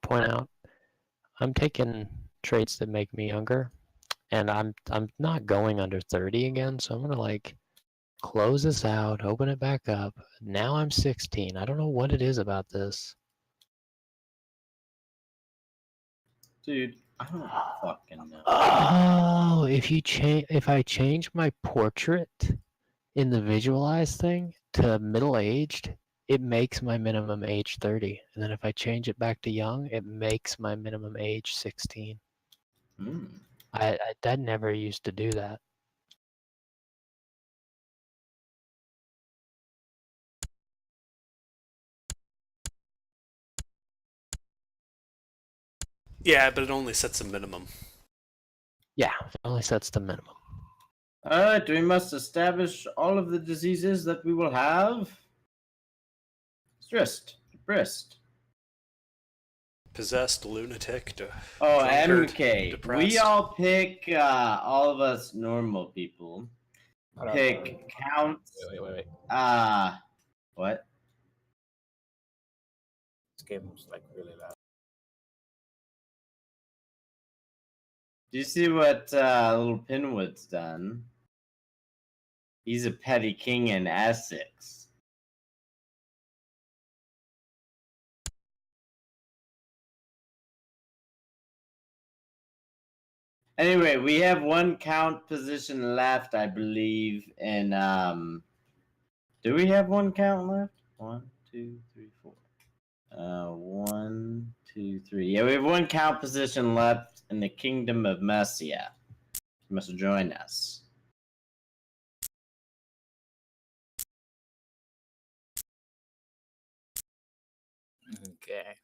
point out, I'm taking traits that make me younger, and I'm not going under 30 again, so I'm gonna like close this out, open it back up. Now I'm 16. I don't know what it is about this. Dude, I don't fucking know. Oh, if I change my portrait in the visualize thing to middle-aged, it makes my minimum age 30. And then if I change it back to young, it makes my minimum age 16. That never used to do that. Yeah, but it only sets a minimum. Yeah, it only sets the minimum. Alright, we must establish all of the diseases that we will have. Stressed, depressed. Possessed, lunatic, Oh, drunkard, MK. depressed. We all pick, all of us normal people. Pick counts. Wait. What? This game's like really loud. Do you see what little Pinwood's done? He's a petty king in Essex. Anyway, we have one count position left, I believe, and do we have one count left? 1, 2, 3, 4. 1, 2, 3. Yeah, we have one count position left in the Kingdom of Mercia. You must join us. Okay.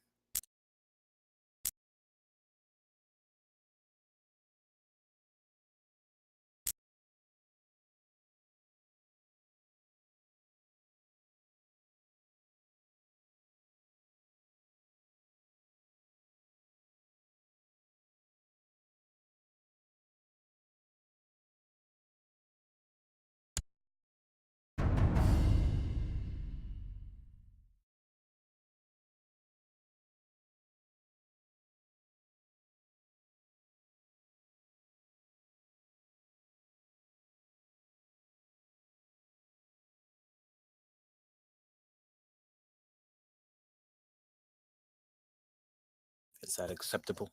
Is that acceptable?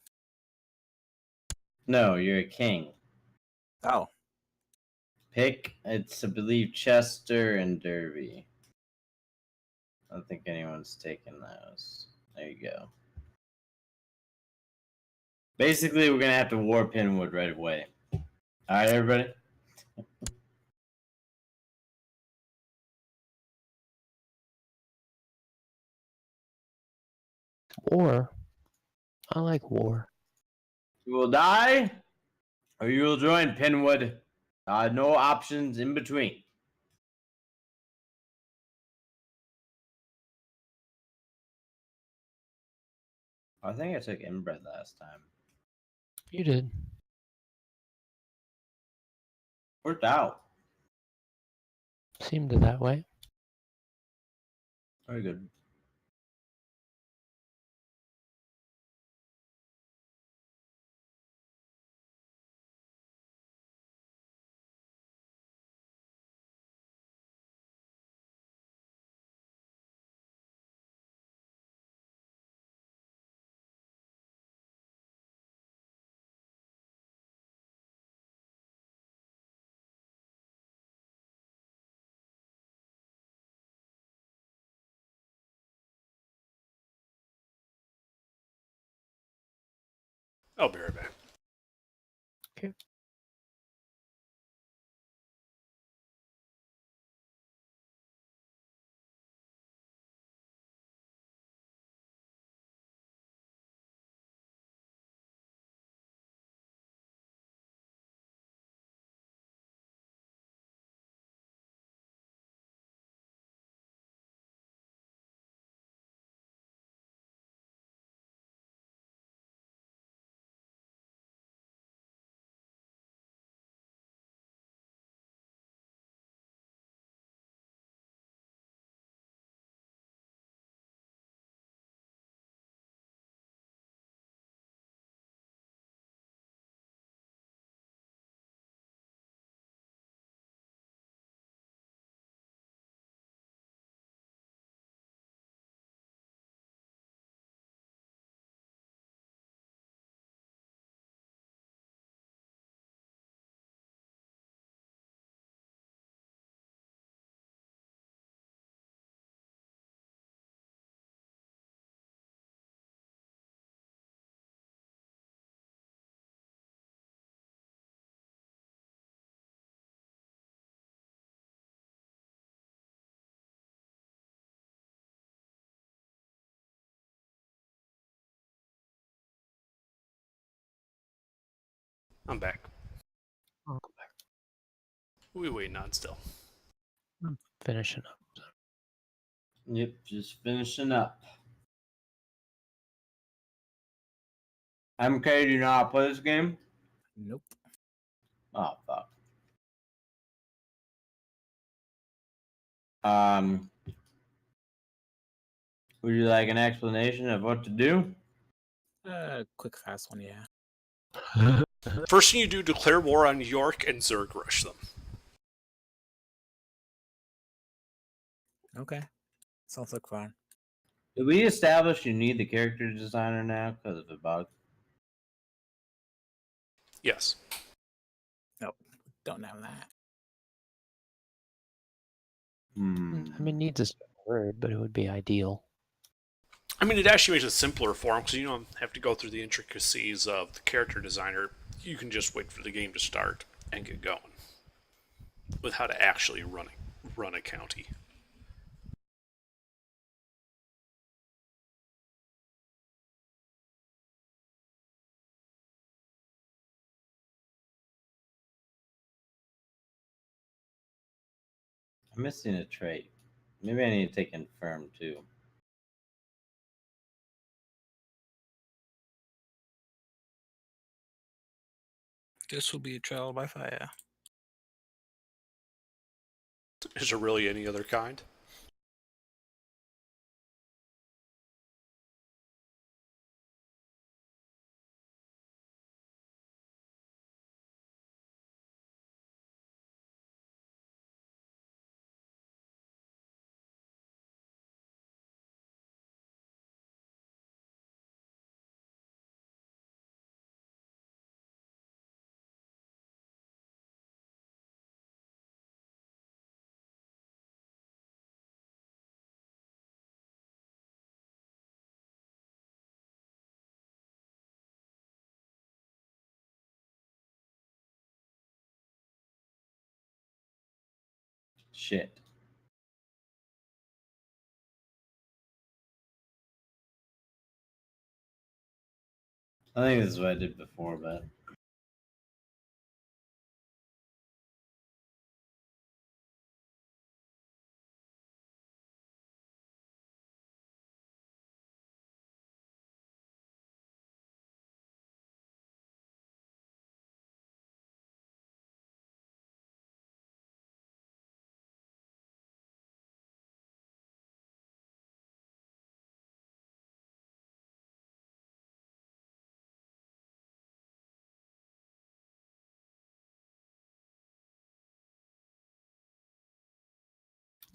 No, you're a king. Oh. Pick, it's, I believe, Chester and Derby. I don't think anyone's taken those. There you go. Basically, we're going to have to war Pinwood right away. Alright, everybody? War. I like war. You will die, or you will join Pinwood. No options in between. I think I took inbred last time. You did. Worked out. Seemed that way. Very good. I'll be right back. Okay. I'm back. I'll go back. We waiting on still. I'm finishing up. Yep, just finishing up. MK, do you know how to play this game? Nope. Oh, fuck. Um, would you like an explanation of what to do? Quick, fast one, yeah. First thing you do, declare war on York and Zerg rush them. Okay. Sounds like fun. Did we establish you need the character designer now because of a bug? Yes. Nope. Don't have that. I mean, needs a certain word, but it would be ideal. I mean, it actually makes it simpler for them because you don't have to go through the intricacies of the character designer. You can just wait for the game to start and get going with how to actually run a county. I'm missing a trait. Maybe I need to take confirm too. This will be a trial by fire. Is there really any other kind? Shit. I think this is what I did before, but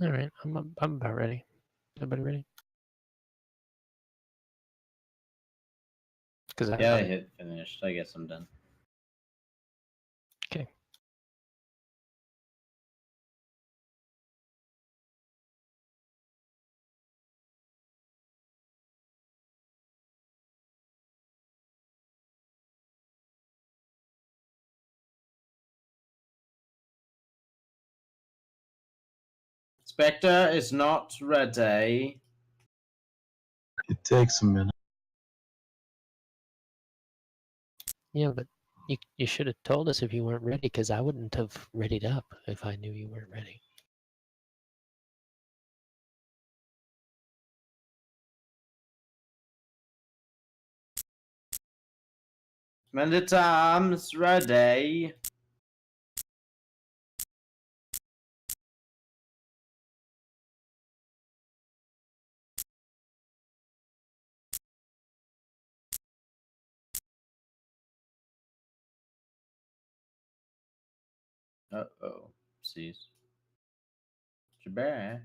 All right, I'm about ready. Everybody ready? Because yeah, I hit finished. I guess I'm done. Okay. Spectre is not ready. It takes a minute. Yeah, but you should have told us if you weren't ready, because I wouldn't have readied up if I knew you weren't ready. Menditam's ready. Uh-oh. Cease. Jabari.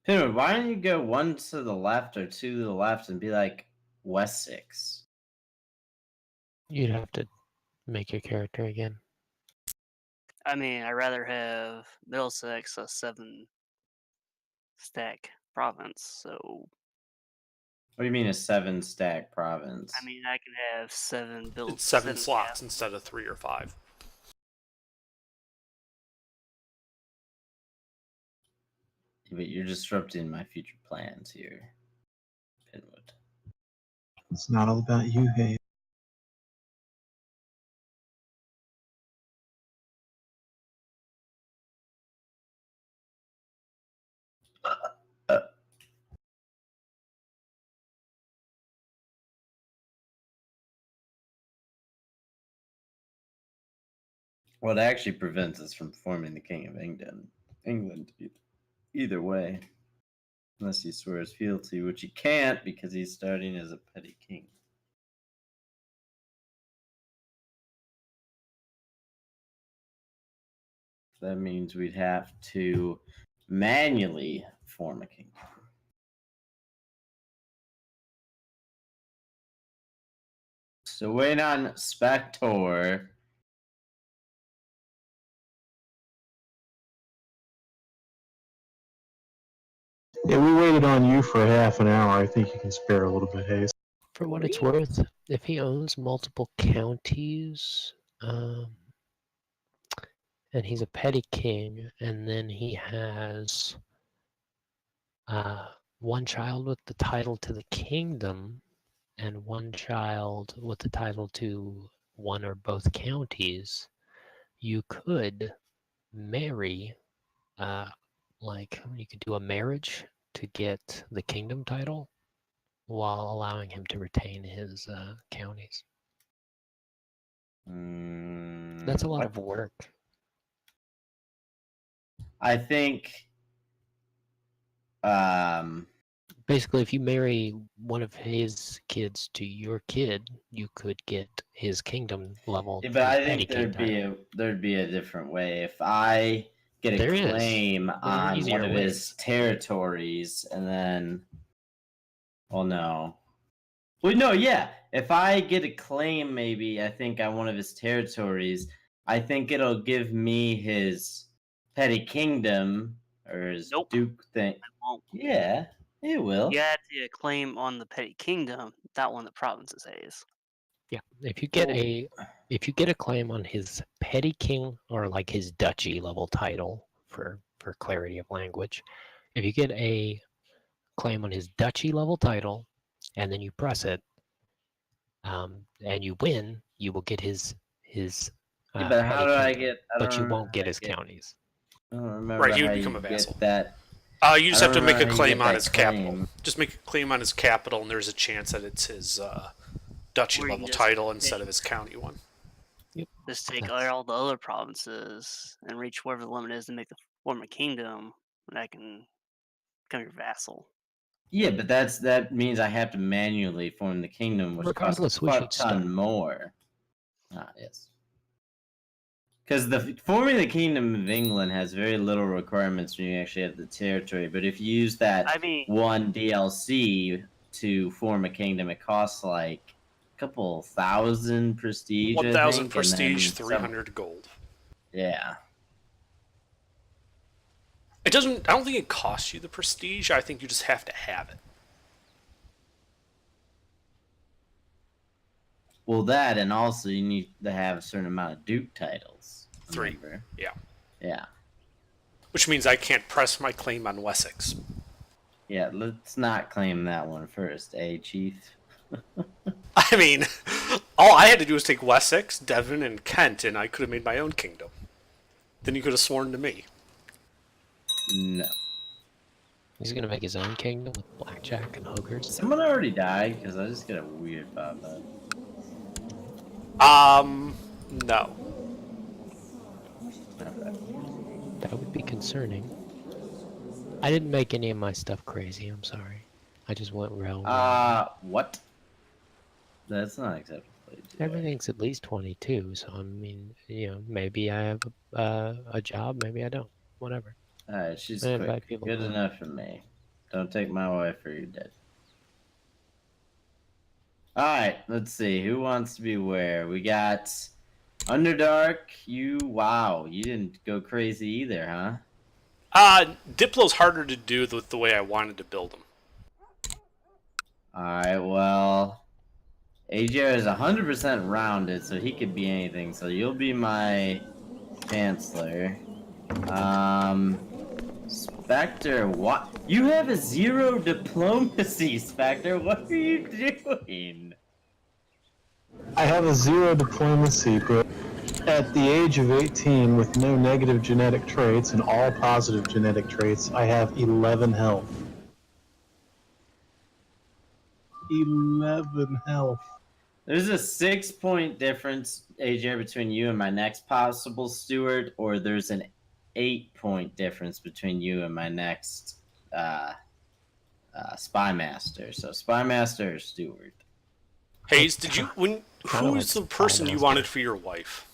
Pinwood, why don't you go one to the left or two to the left and be like Wessex? You'd have to make your character again. I mean, I'd rather have Middlesex a 7-stack province. So What do you mean a 7-stack province? I mean, I can have 7 built. It's 7 slots instead of 3 or 5. But you're disrupting my future plans here, Pinwood. It's not all about you, hey. What actually prevents us from forming the King of England, either way, unless he swears fealty, which he can't because he's starting as a petty king. That means we'd have to manually form a kingdom. So wait on Spector. Yeah, we waited on you for half an hour. I think you can spare a little bit, Hayes. For what it's worth, if he owns multiple counties, and he's a petty king, and then he has one child with the title to the kingdom, and one child with the title to one or both counties, you could marry, you could do a marriage to get the kingdom title while allowing him to retain his counties. That's a lot of work. I think Basically, if you marry one of his kids to your kid, you could get his kingdom level. yeah, but I petty think king there'd be a different way. If I get a There is. claim There are on easier one of ways. his territories and then well no. Well no, yeah. If I get a claim maybe I think on one of his territories, I think it'll give me his petty kingdom or his Nope. duke thing. I won't. Yeah, it will. You had to claim on the petty kingdom, not one of the provinces Hayes. Yeah, if you get Well- a claim on his petty king or like his duchy level title for clarity of language, if you get a claim on his duchy level title and then you press it, and you win, you will get his Yeah, but how petty do I kingdom, get I but don't you remember won't get how his I get- counties. I don't remember Right, he would how become you a get vassal. that. You just I have to don't make know a how you claim get on that his capital. claim. Just make a claim on his capital, and there's a chance that it's his duchy Or you level can just title instead take- of his county one. Just take That's- all the other provinces and reach whatever the limit is to make the form a kingdom, and I can become your vassal. Yeah, but that means I have to manually form the kingdom, which costs Regardless, a we fuck should ton start. more. Yes. Because the forming the kingdom of England has very little requirements when you actually have the territory. But if you use that I mean, one DLC to form a kingdom, it costs like a couple thousand prestige. 1,000 I think, prestige, and then 300 gold. Yeah. It doesn't. I don't think it costs you the prestige. I think you just have to have it. Well, that and also you need to have a certain amount of duke titles. 3. remember? Yeah. Yeah. Which means I can't press my claim on Wessex. Yeah, let's not claim that one first, eh, Chief? I mean, all I had to do was take Wessex, Devon, and Kent, and I could have made my own kingdom. Then you could have sworn to me. No. He's gonna make his own kingdom with blackjack and ogres. Someone already died because I just get a weird about that. No. That would be concerning. I didn't make any of my stuff crazy. I'm sorry. I just went real. What? That's not acceptable. Everything's at least 22, so I mean, maybe I have a job, maybe I don't. Whatever. Alright, she's I quick. invite people Good to- enough for me. Don't take my wife or you're dead. Alright, let's see. Who wants to be where? We got Underdark. Wow, you didn't go crazy either, huh? Diplo's harder to do with the way I wanted to build him. Alright, well, AJR is 100% rounded, so he could be anything. So you'll be my Chancellor. Spectre, what? You have a 0 diplomacy, Spectre. What are you doing? I have a 0 diplomacy, but at the age of 18, with no negative genetic traits and all positive genetic traits, I have 11 health. 11 health. There's a 6-point difference, AJ, between you and my next possible steward, or there's an 8-point difference between you and my next spy master. So spy master or steward. Hayes, who Kinda is the like person you Spy wanted for your wife?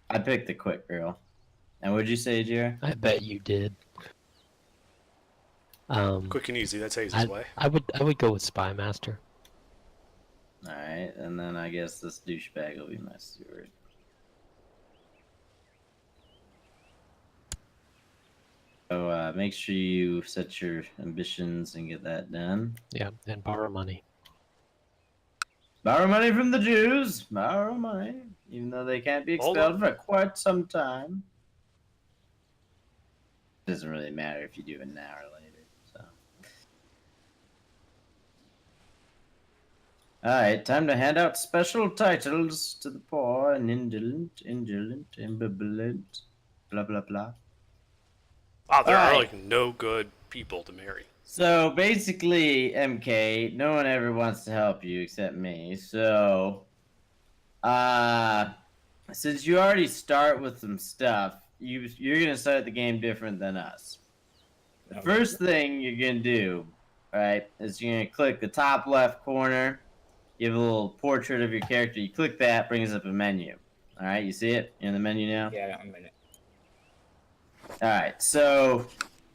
I picked the quick girl. And what'd you say, AJ? I bet you did. Quick and easy. That's Hayes' way. I would go with Spy Master. Alright, and then I guess this douchebag will be my steward. So make sure you set your ambitions and get that done. Yeah, and borrow money. Borrow money from the Jews. Borrow money, even though they can't be Hold expelled for quite some time. Doesn't really matter if you do it now or later. So, all right, time to hand out special titles to the poor and indolent, ambivalent, blah blah blah. Wow, there are Alright. like no good people to marry. So basically, MK, no one ever wants to help you except me. So, since you already start with some stuff, you're gonna start the game different than us. The first thing you're gonna do, right, is you're gonna click the top left corner, give a little portrait of your character. You click that, brings up a menu. All right, you see it? You're in the menu now. Yeah, one minute. Alright, so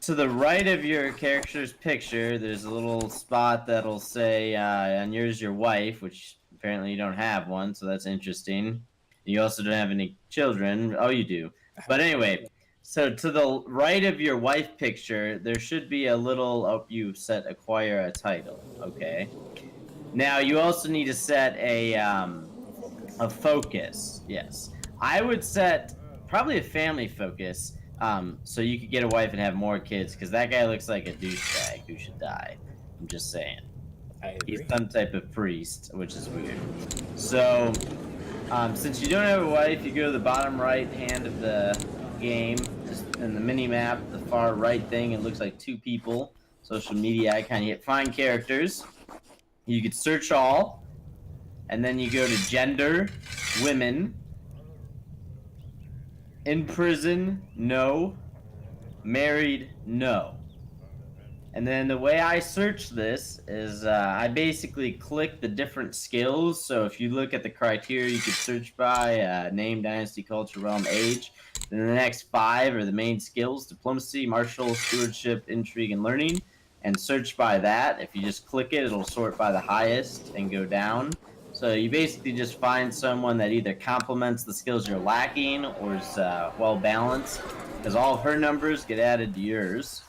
to the right of your character's picture, there's a little spot that'll say, and yours your wife, which apparently you don't have one, so that's interesting. You also don't have any children. Oh, you do. But anyway, so to the right of your wife picture, there should be a little, you set acquire a title, okay? Now, you also need to set a focus, yes. I would set probably a family focus. So you could get a wife and have more kids, because that guy looks like a douchebag who should die. I'm just saying. I He's agree. some type of priest, which is weird. So, since you don't have a wife, you go to the bottom right hand of the game, just in the mini map, the far right thing, it looks like 2 people. Social media icon, you hit find characters. You could search all, and then you go to gender, women. In prison, no. Married, no. And then the way I search this is I basically click the different skills. So if you look at the criteria, you could search by name, dynasty, culture, realm, age. Then the next 5 are the main skills: diplomacy, martial, stewardship, intrigue, and learning. And search by that. If you just click it, it'll sort by the highest and go down. So you basically just find someone that either complements the skills you're lacking or is well balanced, because all of her numbers get added to yours.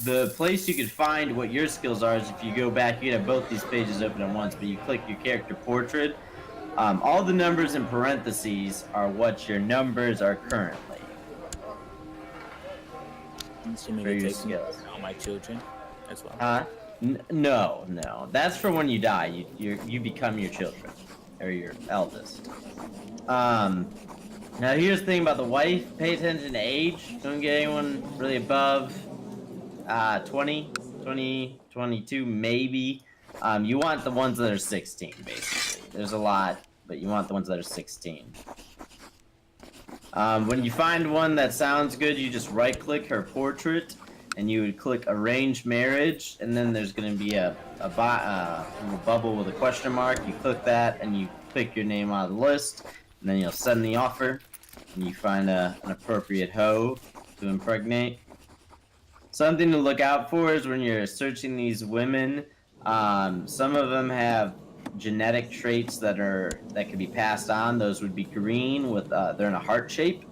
The place you could find what your skills are is if you go back, you can have both these pages open at once, but you click your character portrait. All the numbers in parentheses are what your numbers are currently. I'm assuming For it your takes skills. all my children as well. No. That's for when you die. You become your children, or your eldest. Now here's the thing about the wife. Pay attention to age. Don't get anyone really above 20, 22 maybe. You want the ones that are 16, basically. There's a lot, but you want the ones that are 16. When you find one that sounds good, you just right-click her portrait, and you would click Arrange Marriage, and then there's going to be a little bubble with a question mark. You click that, and you pick your name out of the list, and then you'll send the offer, and you find an appropriate hoe to impregnate. something to look out for is when you're searching these women. Some of them have genetic traits that can be passed on. Those would be green with they're in a heart shape.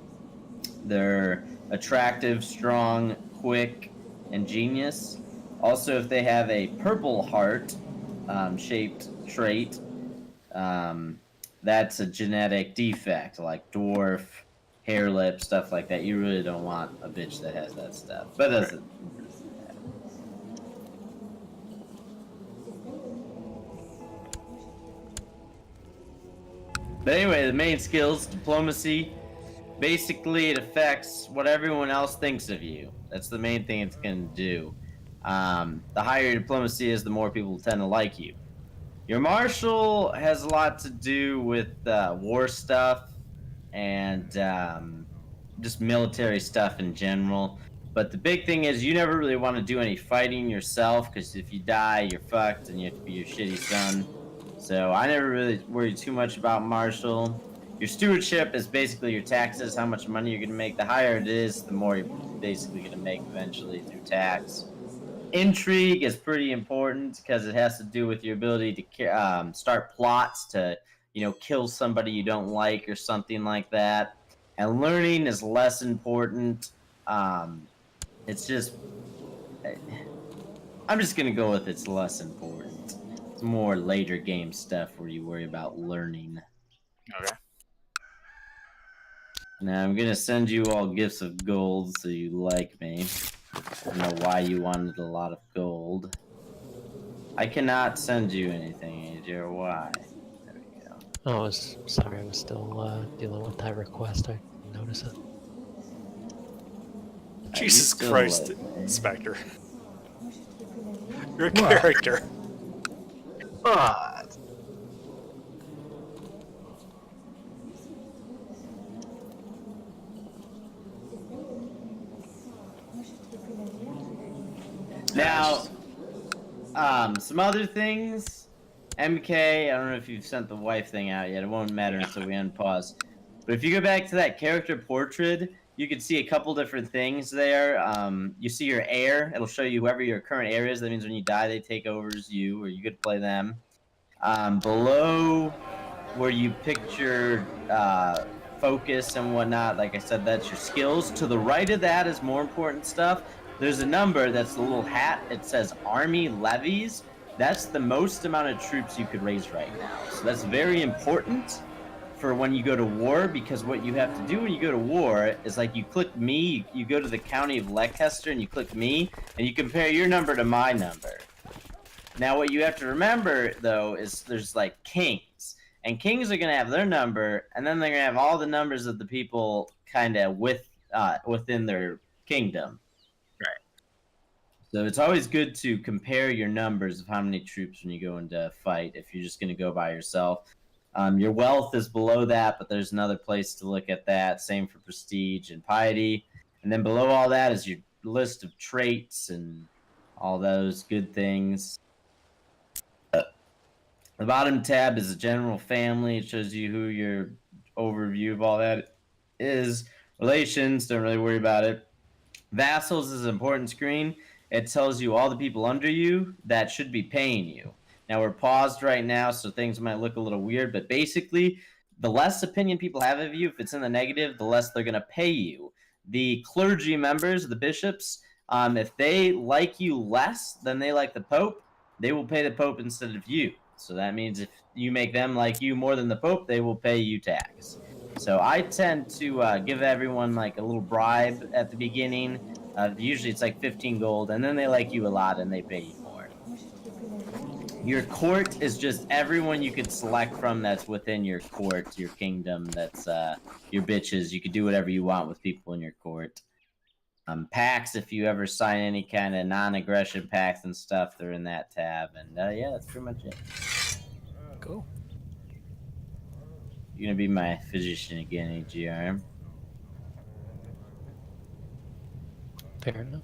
They're attractive, strong, quick, and genius. Also, if they have a purple heart shaped trait, that's a genetic defect, like dwarf, hair lip, stuff like that. You really don't want a bitch that has that stuff. But it doesn't. But anyway, the main skills, diplomacy. Basically, it affects what everyone else thinks of you. That's the main thing it's going to do. The higher your diplomacy is, the more people tend to like you. Your martial has a lot to do with war stuff and just military stuff in general. But the big thing is you never really want to do any fighting yourself, because if you die, you're fucked and you have to be your shitty son. So I never really worry too much about martial. Your stewardship is basically your taxes, how much money you're going to make. The higher it is, the more you're basically going to make eventually through tax. Intrigue is pretty important because it has to do with your ability to start plots to, kill somebody you don't like or something like that. And learning is less important. It's just, I'm just going to go with it's less important. It's more later game stuff where you worry about learning. Okay. Now I'm gonna send you all gifts of gold so you like me. I don't know why you wanted a lot of gold. I cannot send you anything, AJ, or why? There we go. Oh, I was sorry. I was still dealing with that request. I didn't notice it. Jesus still Christ, like me. Spectre. Your character. But Now, some other things. MK, I don't know if you've sent the wife thing out yet. It won't matter until we unpause. But if you go back to that character portrait, you can see a couple different things there. You see your heir. It'll show you whoever your current heir is. That means when you die, they take over as you, or you could play them. Below where you picture focus and whatnot, like I said, that's your skills. To the right of that is more important stuff. There's a number that's the little hat. It says Army Levies. That's the most amount of troops you could raise right now. So that's very important for when you go to war, because what you have to do when you go to war is like you click me, you go to the county of Leicester and you click me, and you compare your number to my number. Now what you have to remember though is there's like kings, and kings are gonna have their number, and then they're gonna have all the numbers of the people kind of within their kingdom. Right. So it's always good to compare your numbers of how many troops when you go into a fight if you're just gonna go by yourself. Your wealth is below that, but there's another place to look at that. Same for prestige and piety. And then below all that is your list of traits and all those good things. The bottom tab is a general family. It shows you who your overview of all that is. Relations, don't really worry about it. Vassals is an important screen. It tells you all the people under you that should be paying you. Now we're paused right now, so things might look a little weird, but basically, the less opinion people have of you, if it's in the negative, the less they're going to pay you. The clergy members, the bishops, if they like you less than they like the Pope, they will pay the Pope instead of you. So that means if you make them like you more than the Pope, they will pay you tax. So I tend to give everyone like a little bribe at the beginning. Usually it's like 15 gold, and then they like you a lot and they pay you more. Your court is just everyone you could select from that's within your court, your kingdom, that's your bitches. You could do whatever you want with people in your court. Pacts, if you ever sign any kind of non-aggression pacts and stuff, they're in that tab. And yeah, that's pretty much it. Cool. You're going to be my physician again, AGR. Fair enough.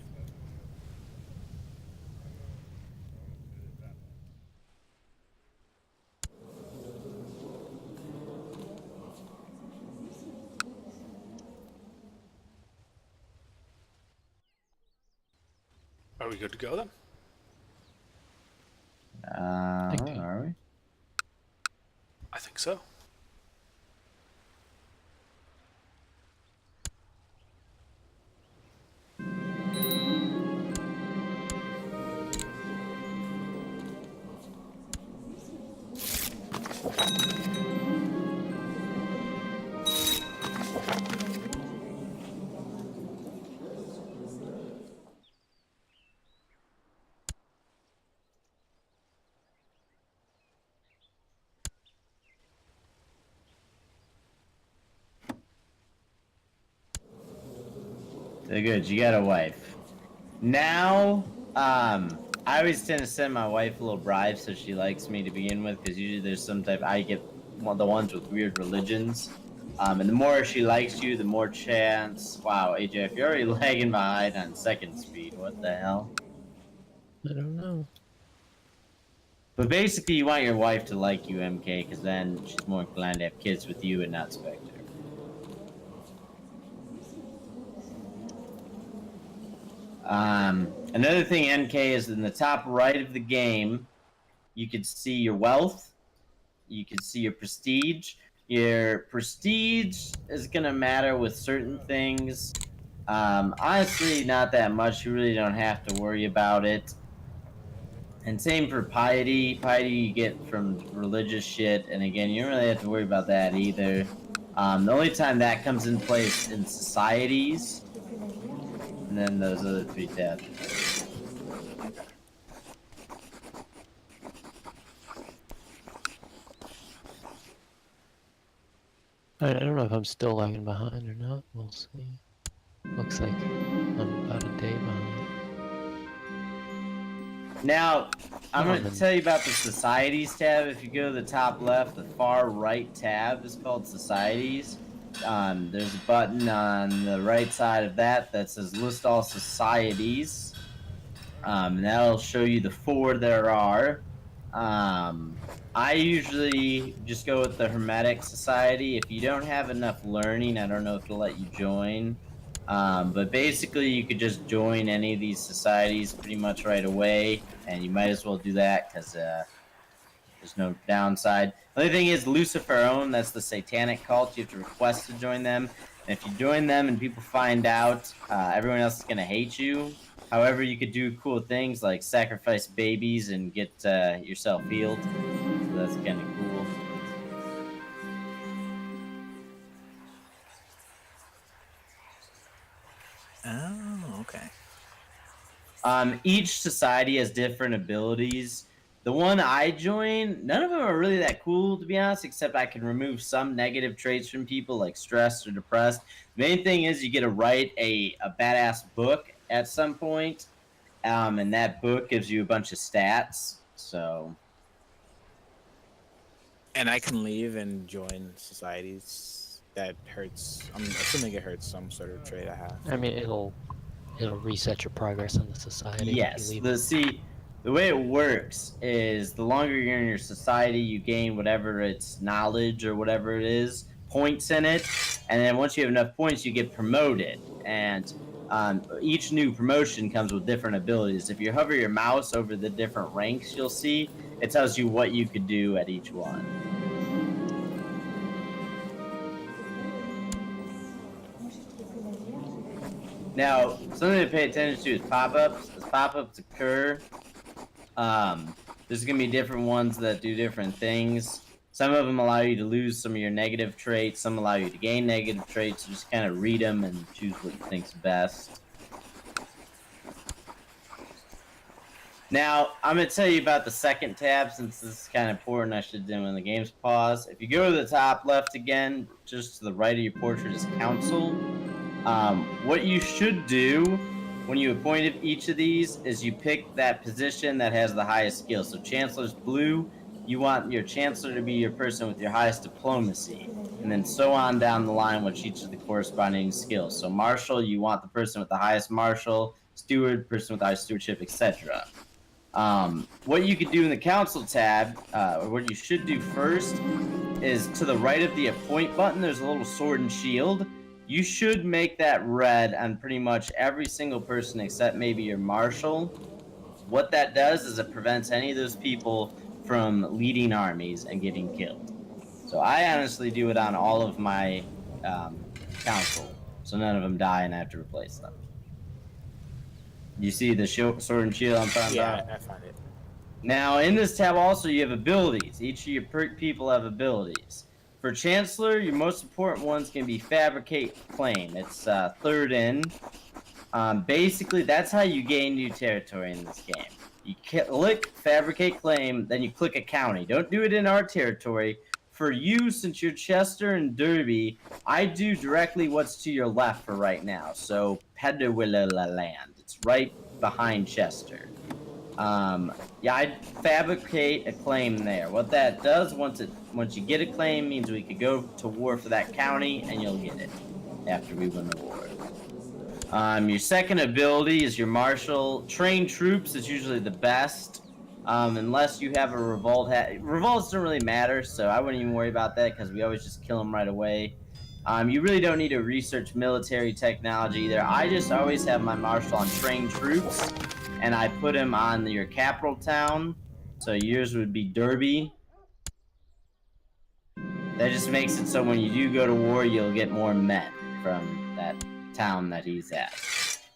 we good to go then? Okay. Are we? I think so. So good, you got a wife. Now, I always tend to send my wife a little bribe so she likes me to begin with, because usually there's some type, I get the ones with weird religions. And the more she likes you, the more chance. Wow, AJ, if you're already lagging behind on second speed, what the hell? I don't know. But basically, you want your wife to like you, MK, because then she's more inclined to have kids with you and not Spectre. Another thing, NK, is in the top right of the game, you can see your wealth, you can see your prestige. Your prestige is going to matter with certain things. Honestly, not that much. You really don't have to worry about it. And same for piety. Piety you get from religious shit, and again, you don't really have to worry about that either. The only time that comes in place in societies, and then those other 3 tabs. I don't know if I'm still lagging behind or not. We'll see. Looks like I'm about a day behind. Now, I'm going to then. tell you about the Societies tab. If you go to the top left, the far right tab is called Societies. There's a button on the right side of that that says List All Societies. And that'll show you the 4 there are. I usually just go with the Hermetic Society. If you don't have enough learning, I don't know if it'll let you join. But basically, you could just join any of these societies pretty much right away, and you might as well do that because there's no downside. The only thing is Lucifer Own, that's the satanic cult. You have to request to join them. And if you join them and people find out, everyone else is going to hate you. However, you could do cool things like sacrifice babies and get yourself healed. So that's kind of cool. Oh, okay. Each society has different abilities. The one I joined, none of them are really that cool, to be honest, except I can remove some negative traits from people, like stressed or depressed. The main thing is you get to write a badass book at some point, and that book gives you a bunch of stats, so... And I can leave and join societies that hurts. I'm assuming it hurts some sort of trait I have. I mean, it'll reset your progress in the society. Yes. If you leave. The way it works is the longer you're in your society, you gain whatever its knowledge or whatever it is, points in it, and then once you have enough points, you get promoted. And each new promotion comes with different abilities. If you hover your mouse over the different ranks you'll see, it tells you what you could do at each one. Now, something to pay attention to is pop-ups. As pop-ups occur, there's going to be different ones that do different things. Some of them allow you to lose some of your negative traits. Some allow you to gain negative traits. So just kind of read them and choose what you think's best. Now, I'm going to tell you about the second tab, since this is kind of important. I should have done when the game's paused. If you go to the top left again, just to the right of your portrait is Council. What you should do when you appointed each of these is you pick that position that has the highest skill. So Chancellor's blue, you want your Chancellor to be your person with your highest diplomacy. And then so on down the line with each of the corresponding skills. So Marshal, you want the person with the highest Marshal. Steward, person with the highest stewardship, etc. What you could do in the Council tab, or what you should do first, is to the right of the Appoint button, there's a little sword and shield. you should make that red on pretty much every single person except maybe your marshal. What that does is it prevents any of those people from leading armies and getting killed. So I honestly do it on all of my council, so none of them die and I have to replace them. You see the sword and shield I'm talking about? Yeah, I find it. Now, in this tab also, you have abilities. Each of your people have abilities. For Chancellor, your most important one's going to be Fabricate Claim. It's third in. Basically, that's how you gain new territory in this game. You click Fabricate Claim, then you click a county. Don't do it in our territory. For you, since you're Chester and Derby, I do directly what's to your left for right now. So, Pedawilla land. It's right behind Chester. Yeah, I'd fabricate a claim there. What that does, once you get a claim, means we could go to war for that county, and you'll get it after we win the war. Your second ability is your marshal. Train troops is usually the best, unless you have a revolt. Revolts don't really matter, so I wouldn't even worry about that because we always just kill them right away. You really don't need to research military technology either. I just always have my marshal on trained troops, and I put him on your capital town. So yours would be Derby. That just makes it so when you do go to war, you'll get more men from that town that he's at.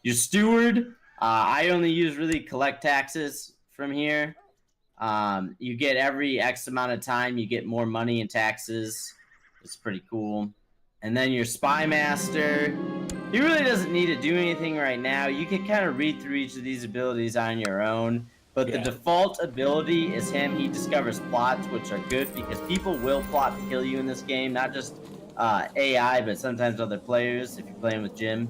Your steward, I only use really collect taxes from here. You get every X amount of time, you get more money in taxes. It's pretty cool. And then your spy master, he really doesn't need to do anything right now. You can kind of read through each of these abilities on your own. But the default ability is him. He discovers plots, which are good because people will plot to kill you in this game. Not just AI, but sometimes other players if you're playing with Jim.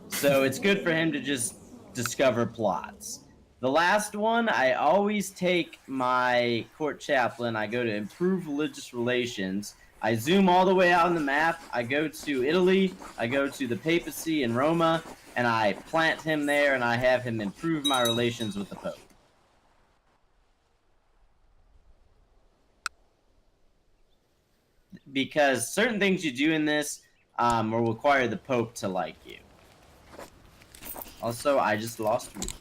So it's good for him to just discover plots. The last one, I always take my court chaplain. I go to improve religious relations. I zoom all the way out on the map. I go to Italy. I go to the papacy in Roma, and I plant him there, and I have him improve my relations with the Pope. Because certain things you do in this will require the Pope to like you. Also, I just lost Rooted.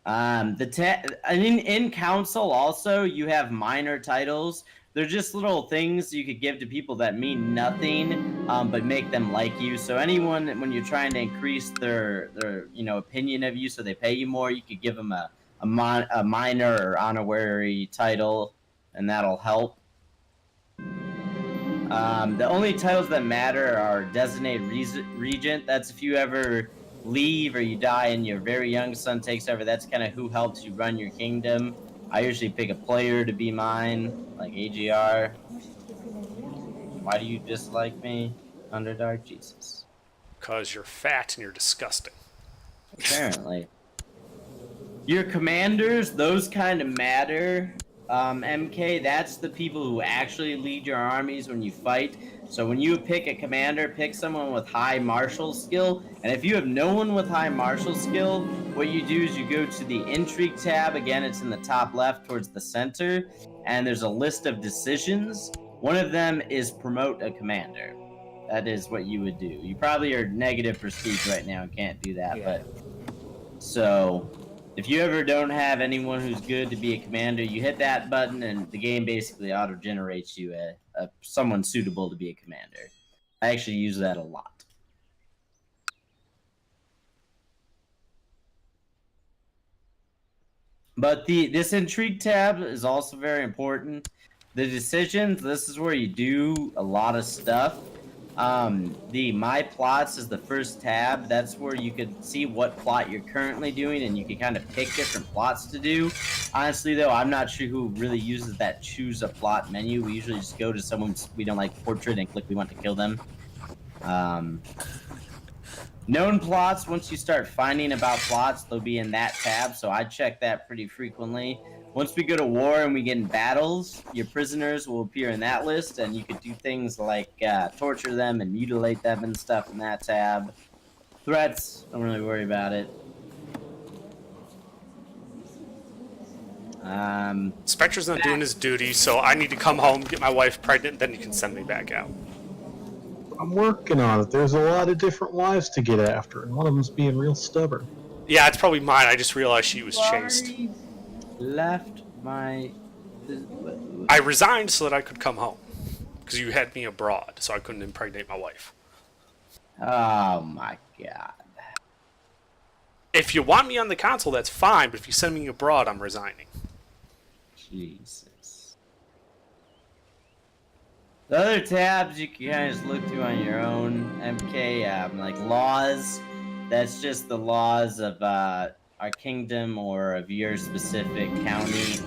In council also you have minor titles. They're just little things you could give to people that mean nothing, but make them like you. So anyone, when you're trying to increase their opinion of you, so they pay you more, you could give them a minor or honorary title, and that'll help. The only titles that matter are designated regent. That's if you ever leave or you die and your very young son takes over. That's kind of who helps you run your kingdom. I usually pick a player to be mine, like AGR. Why do you dislike me, Underdark? Jesus. Because you're fat and you're disgusting. Apparently. Your commanders, those kind of matter. MK, that's the people who actually lead your armies when you fight. So when you pick a commander, pick someone with high martial skill. And if you have no one with high martial skill, what you do is you go to the intrigue tab. Again, it's in the top left towards the center. And there's a list of decisions. One of them is promote a commander. That is what you would do. You probably are negative prestige right now and can't do that. But so if you ever don't have anyone who's good to be a commander, you hit that button and the game basically auto-generates you someone suitable to be a commander. I actually use that a lot. But this intrigue tab is also very important. The decisions, this is where you do a lot of stuff. The My Plots is the first tab. That's where you could see what plot you're currently doing, and you can kind of pick different plots to do. Honestly, though, I'm not sure who really uses that choose a plot menu. We usually just go to someone we don't like portrait and click we want to kill them. Known plots, once you start finding about plots, they'll be in that tab, so I check that pretty frequently. Once we go to war and we get in battles, your prisoners will appear in that list, and you could do things like torture them and mutilate them and stuff in that tab. Threats, don't really worry about it. Spectre's not doing his duty, so I need to come home, get my wife pregnant, then you can send me back out. I'm working on it. There's a lot of different wives to get after, and one of them's being real stubborn. Yeah, it's probably mine. I just realized she was chased. Left my. I resigned so that I could come home. Because you had me abroad, so I couldn't impregnate my wife. Oh my god. If you want me on the console, that's fine, but if you send me abroad, I'm resigning. Jesus. The other tabs you can kind of just look through on your own, MK, like laws. That's just the laws of our kingdom or of your specific county.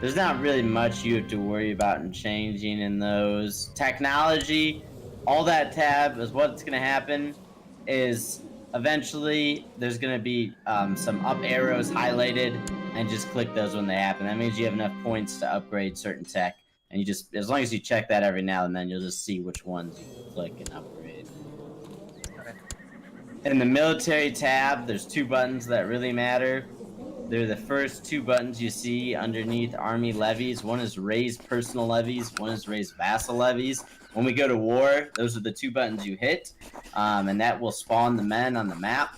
There's not really much you have to worry about in changing in those. Technology, all that tab is what's going to happen is eventually there's going to be some up arrows highlighted, and just click those when they happen. That means you have enough points to upgrade certain tech, and you just, as long as you check that every now and then, you'll just see which ones you can click and upgrade. In the military tab, there's 2 buttons that really matter. They're the first 2 buttons you see underneath army levies. One is raise personal levies, one is raise vassal levies. When we go to war, those are the 2 buttons you hit, and that will spawn the men on the map.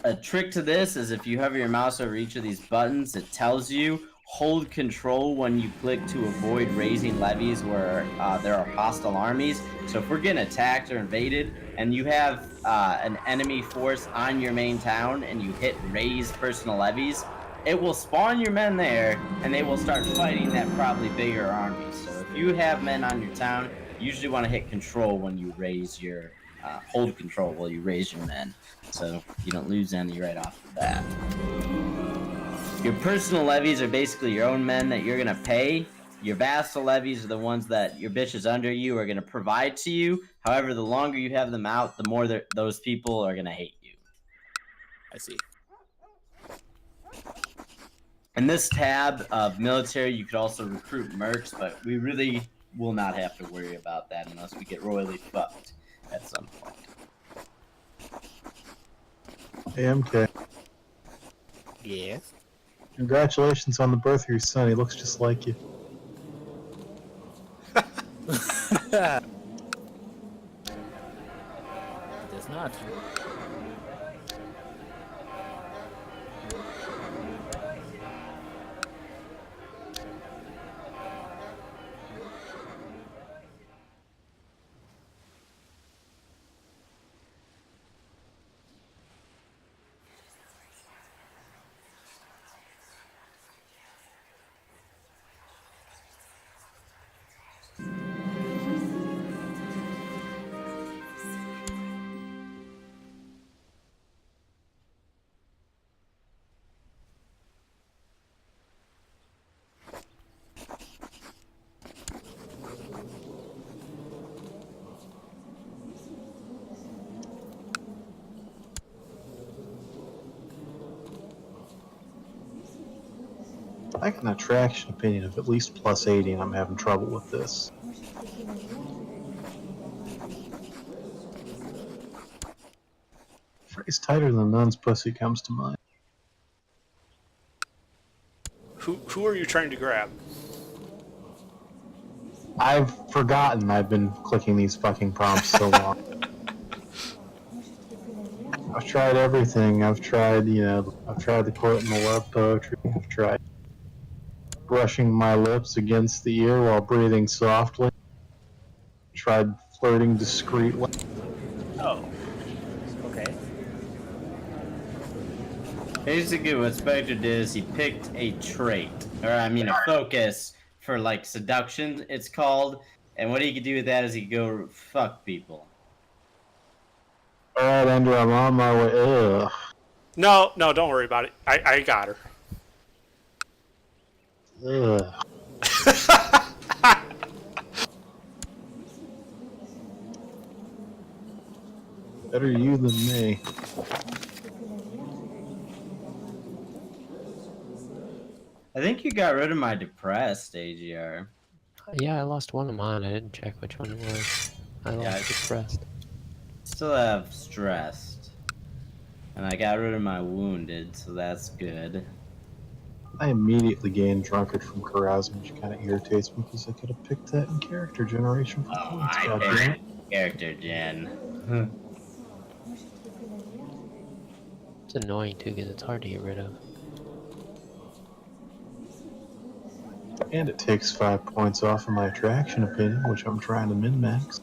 A trick to this is if you hover your mouse over each of these buttons, it tells you hold control when you click to avoid raising levies where there are hostile armies. So if we're getting attacked or invaded and you have an enemy force on your main town and you hit raise personal levies, it will spawn your men there and they will start fighting that probably bigger army. So if you have men on your town, you usually want to hit control when you raise your hold control while you raise your men, so you don't lose any right off the bat. Your personal levies are basically your own men that you're gonna pay. Your vassal levies are the ones that your bitches under you are gonna provide to you. However, the longer you have them out, the more those people are gonna hate you. I see. In this tab of military, you could also recruit mercs, but we really will not have to worry about that unless we get royally fucked at some point. AMK. Yes. Congratulations on the birth of your son. He looks just like you. It does not. I got an attraction opinion of at least plus 80, and I'm having trouble with this. Phrase tighter than a nun's pussy comes to mind. Who are you trying to grab? I've forgotten I've been clicking these fucking prompts so long. I've tried everything. I've tried the quote in the love poetry. I've tried brushing my lips against the ear while breathing softly. Tried flirting discreetly. Oh. Okay. Basically, what Spectre did is he picked a trait, or I mean a focus for like seduction, it's called. And what he could do with that is he could go fuck people. Alright, Andrew, I'm on my way. Ugh. No, don't worry about it. I got her. Ugh. Better you than me. I think you got rid of my depressed AGR. Yeah, I lost one of mine. I didn't check which one it was. I lost Yeah, I- depressed. Still have stressed. And I got rid of my wounded, so that's good. I immediately gain drunkard from carousing, which kind of irritates me because I could have picked that in character generation for Oh, points. I Goddamn picked it. character gen. It's annoying too because it's hard to get rid of. And it takes 5 points off of my attraction opinion, which I'm trying to min max.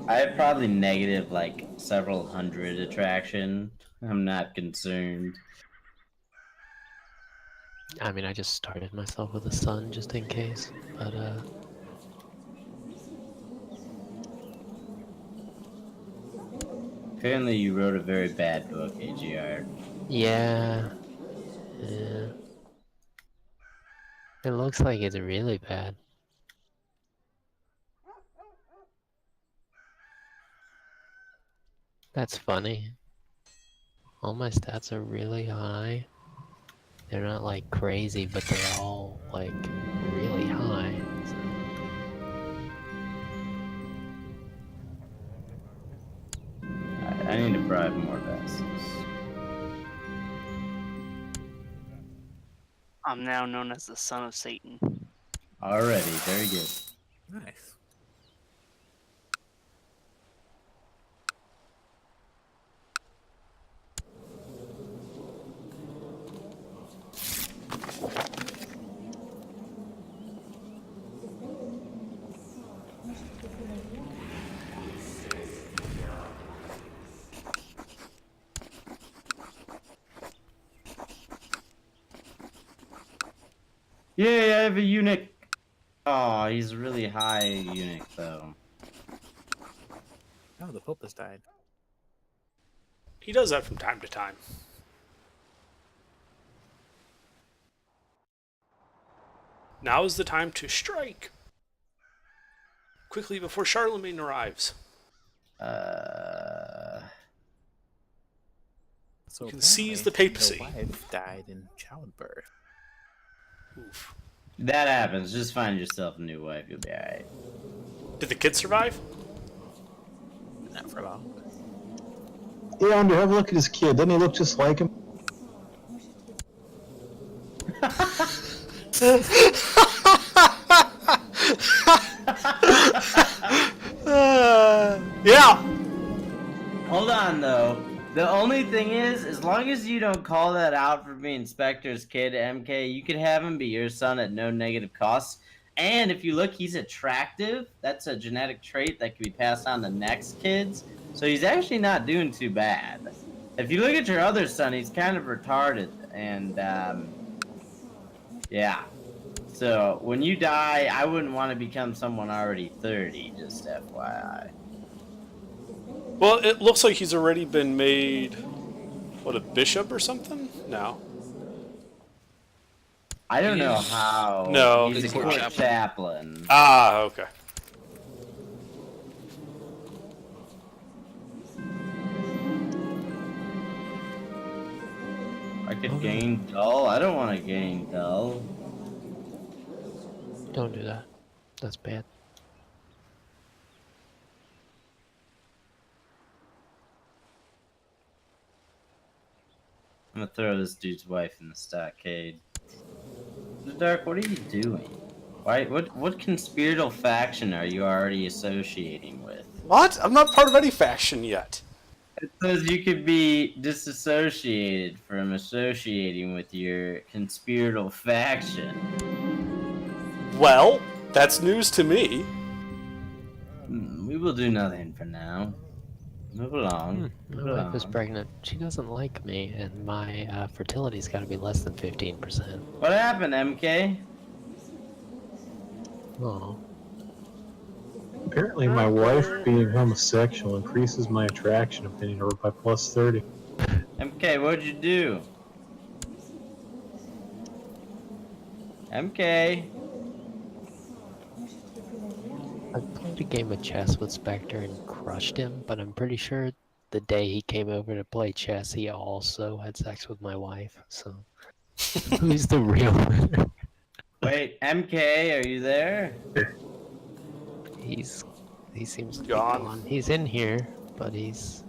I have probably negative like several hundred attraction. I'm not concerned. I mean, I just started myself with a sun just in case, but Apparently, you wrote a very bad book, AGR. yeah. It looks like it's really bad. That's funny. All my stats are really high. They're not like crazy, but they're all like really high. So. I need to bribe more vessels. I'm now known as the son of Satan. Already, very good. Nice. Yay, I have a eunuch. Oh, he's really high eunuch though. Oh, the Pope has died. He does that from time to time. Now is the time to strike. Quickly before Charlemagne arrives. So You can seize the apparently, papacy. The wife died in childbirth. Oof. That happens. Just find yourself a new wife. You'll be alright. Did the kid survive? Not for long. Yeah, Andrew, have a look at his kid. Doesn't he look just like him? Yeah. Hold on though. The only thing is, as long as you don't call that out for being Spectre's kid, MK, you could have him be your son at no negative cost. And if you look, he's attractive. That's a genetic trait that can be passed on to next kids. So he's actually not doing too bad. If you look at your other son, he's kind of retarded. And, yeah. So when you die, I wouldn't want to become someone already 30, just FYI. Well, it looks like he's already been made, what, a bishop or something? No. I don't know how. No, he's he's a court court chaplain. chaplain. Ah, okay. I could gain dull. I don't want to gain dull. Don't do that. That's bad. I'm gonna throw this dude's wife in the stockade. Dark, what are you doing? Why? What conspiratorial faction are you already associating with? What? I'm not part of any faction yet. It says you could be disassociated from associating with your conspiratorial faction. Well, that's news to me. We will do nothing for now. Move along. My Move wife is along. pregnant. She doesn't like me, and my fertility's got to be less than 15%. What happened, MK? Oh, Apparently, my wife being homosexual increases my attraction opinion over by plus 30. MK, what'd you do? MK. I played a game of chess with Spectre and crushed him, but I'm pretty sure the day he came over to play chess, he also had sex with my wife. So, who's the real winner? Wait, MK, are you there? He seems to be Gone. gone. He's in here, but he's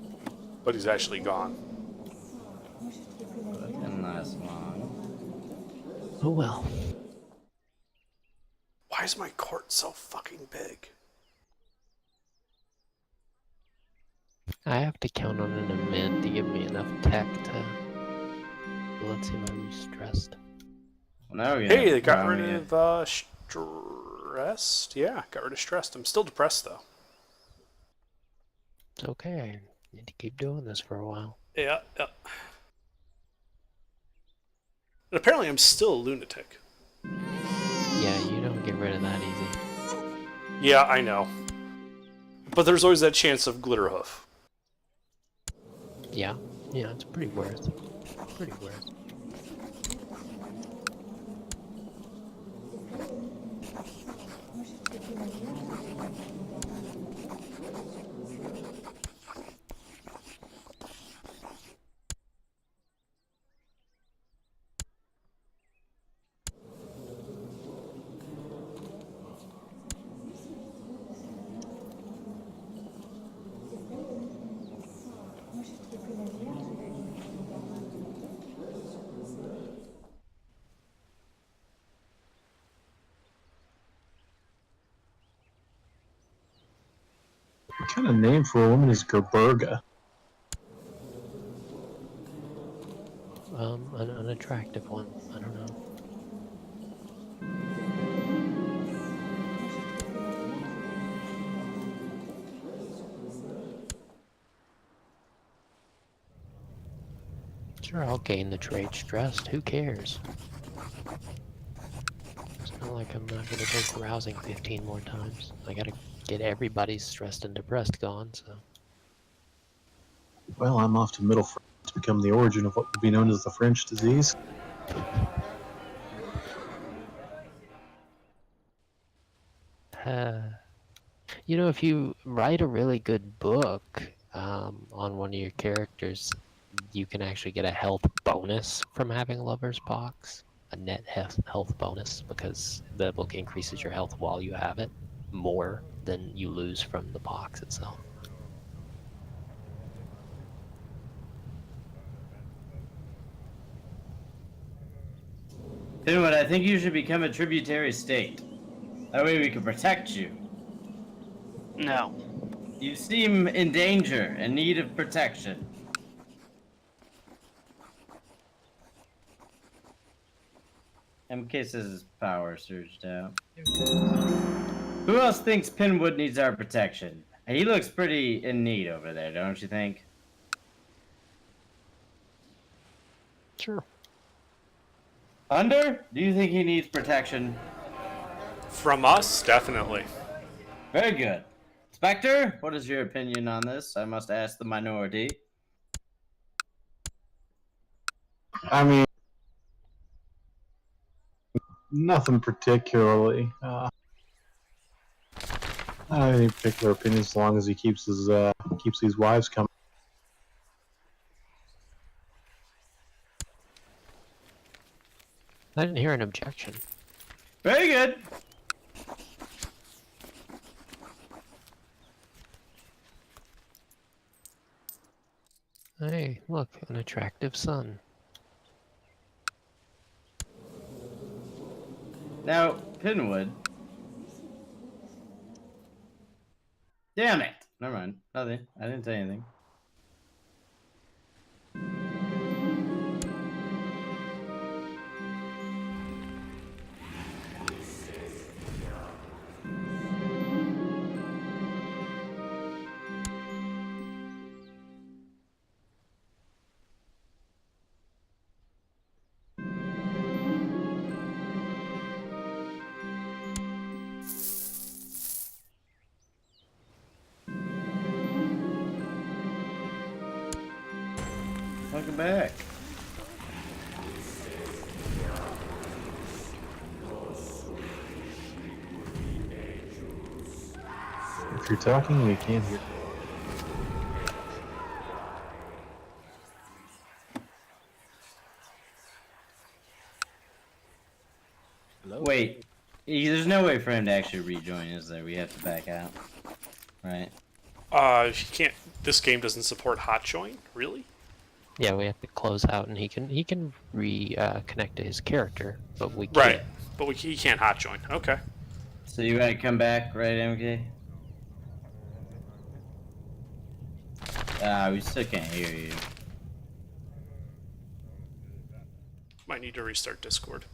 But he's actually gone. That didn't last long. Oh well. Why is my court so fucking big? I have to count on an event to give me enough tech to. Let's see if I'm stressed. Well, now we Hey, they got rid of stressed. Yeah, got rid of stressed. I'm still depressed though. It's okay. I need to keep doing this for a while. Yeah, yeah. And apparently, I'm still a lunatic. Yeah, you don't get rid of that easy. Yeah, I know. But there's always that chance of Glitterhoof. Yeah, it's pretty worth. Pretty worth. What kind of name for a woman is Gerberga? An attractive one. I don't know. Sure, I'll gain the trait stressed. Who cares? It's not like I'm not gonna go carousing 15 more times. I gotta get everybody's stressed and depressed gone, so. Well, I'm off to Middle France to become the origin of what would be known as the French disease. You know, if you write a really good book on one of your characters, you can actually get a health bonus from having lover's pox. A net health bonus, because the book increases your health while you have it more than you lose from the pox itself. Pinwood, I think you should become a tributary state. That way we can protect you. No. You seem in danger and need of protection. MK says his power surged out. Who else thinks Pinwood needs our protection? He looks pretty in need over there, don't you think? Sure. Under, do you think he needs protection? From us, definitely. Very good. Spectre, what is your opinion on this? I must ask the minority. I mean, nothing particularly. I don't have any particular opinion as long as he keeps these wives coming. I didn't hear an objection. Very good. Hey, look, an attractive son. Now, Pinwood. Damn it. Never mind. Nothing. I didn't say anything. Welcome back. If you're talking, we can't hear. Hello? Wait. There's no way for him to actually rejoin, is there? We have to back out. Right. You can't. This game doesn't support hot join, really? Yeah, we have to close out, and he can connect to his character, but we can't. Right. But he can't hot join. Okay. So you want to come back, right, MK? We still can't hear you. Might need to restart Discord.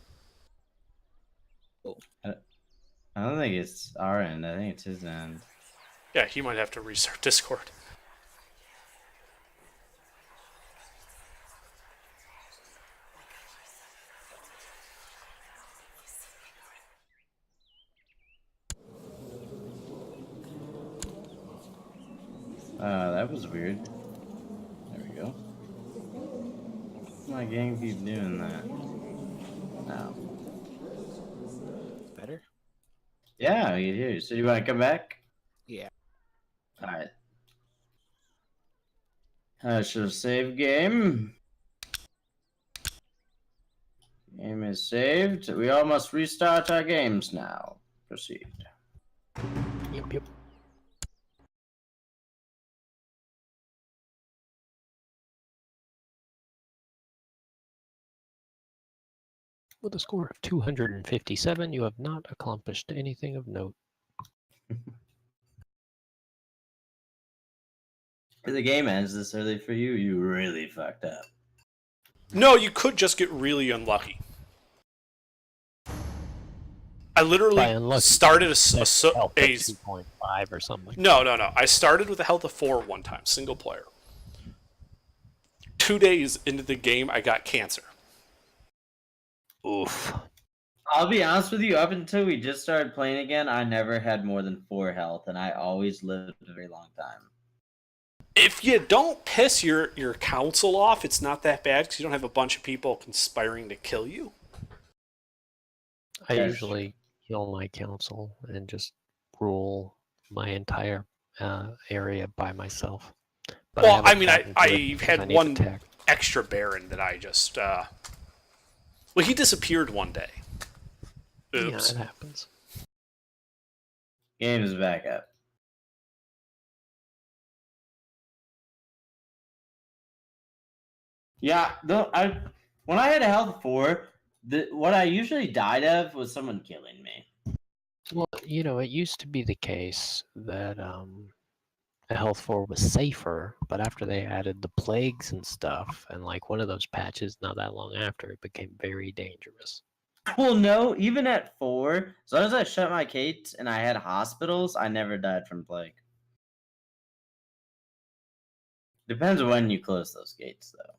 I don't think it's our end. I think it's his end. Yeah, he might have to restart Discord. That was weird. There we go. My game keep doing that. No. Better? Yeah, we can hear you. So you want to come back? Yeah. Alright. I should save game. Game is saved. We all must restart our games now. Proceed. Yep. With a score of 257, you have not accomplished anything of note. If the game ends this early for you, you really fucked up. No, you could just get really unlucky. I By literally unlucky, started Health at 2.5 or something. No. I started with a health of 4 one time, single player. 2 days into the game, I got cancer. Oof. I'll be honest with you, up until we just started playing again, I never had more than 4 health, and I always lived a very long time. If you don't piss your council off, it's not that bad because you don't have a bunch of people conspiring to kill you. I Yes. usually kill my council and just rule my entire area by myself. But Well, haven't I mean, gotten to it I because had need to one attack. extra Baron that I just... Well, he disappeared one day. Oops. Yeah, it happens. Game is back up. Yeah, when I had a health of 4, what I usually died of was someone killing me. Well, it used to be the case that a health 4 was safer, but after they added the plagues and stuff, and like one of those patches not that long after, it became very dangerous. Well, no, even at 4, as long as I shut my gates and I had hospitals, I never died from plague. Depends on when you close those gates, though.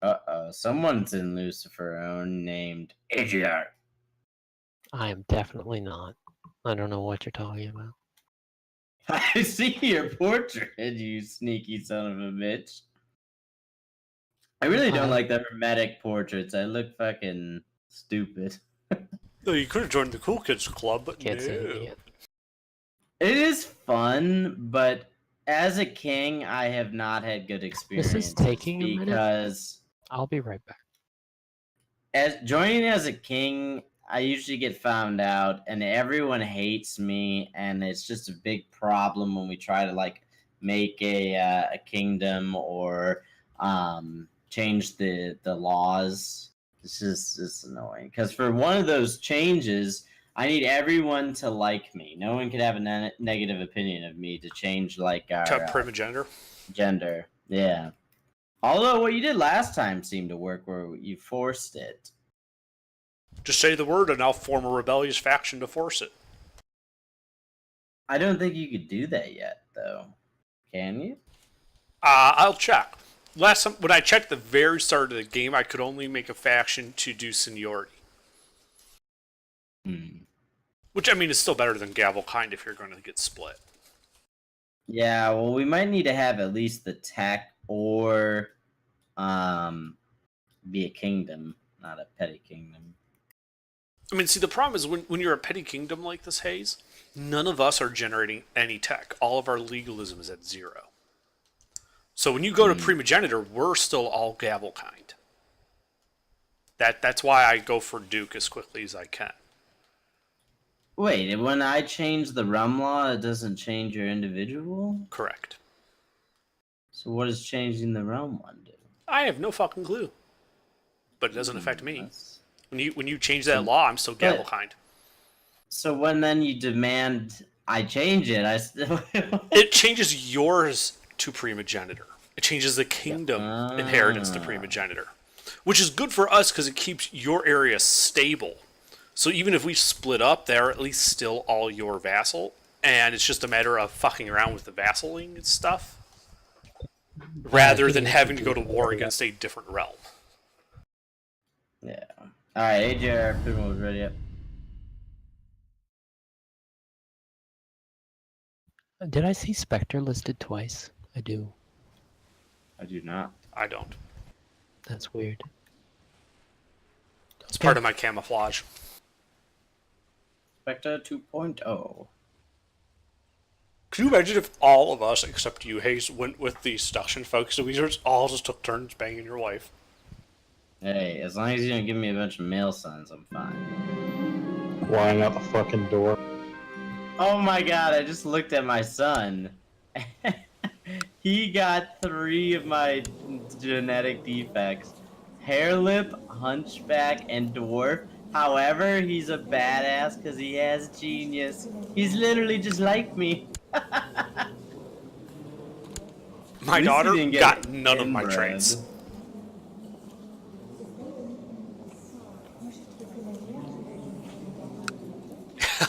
Uh-oh, someone's in Lucifer own named Adriarch. I am definitely not. I don't know what you're talking about. I see your portrait, you sneaky son of a bitch. I really don't like the hermetic portraits. I look fucking stupid. No, you could have joined the Cool Kids Club, but Can't see no. it yet. It is fun, but as a king, I have not had good experience. This is taking a minute. Because I'll be right back. as joining as a king, I usually get found out, and everyone hates me, and it's just a big problem when we try to like make a kingdom or change the laws. It's annoying because for one of those changes, I need everyone to like me. No one could have a negative opinion of me to change like our To primogenitor. gender. Yeah. Although what you did last time seemed to work, where you forced it. Just say the word and I'll form a rebellious faction to force it. I don't think you could do that yet, though. Can you? I'll check. Last time, when I checked the very start of the game, I could only make a faction to do seniority. Which, I mean, is still better than Gavelkind if you're going to get split. Yeah, well, we might need to have at least the tech or be a kingdom, not a petty kingdom. I mean, see, the problem is when you're a petty kingdom like this, Hayes, none of us are generating any tech. All of our legalism is at 0. So when you go to primogenitor, we're still all Gavelkind. That's why I go for Duke as quickly as I can. Wait, when I change the realm law, it doesn't change your individual? Correct. So what does changing the realm one do? I have no fucking clue. But it doesn't affect me. That's- When you change that law, I'm still Gavelkind. So when then you demand I change it, I still. It changes yours to primogenitor. It changes the kingdom inheritance to primogenitor, which is good for us because it keeps your area stable. So even if we split up, they're at least still all your vassal, and it's just a matter of fucking around with the vassaling and stuff, rather than having to go to war against a different realm. Yeah. All right, AJR, Pinwood, ready up. Did I see Spectre listed twice? I do. I do not. I don't. That's weird. It's part of my camouflage. Spectre 2.0. Could you imagine if all of us, except you, Hayes, went with the seduction folks, so we all just took turns banging your wife? Hey, as long as you don't give me a bunch of male sons, I'm fine. Lying out the fucking door. Oh my god, I just looked at my son. He got 3 of my genetic defects. Hair lip, hunchback, and dwarf. However, he's a badass because he has genius. He's literally just like me. My At least he daughter didn't get got none of my inbred. traits.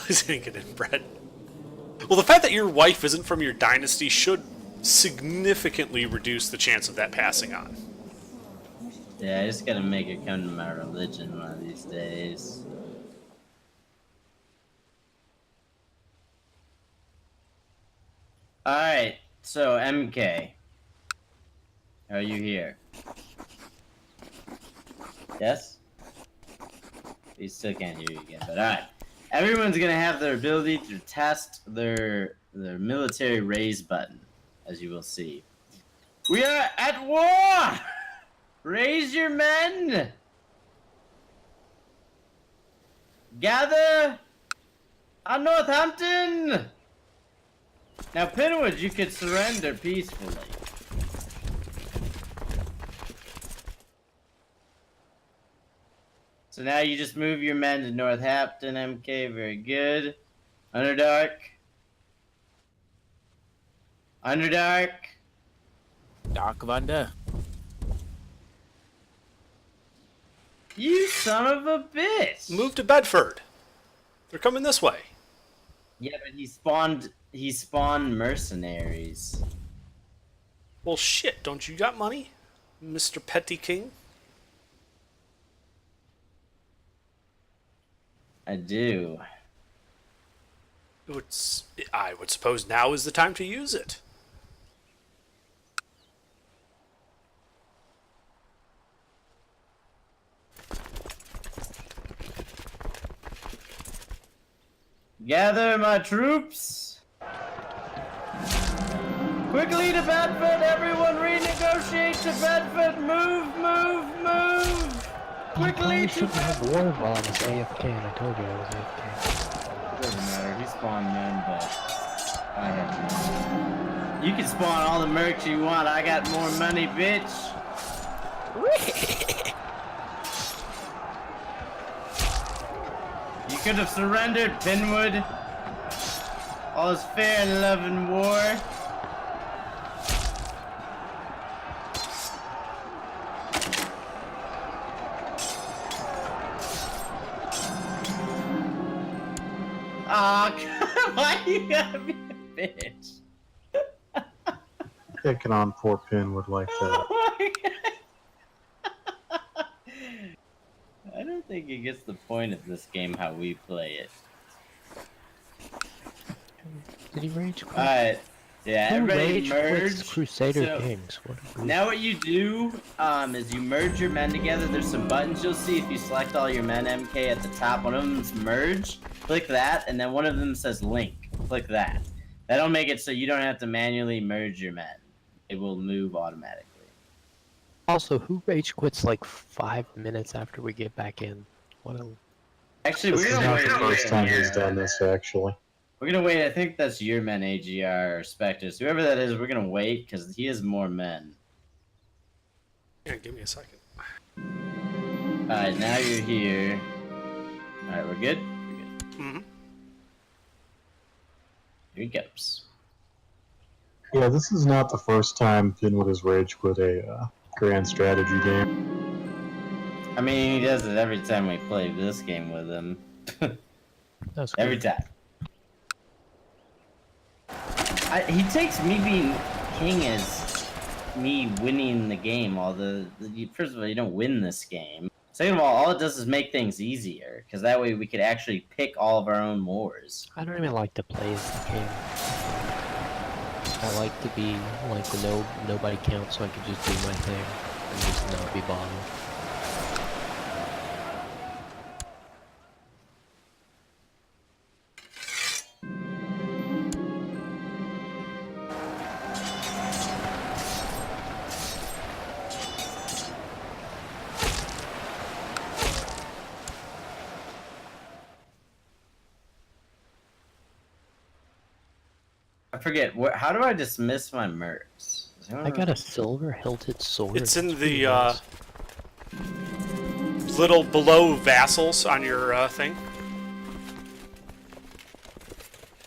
He didn't get inbred. Well, the fact that your wife isn't from your dynasty should significantly reduce the chance of that passing on. Yeah, I just gotta make it come to my religion one of these days. Alright, so MK. Are you here? Yes? He still can't hear you again, but alright. Everyone's gonna have their ability to test their military raise button, as you will see. We are at war! Raise your men! Gather on Northampton! Now, Pinwood, you could surrender peacefully. So now you just move your men to Northampton, MK. Very good. Underdark. Underdark. Dark Vanda. You son of a bitch! Move to Bedford. They're coming this way. Yeah, but he spawned mercenaries. Well, shit, don't you got money, Mr. Petty King? I do. I would suppose now is the time to use it. Gather my troops! Quickly to Bedford, everyone renegotiate to Bedford! Move, move, move! Quickly I to shouldn't have war while I was AFK, and I told you I was AFK. Doesn't matter, he spawned men, but I have none. You can spawn all the mercs you want, I got more money, bitch! You could have surrendered, Pinwood. All is fair in love and war. Aw, why you gotta be a bitch? Picking on poor Pinwood like that. Oh my God. I don't think it gets the point of this game how we play it. Did he rage quit? Alright. Yeah, Who everybody rage quits merge. Crusader So- Kings? What a group. Now what you do is you merge your men together. There's some buttons you'll see if you select all your men MK at the top. One of them's merge. Click that, and then one of them says link. Click that. That'll make it so you don't have to manually merge your men. It will move automatically. Also, who rage quits like 5 minutes after we get back in? What a Actually, This we're is gonna not wait. the first time he's done this, actually. We're gonna wait. I think that's your men, AGR or Spectres. Whoever that is, we're gonna wait because he has more men. Yeah, give me a second. Alright, now you're here. Alright, we're good? We're good. Mm-hmm. Here he goes. Yeah, this is not the first time Pinwood has rage quit a grand strategy game. I mean, he does it every time we play this game with him. That's Every good. time. He takes me being king as me winning the game. First of all, you don't win this game. Second of all it does is make things easier, because that way we could actually pick all of our own wars. I don't even like to play as the king. I like to be like the nobody counts, so I can just do my thing and just not be bothered. I forget, how do I dismiss my mercs? I got a silver hilted sword. It's in pretty the nice. little below vassals on your thing.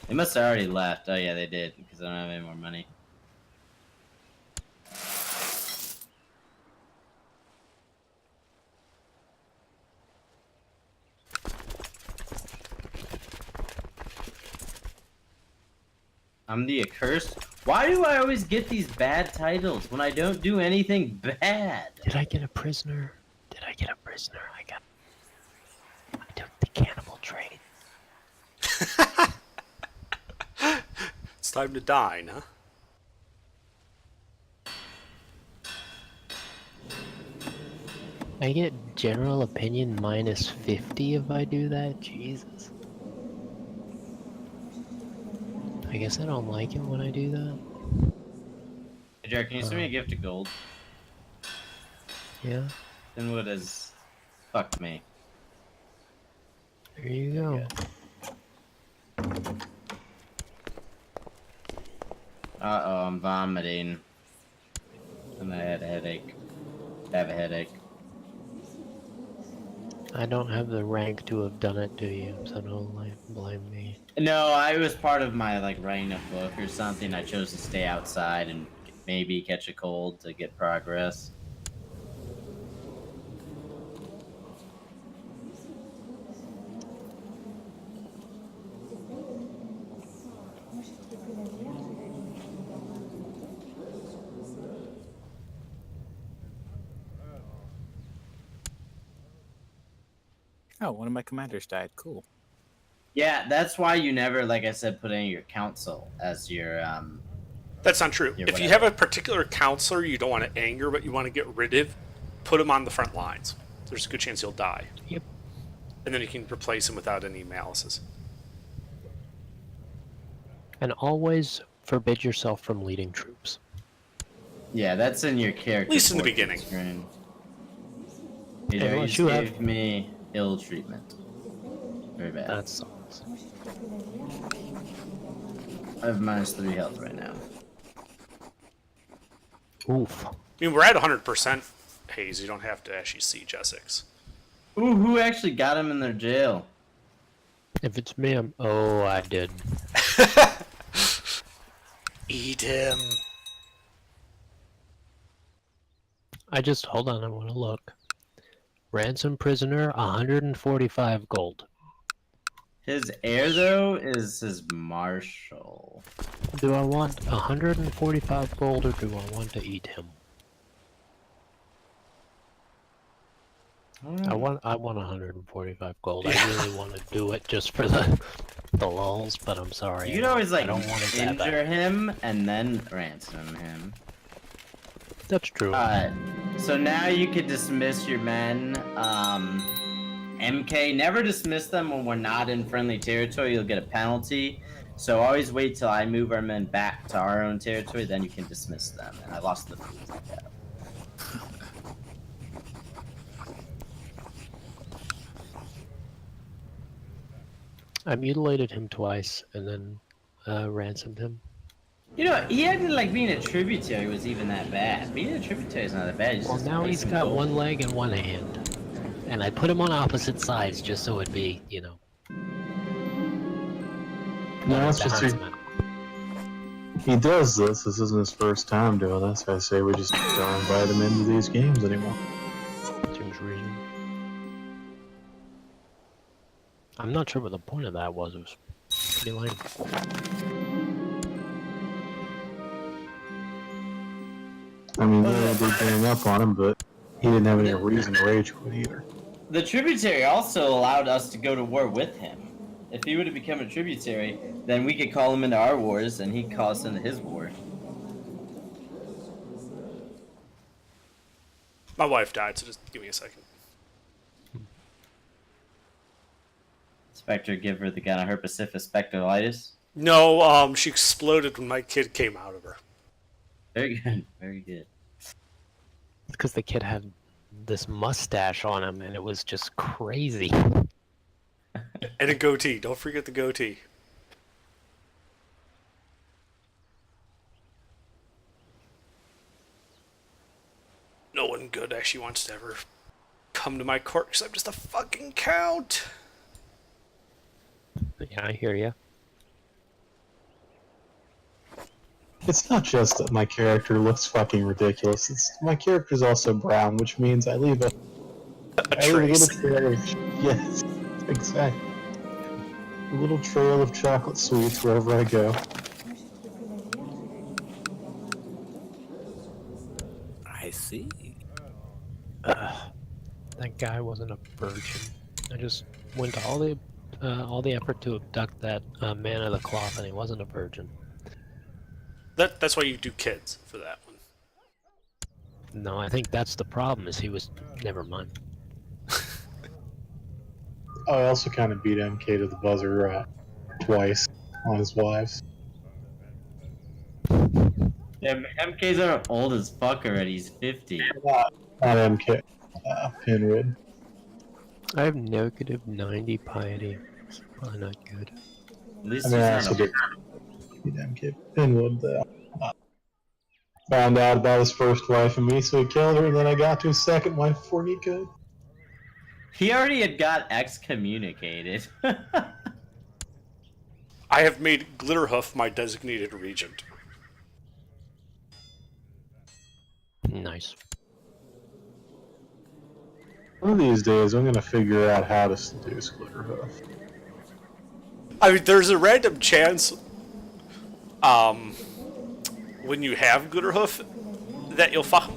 They must have already left. Oh yeah, they did, because I don't have any more money. I'm the accursed. Why do I always get these bad titles when I don't do anything bad? Did I get a prisoner? Did I get a prisoner? I took the cannibal trade. It's time to dine, huh? I get general opinion minus 50 if I do that? Jesus. I guess I don't like it when I do that. Hey, Jared, can you send me a gift of gold? Yeah, Then what has fucked me? there you go. Uh-oh, I'm vomiting. And I had a headache. I have a headache. I don't have the rank to have done it to you, so don't blame me. No, I was part of my writing a book or something. I chose to stay outside and maybe catch a cold to get progress. Oh, one of my commanders died. Cool. Yeah, that's why you never, like I said, put in your council as your That's not true. Yeah, If you whatever. have a particular counselor you don't want to anger but you want to get rid of, put him on the front lines. There's a good chance he'll die. Yep. And then you can replace him without any malices. And always forbid yourself from leading troops. Yeah, that's in your character. At least in the portrait beginning. Screen. Yeah, You unless just you gave have- me ill treatment. Very bad. That sucks. I have -3 health right now. Oof. I mean, we're at 100% haze. You don't have to actually siege Essex. Ooh, who actually got him in their jail? If it's me, oh, I did. Eat him. Hold on, I want to look. Ransom prisoner, 145 gold. His heir, though, is his marshal. Do I want 145 gold or do I want to eat him? I want 145 gold. I really want to do it just for the lulz, but I'm sorry. You could always, I don't want it that bad. injure him and then ransom him. That's true. So now you could dismiss your men. MK, never dismiss them when we're not in friendly territory. You'll get a penalty. So always wait till I move our men back to our own territory, then you can dismiss them. And I lost the food like that. I mutilated him twice and then ransomed him. You know, he acted like being a tributary was even that bad. Being a tributary is not that bad. Well, now he's got one leg and one hand. And I put him on opposite sides just so it'd be, you know. No, it's just he does this. This isn't his first time doing this. I say we just don't invite him into these games anymore. Seems reasonable. I'm not sure what the point of that was. It was pretty lame. I mean, yeah, they did gang up on him, but he didn't have any reason to rage quit either. The tributary also allowed us to go to war with him. If he would have become a tributary, then we could call him into our wars, and he'd call us into his war. My wife died, so just give me a second. Spectre, give her the gun of her Pacific spectrolitis. No, she exploded when my kid came out of her. Very good, very good. Because the kid had this mustache on him and it was just crazy. And a goatee. Don't forget the goatee. No one good actually wants to ever come to my court because I'm just a fucking count. Yeah, I hear ya. It's not just that my character looks fucking ridiculous. My character's also brown, which means I leave a trace. little trail of, yes, exactly. A little trail of chocolate sweets wherever I go. I see. That guy wasn't a virgin. I just went to all the effort to abduct that man of the cloth, and he wasn't a virgin. That's why you do kids for that one. No, I think that's the problem. Is he was never mind. Oh, I also kind of beat MK to the buzzer twice on his wives. Yeah, MK's are old as fuck already. He's 50. Not MK. Pinwood. I have negative 90 piety. It's probably not good. At least I he's mean, I not also a... did beat MK Pinwood. Found out about his first wife and me, so he killed her, and then I got to his second wife before he could. He already had got excommunicated. I have made Glitterhoof my designated regent. Nice. One of these days, I'm gonna figure out how to seduce Glitterhoof. I mean, there's a random chance, when you have Glitterhoof, that you'll fuck him.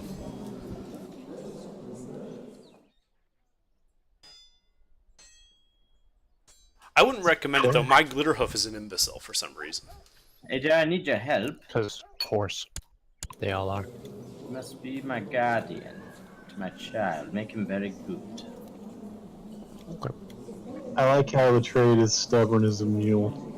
I wouldn't recommend it though. My Glitterhoof is an imbecile for some reason. Hey, Jay, I need your help. Because, of course, they all are. You must be my guardian to my child. Make him very good. Okay. I like how the trade is stubborn as a mule.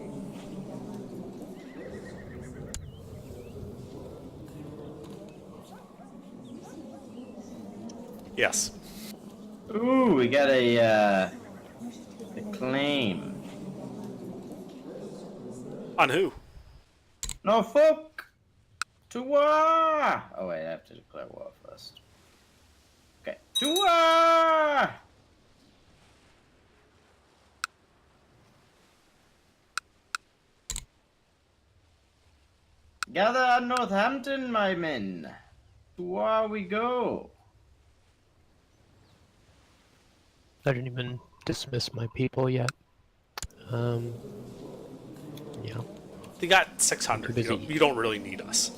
Yes. Ooh, we got a claim. On who? Norfolk to war. Oh wait, I have to declare war first. Okay, to war. Gather at Northampton, my men. To war we go. I didn't even dismiss my people yet. Yeah. They got 600. You don't really need us.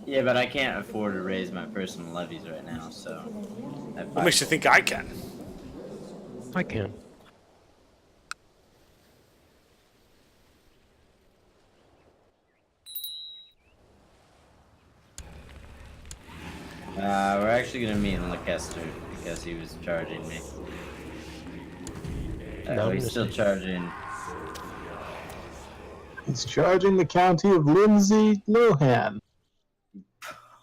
Yeah, but I can't afford to raise my personal levies right now, so. What makes you think I can? I can. We're actually gonna meet in Leicester because he was charging me. No, he's still charging. He's charging the county of Lindsay Lohan.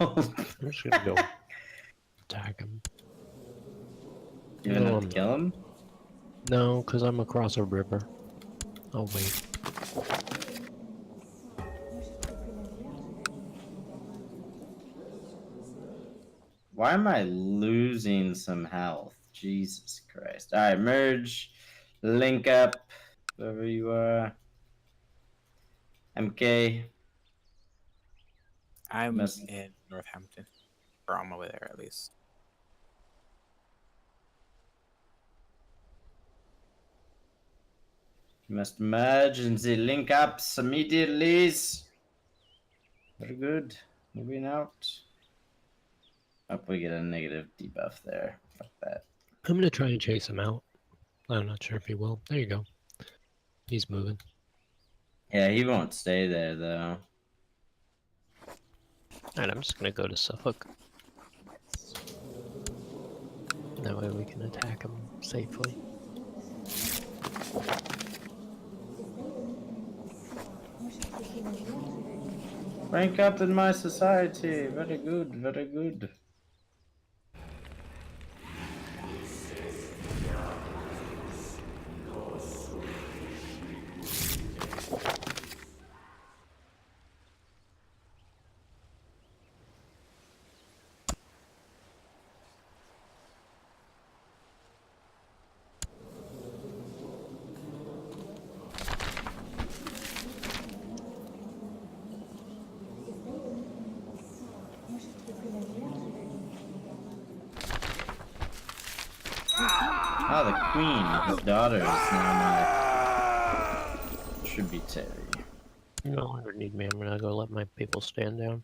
I'm just gonna go attack him. You want to kill him? No, because I'm across a river. I'll wait. Why am I losing some health? Jesus Christ. Alright, merge, link up, wherever you are. MK. I'm Must- in Northampton, or I'm over there at least. Must merge in the link ups immediately. Very good. Moving out. Hope we get a negative debuff there. Fuck that. I'm gonna try and chase him out. I'm not sure if he will. There you go. He's moving. Yeah, he won't stay there though. Alright, I'm just gonna go to Suffolk. That way we can attack him safely. Rank up in my society. Very good, very good. Ah, the queen, his daughter, is now my tributary. You no longer need me. I'm gonna go let my people stand down.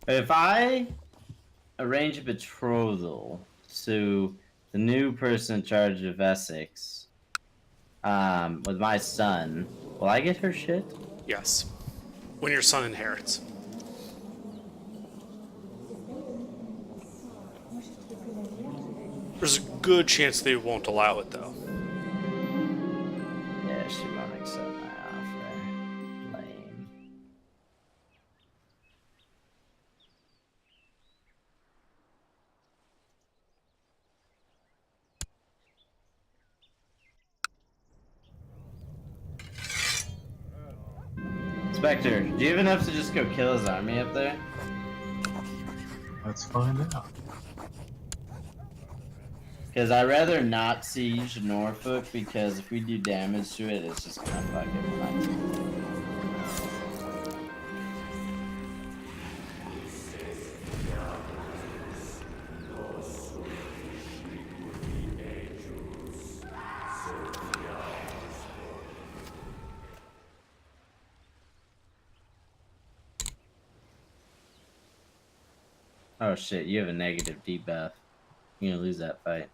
If I arrange a betrothal to the new person in charge of Essex, with my son, will I get her shit? Yes. When your son inherits. There's a good chance they won't allow it, though. Yeah, she won't accept my offer. Lame. Spectre, do you have enough to just go kill his army up there? Let's find out. Because I'd rather not siege Norfolk, because if we do damage to it, it's just gonna fucking run. Oh shit, you have a negative debuff. You're gonna lose that fight.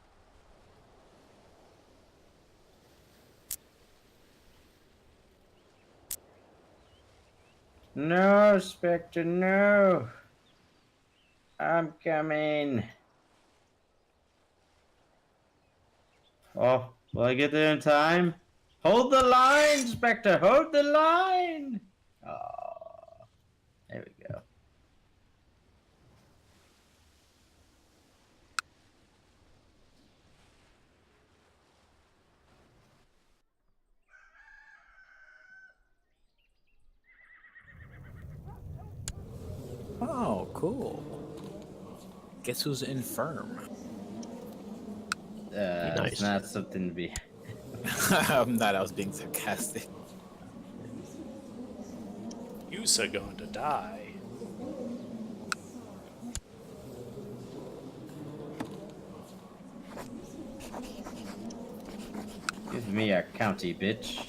No, Spectre, no! I'm coming. Oh, will I get there in time? Hold the line, Spectre, hold the line! Oh, there we go. Oh, cool. Guess who's infirm? Nice. It's not something to be. I'm not. I was being sarcastic. You's going to die. Give me a county, bitch.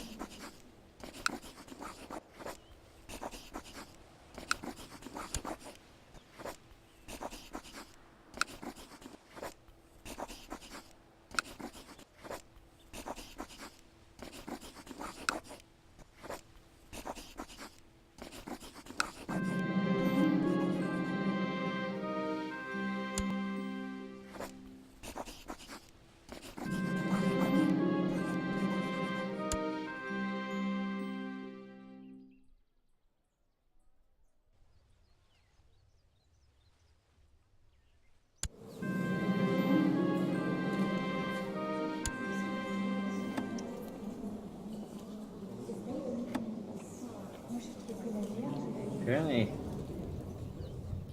Apparently,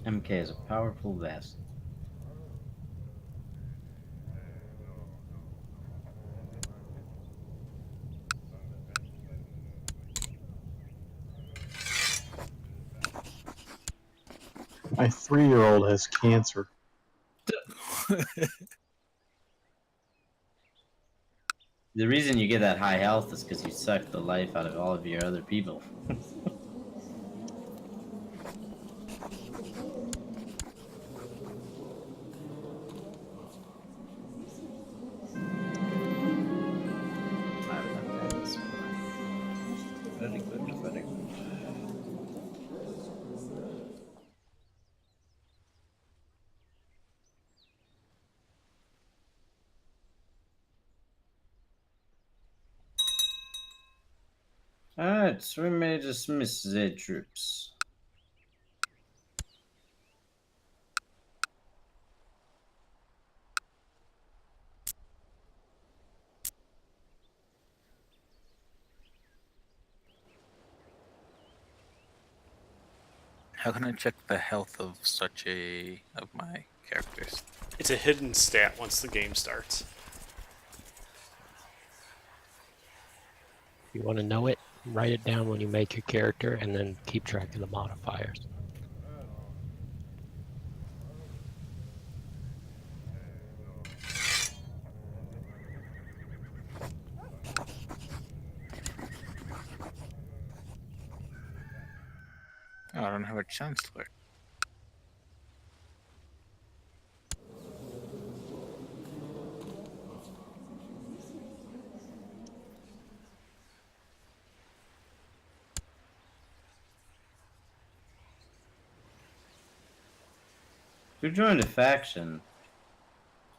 MK is a powerful vest. My 3-year-old has cancer. The reason you get that high health is because you suck the life out of all of your other people. Very good, very good. Alright, so we may dismiss the troops. How can I check the health of of my characters? It's a hidden stat once the game starts. If you want to know it, write it down when you make your character, and then keep track of the modifiers. Oh, I don't have a chancellor. Who joined a faction?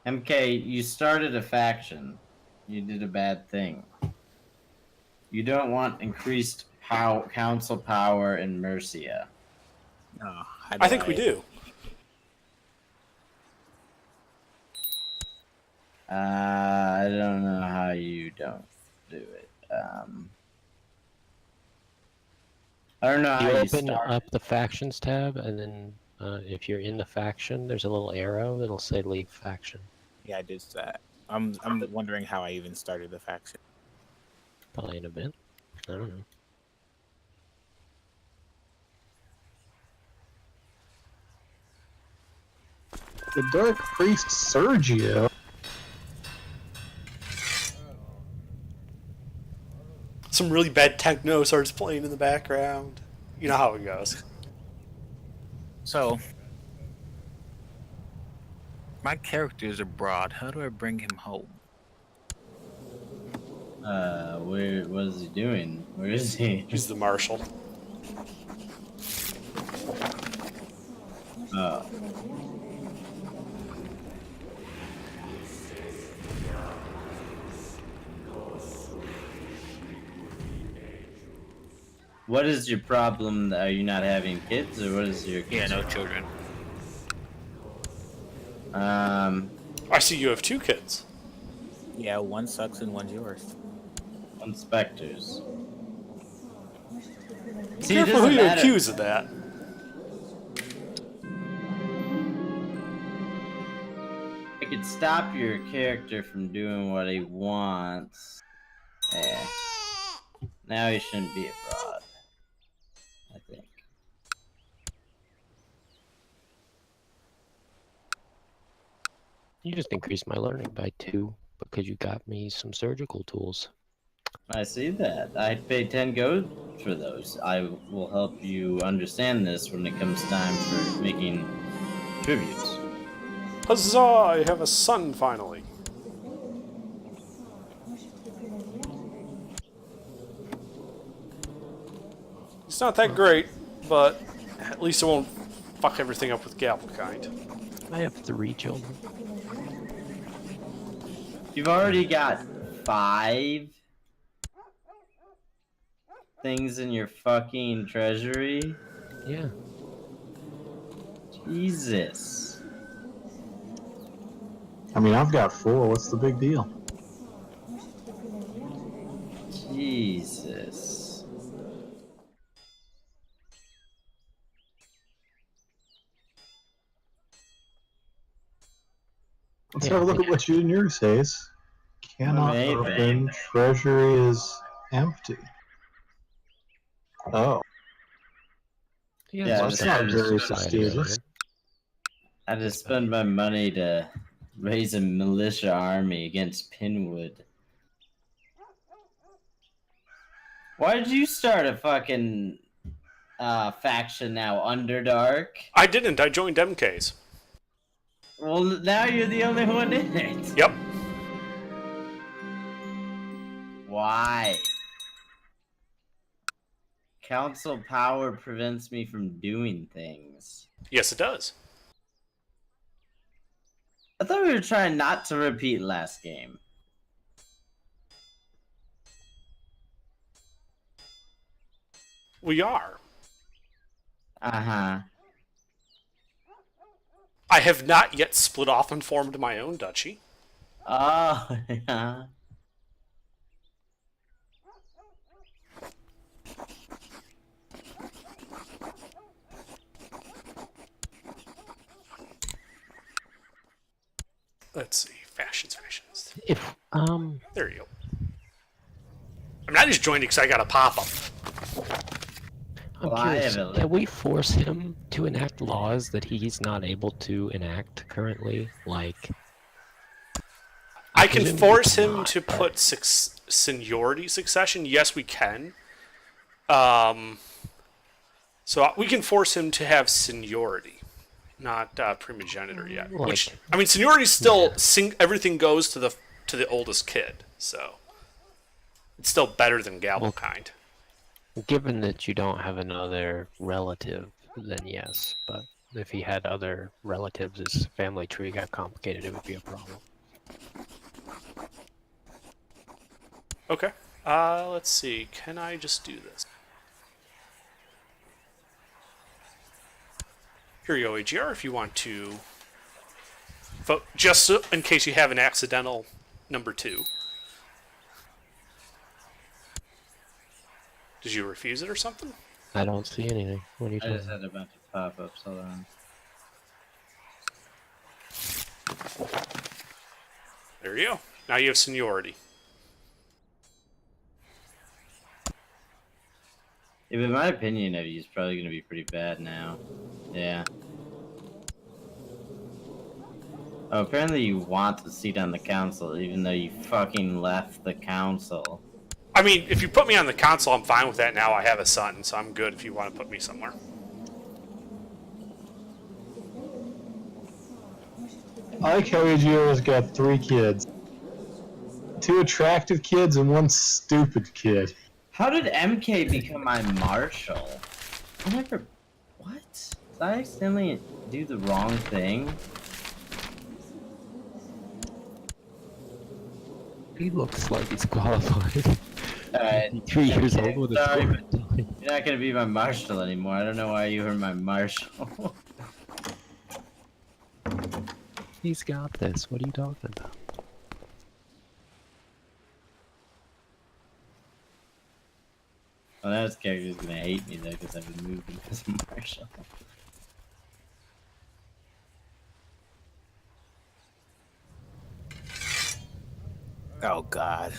MK, you started a faction. You did a bad thing. You don't want increased council power in Mercia. No, I think we do. I don't know how you don't do it. I don't know how You you open start. up the factions tab, and then if you're in the faction, there's a little arrow that'll say leave faction. Yeah, I did that. I'm wondering how I even started the faction. Probably an event. I don't know. The Dark Priest Sergio. Some really bad techno starts playing in the background. You know how it goes. So, my character is abroad. How do I bring him home? What is he doing? Where is he? He's the marshal. Oh. What is your problem? Are you not having kids, or what is your? Yeah, no children. I see you have 2 kids. Yeah, one sucks and one's yours. Inspectors. Be See, it careful who doesn't you matter. accuse of that. could stop your character from doing what he wants. Yeah. Now he shouldn't be a fraud. I think. You just increased my learning by 2 because you got me some surgical tools. I see that. I pay 10 gold for those. I will help you understand this when it comes time for making tributes. Huzzah! I have a son finally. It's not that great, but at least it won't fuck everything up with Gavelkind. I have 3 children. You've already got 5 things in your fucking treasury? Yeah. Jesus. I mean, I've got 4. What's the big deal? Jesus. Let's have a look at what Junior says. Cannot Amazing. open. Treasury is empty. Oh. Yeah, That's not very prestigious. I just spend my money to raise a militia army against Pinwood. Why did you start a fucking faction now, Underdark? I didn't. I joined MK's. Well, now you're the only one in it. Yep. Why? Council power prevents me from doing things. Yes, it does. I thought we were trying not to repeat last game. We are. Uh-huh. I have not yet split off and formed my own duchy. Oh, yeah. Let's see. Fashions. If There you go. I mean, I just joined it because I got a pop-up. I'm Well, I curious, have a- can we force him to enact laws that he's not able to enact currently? Like, I can presume we force him cannot, to but- put seniority succession. Yes, we can. So we can force him to have seniority, not primogenitor yet. Which, Like- I mean, seniority is still everything goes to the oldest kid. So it's still better than Gavelkind. given that you don't have another relative, then yes. But if he had other relatives, his family tree got complicated, it would be a problem. Okay. Let's see. Can I just do this? Here you go, AGR, if you want to vote, just so, in case you have an accidental number 2. Did you refuse it or something? I don't see anything. What are you I talking just had a bunch of pop-ups. Hold on. There you go. Now you have seniority. Yeah, but my opinion of you is probably going to be pretty bad now. Yeah. Oh, apparently you want a seat on the council, even though you fucking left the council. I mean, if you put me on the console, I'm fine with that now. I have a son, so I'm good if you want to put me somewhere. I like how Ejio's got 3 kids. 2 attractive kids and 1 stupid kid. How did MK become my marshal? I never... What? Did I accidentally do the wrong thing? He looks like he's qualified. Alright. 3 years old with a Sorry, sword. You're not gonna be my marshal anymore. I don't know why you were my marshal. He's got this. What are you talking about? Well, now his character's gonna hate me though, because I've been moving as marshal. Oh God.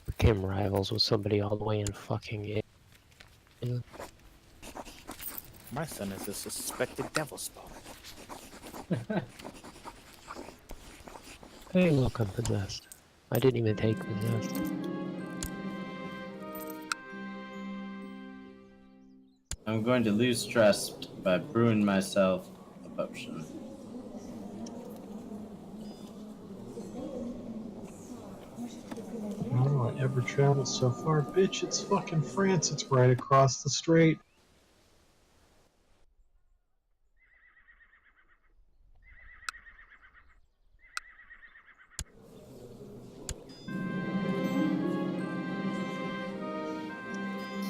Became rivals with somebody all the way in fucking. My son is a suspected devil spawn. Hey, look, I'm possessed. I didn't even take possessed. I'm going to lose trust by brewing myself a potion. Oh, I ever traveled so far? Bitch, it's fucking France. It's right across the strait.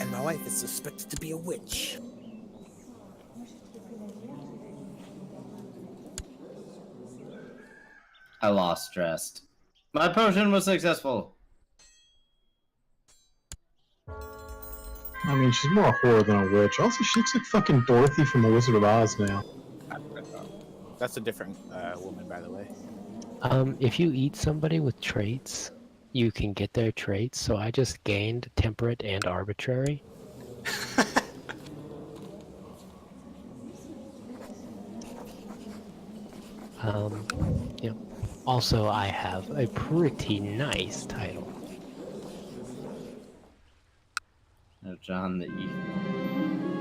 And my wife is suspected to be a witch. I lost trust. My potion was successful. I mean, she's more a whore than a witch. Also, she looks like fucking Dorothy from The Wizard of Oz now. That's a different woman, by the way. If you eat somebody with traits, you can get their traits. So I just gained temperate and arbitrary. Yeah. Also, I have a pretty nice title. No, John the Evil.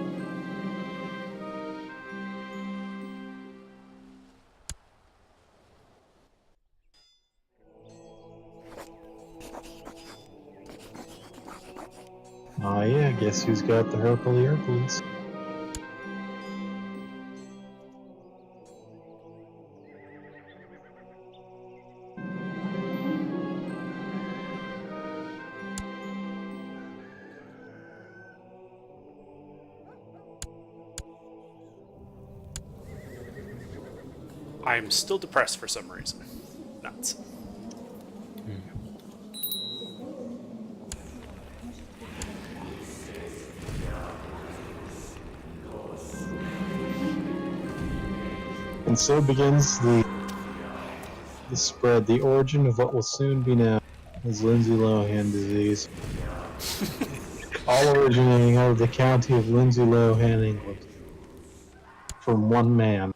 Oh yeah, guess who's got the Hercules Hercules? I'm still depressed for some reason. Nuts. And so begins the spread, the origin of what will soon be known as Lindsay Lohan disease. All originating out of the county of Lindsay Lohan, England. From one man.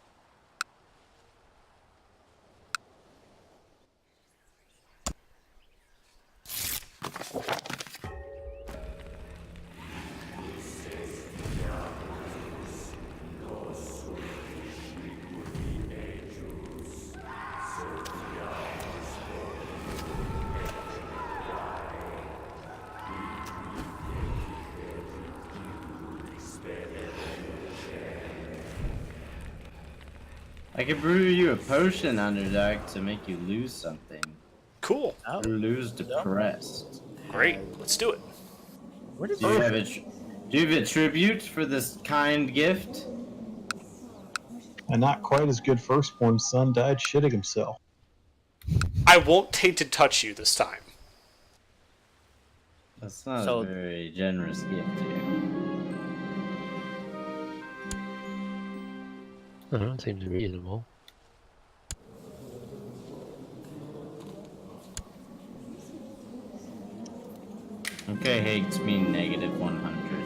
I could brew you a potion, Underdark, to make you lose something. Cool. Oh, Lose depressed. Great. Let's do it. where did Do you have a tribute for this kind gift? A not quite as good firstborn son died shitting himself. I won't tainted touch you this time. That's not So- a very generous gift to you. I don't know, it seems reasonable. Okay, hates me negative 100.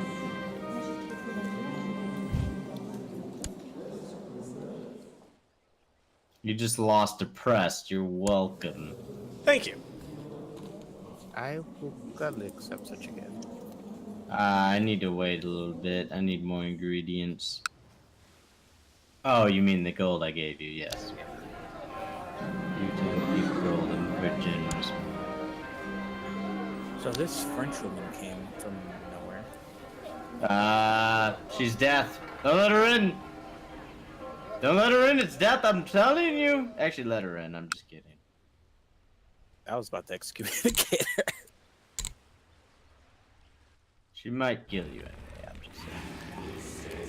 You just lost depressed. You're welcome. Thank you. I will gladly accept such a gift. I need to wait a little bit. I need more ingredients. Oh, you mean the gold I gave you? Yes. You tend to keep gold and very generous. So this French woman came from nowhere. She's death. Don't let her in. Don't let her in. It's death. I'm telling you. Actually, let her in. I'm just kidding. I was about to excommunicate her. She might kill you anyway. I'm just saying.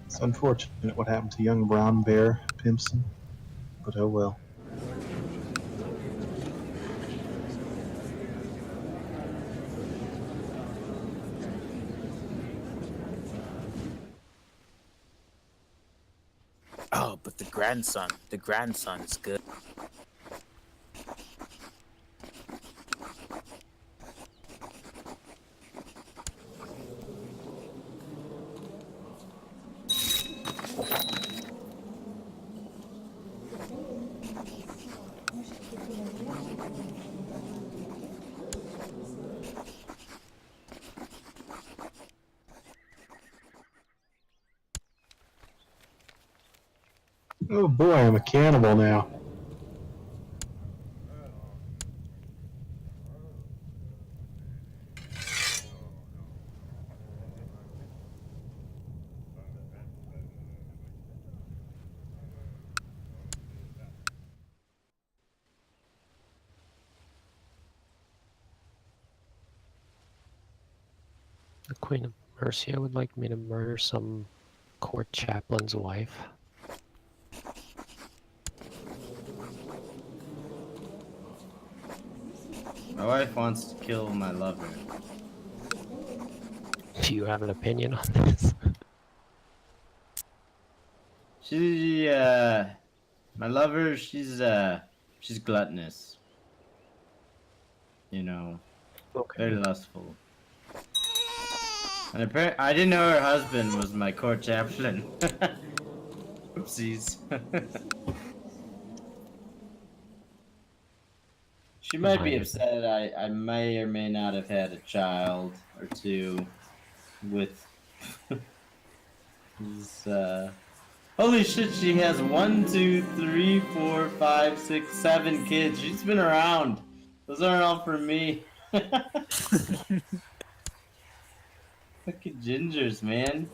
It's unfortunate what happened to young brown bear Pimpson, but oh well. Oh, but the grandson is good. Oh boy, I'm a cannibal now. The Queen of Mercia would like me to murder some court chaplain's wife. My wife wants to kill my lover. Do you have an opinion on this? My lover, she's gluttonous. You know, very lustful. And apparently, I didn't know her husband was my court chaplain. Oopsies. She might be upset. I may or may not have had a child or two with. Holy shit! She has 1, 2, 3, 4, 5, 6, 7 kids. She's been around. Those aren't all for me. Fucking gingers, man.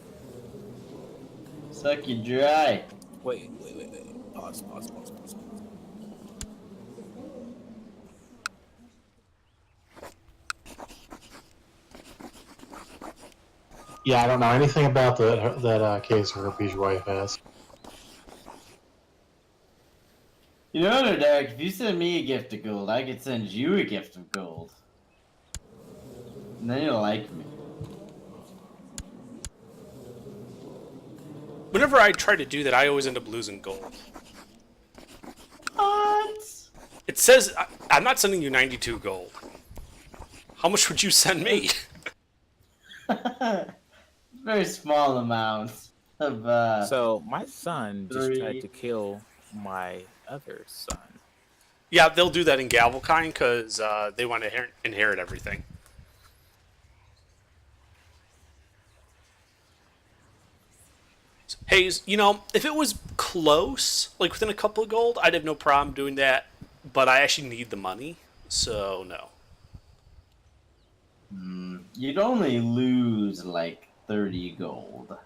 Suck you dry. Wait. Pause. Yeah, I don't know anything about that case her Herpes wife has. You know, Derek, if you send me a gift of gold, I could send you a gift of gold. And then you'll like me. Whenever I try to do that, I always end up losing gold. What? It says I'm not sending you 92 gold. How much would you send me? Very small amounts of, So my son just 3. tried to kill my other son. Yeah, they'll do that in Gavelkind because they want to inherit everything. Hey, you know, if it was close, like within a couple of gold, I'd have no problem doing that. But I actually need the money, so no. You'd only lose like 30 gold.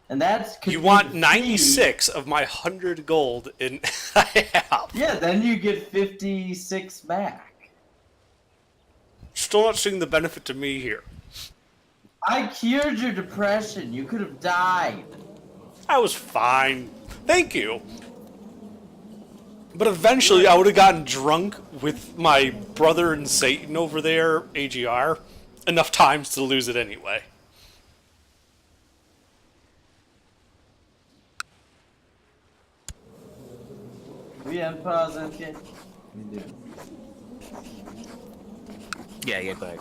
And that's... You want 96 of my 100 gold in half. Yeah, then you get 56 back. Still not seeing the benefit to me here. I cured your depression. You could have died. I was fine. Thank you. But eventually I would have gotten drunk with my brother and Satan over there, AGR, enough times to lose it anyway. We unpause, okay? We do. Yeah, go ahead.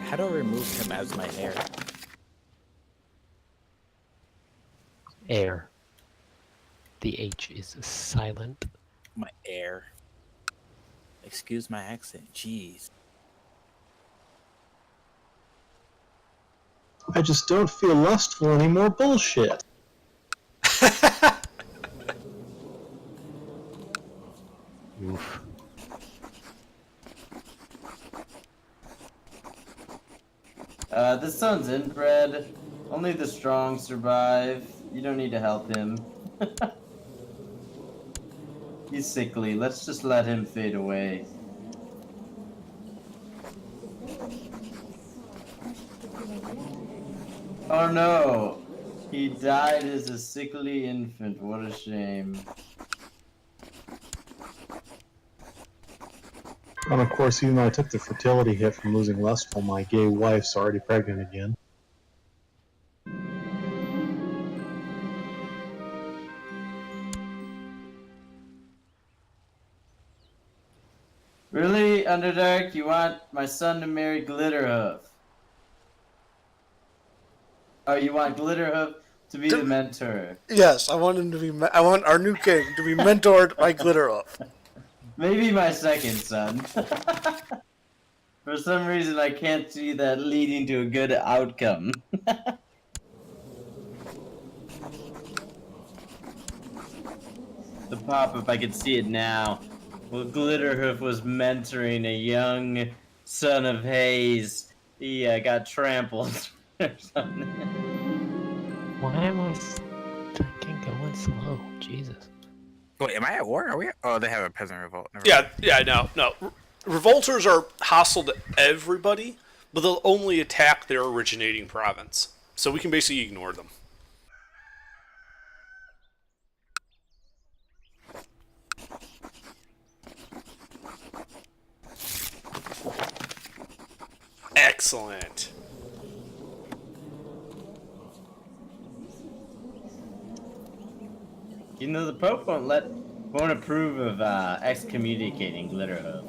How do I remove him as my heir? Air. The H is silent. My heir. Excuse my accent. Jeez. I just don't feel lustful anymore. Bullshit. Oof. The son's inbred. Only the strong survive. You don't need to help him. He's sickly. Let's just let him fade away. Oh no! He died as a sickly infant. What a shame. And of course, even though I took the fertility hit from losing lustful, my gay wife's already pregnant again. Really, Underdark? You want my son to marry Glitterhoof? Oh, you want Glitterhoof to be the mentor? Yes, I want him to be. I want our new king to be mentored by Glitterhoof. Maybe my second son. For some reason, I can't see that leading to a good outcome. The pop-up, I can see it now. Well, Glitterhoof was mentoring a young son of Hayes. He got trampled or something. Why am I fucking going slow? Jesus. Wait, am I at war? Are we? Oh, they have a peasant revolt. Never mind. No. Revolters are hostile to everybody, but they'll only attack their originating province. So we can basically ignore them. Excellent. You know, the Pope won't approve of excommunicating Glitterhoof.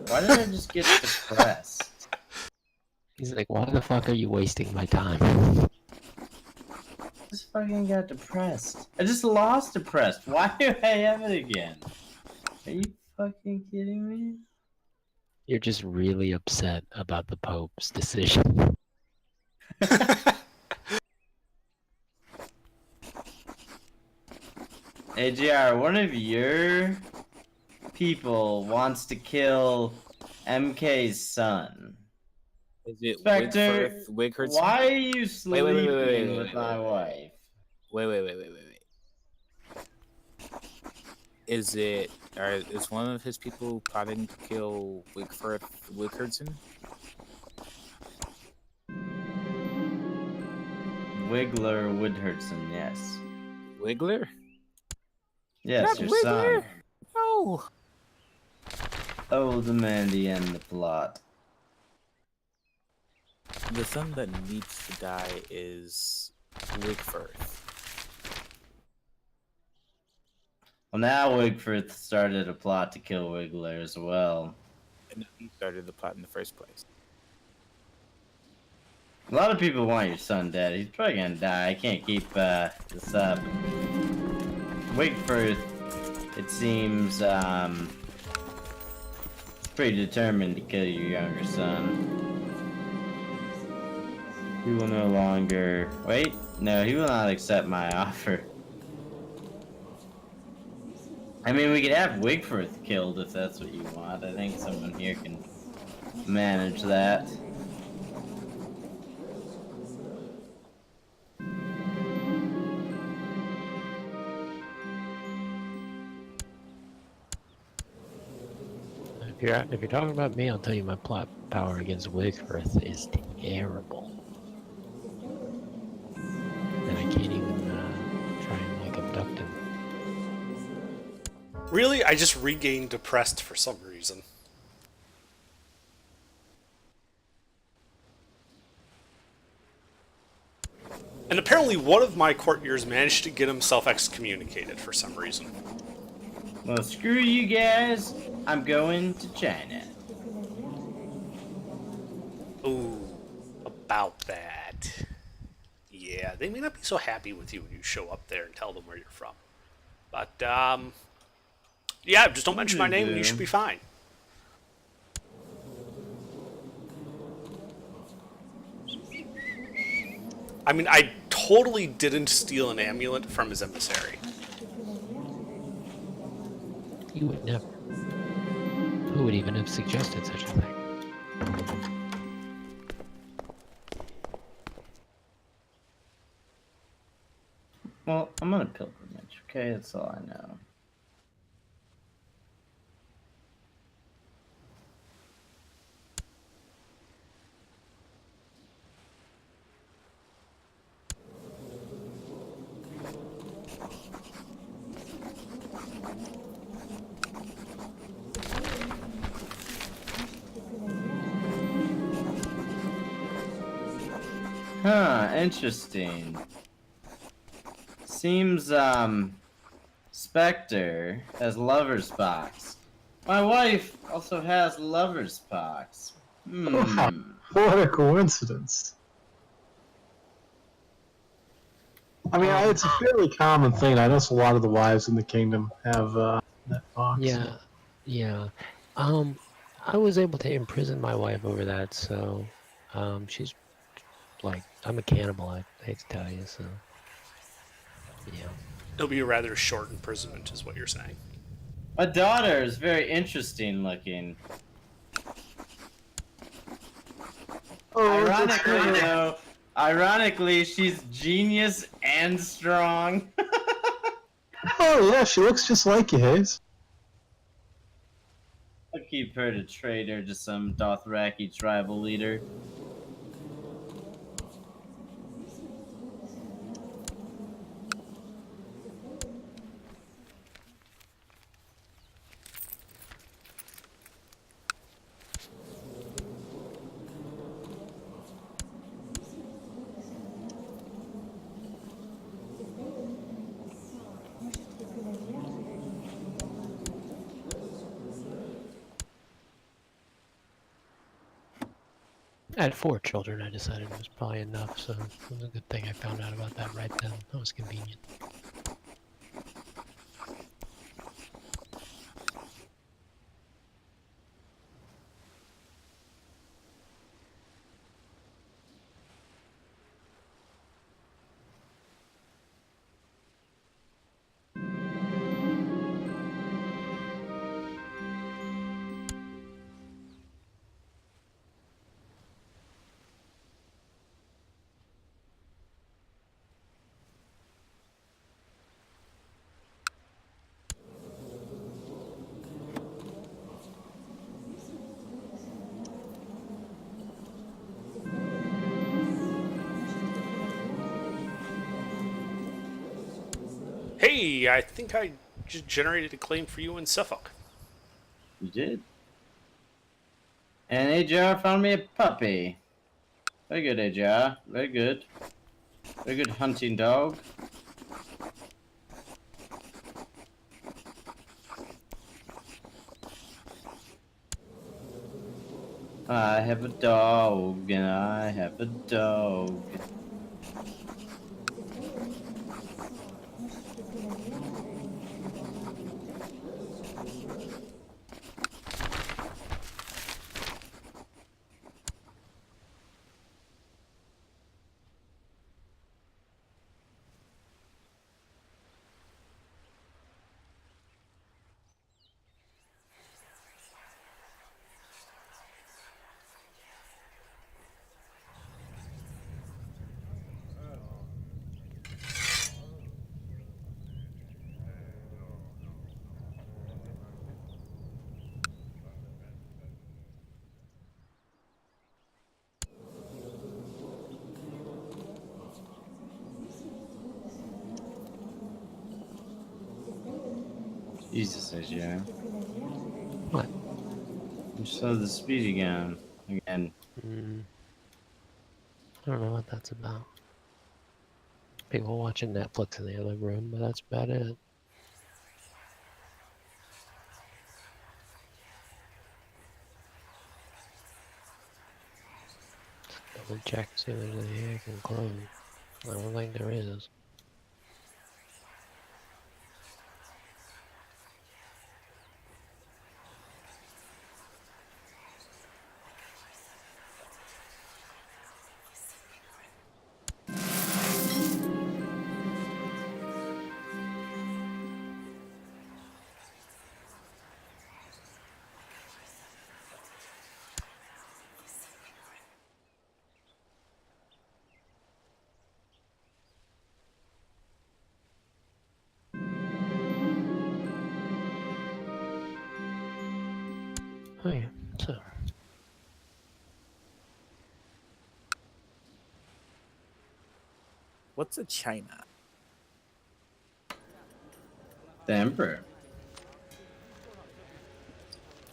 Why did I just get depressed? He's like, why the fuck are you wasting my time? I just fucking got depressed. I just lost depressed. Why do I have it again? Are you fucking kidding me? You're just really upset about the Pope's decision. AGR, one of your people wants to kill MK's son. Is it Spectre, Wigford? why are you sleeping wait, with my wife? Wait. Is it? Is one of his people plotting to kill Wigfordson? Wiggler Woodhurtson, yes. Wiggler? Yes, Not your Wiggler. son. No. Old Mandy and the plot. The son that needs to die is Wigfirth. Well, now Wigford started a plot to kill Wiggler as well. And he started the plot in the first place. A lot of people want your son dead. He's probably gonna die. I can't keep this up. Wigford, it seems, pretty determined to kill your younger son. He will no longer... Wait, no, he will not accept my offer. I mean, we could have Wigford killed if that's what you want. I think someone here can manage that. If you're talking about me, I'll tell you my plot power against Wigfirth is terrible. And I can't even try and like abduct him. Really? I just regained depressed for some reason. And apparently one of my courtiers managed to get himself excommunicated for some reason. Well, screw you guys. I'm going to China. about that. Yeah, they may not be so happy with you when you show up there and tell them where you're from. But, yeah, just don't mention my name and you should be fine. I mean, I totally didn't steal an amulet from his emissary. You would never. Who would even have suggested such a thing? Well, I'm on a pilgrimage, okay? That's all I know. Huh, interesting. Seems, Spectre has lover's box. My wife also has lover's box. Wow, what a coincidence. I mean, it's a fairly common thing. I know a lot of the wives in the kingdom have that box. Yeah. I was able to imprison my wife over that, so she's like, I'm a cannibal, I hate to tell you, so yeah. It'll be a rather short imprisonment, is what you're saying. My daughter is very interesting looking. Ironically, she's genius and strong. Oh yeah, she looks just like you, Hayes. I'll keep her to trade her to some Dothraki tribal leader. I had 4 children, I decided it was probably enough, so it was a good thing I found out about that right then. That was convenient. Hey, I think I just generated a claim for you in Suffolk. You did. And AJR found me a puppy. Very good, AJR. Very good. Very good hunting dog. I have a dog, and I have a dog. Jesus, AJR. What? You slowed the speed again. I don't know what that's about. People watching Netflix in the other room, but that's about it. Let me check, see if there's anything I can clone. I don't think there is. Oh yeah, so What's a China? The Emperor.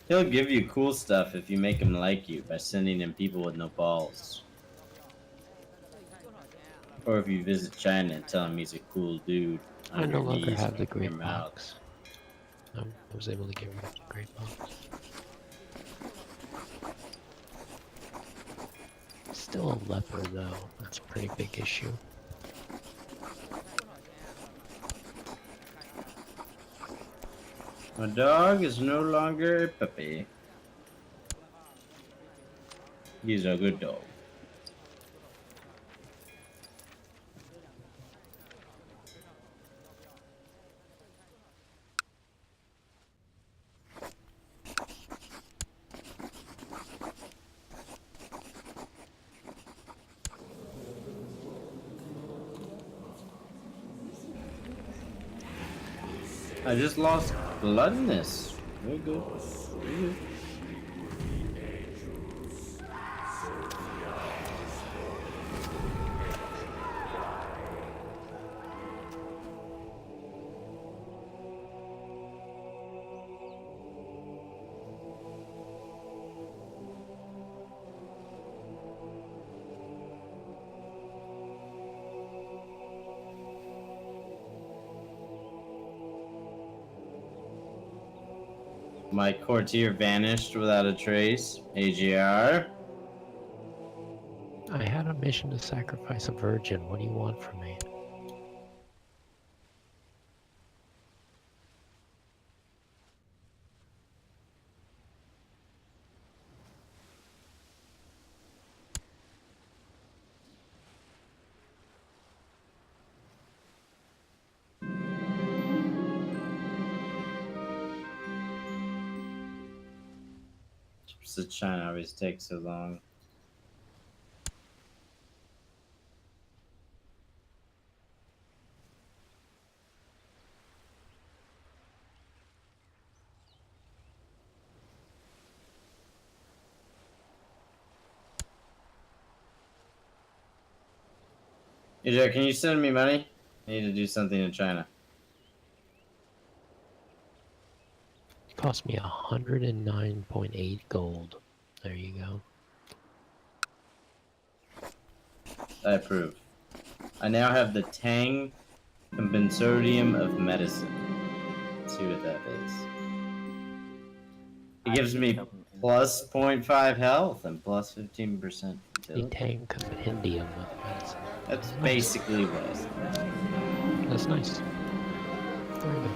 He'll give you cool stuff if you make him like you by sending him people with no balls. Or if you visit China and tell him he's a cool dude. I on no your longer knees have the and in your great mouth. box. I was able to get rid of the great box. Still a leper though. That's a pretty big issue. My dog is no longer a puppy. He's a good dog. I just lost blood in this. Very good. Very good. My courtier vanished without a trace. AGR. I had a mission to sacrifice a virgin. What do you want from me? Trips to China always takes so long. AJ, can you send me money? I need to do something in China. It cost me 109.8 gold. There you go. I approve. I now have the Tang Compensorium of Medicine. Let's see what that is. It gives me plus 0.5 health and plus 15% The fertility. Tang Compendium of Medicine. That's basically what I said. That's nice. Very good.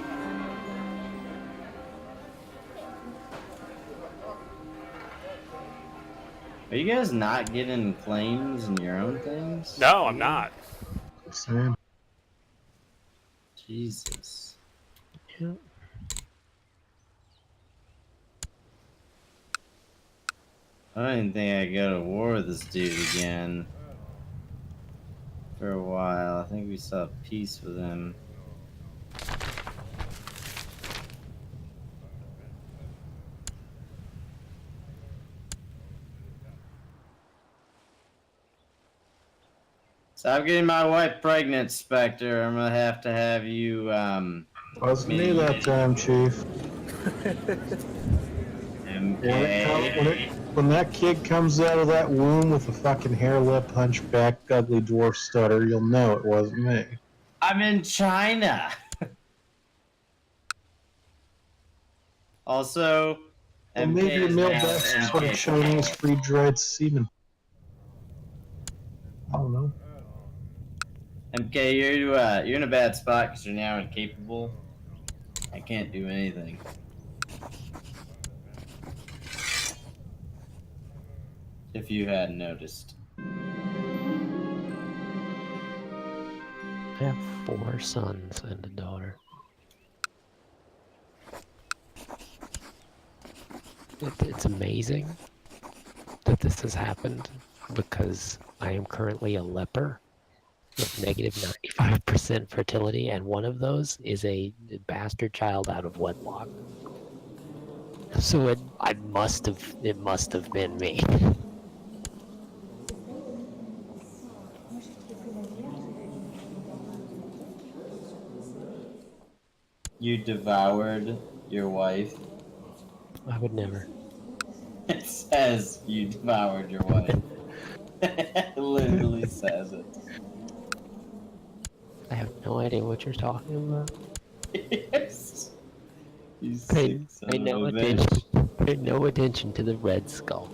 Are you guys not getting claims in your own things? No, I'm not. Same. Jesus. Yeah. I don't even think I go to war with this dude again. For a while. I think we saw peace with him. Stop getting my wife pregnant, Spectre. I'm gonna have to have you, Wasn't me that time, Chief. MK. When that kid comes out of that womb with a fucking hair lip, hunchback, ugly dwarf stutter, you'll know it wasn't me. I'm in China. Also, Well, MK maybe your is male now bastards are MK. Chinese free-dried semen. MK, you're in a bad spot because you're now incapable. I can't do anything. If you hadn't noticed. I have 4 sons and a daughter. It's amazing that this has happened because I am currently a leper with negative 95% fertility, and one of those is a bastard child out of wedlock. So it must have been me. You devoured your wife. I would never. It says you devoured your wife. It literally says it. I have no idea what you're talking about. Yes. You Pay, sick son pay no of a bitch. attention. Pay no attention to the red skull.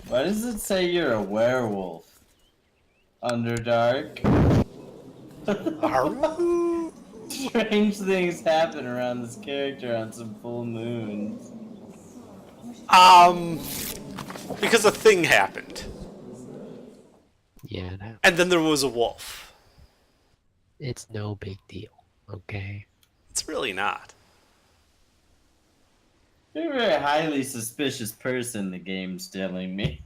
Why does it say you're a werewolf? Underdark? Arr- Strange things happen around this character on some full moons. Because a thing happened, Yeah, it happened. and then there was a wolf. It's no big deal. Okay. It's really not. You're a very highly suspicious person, the game's telling me.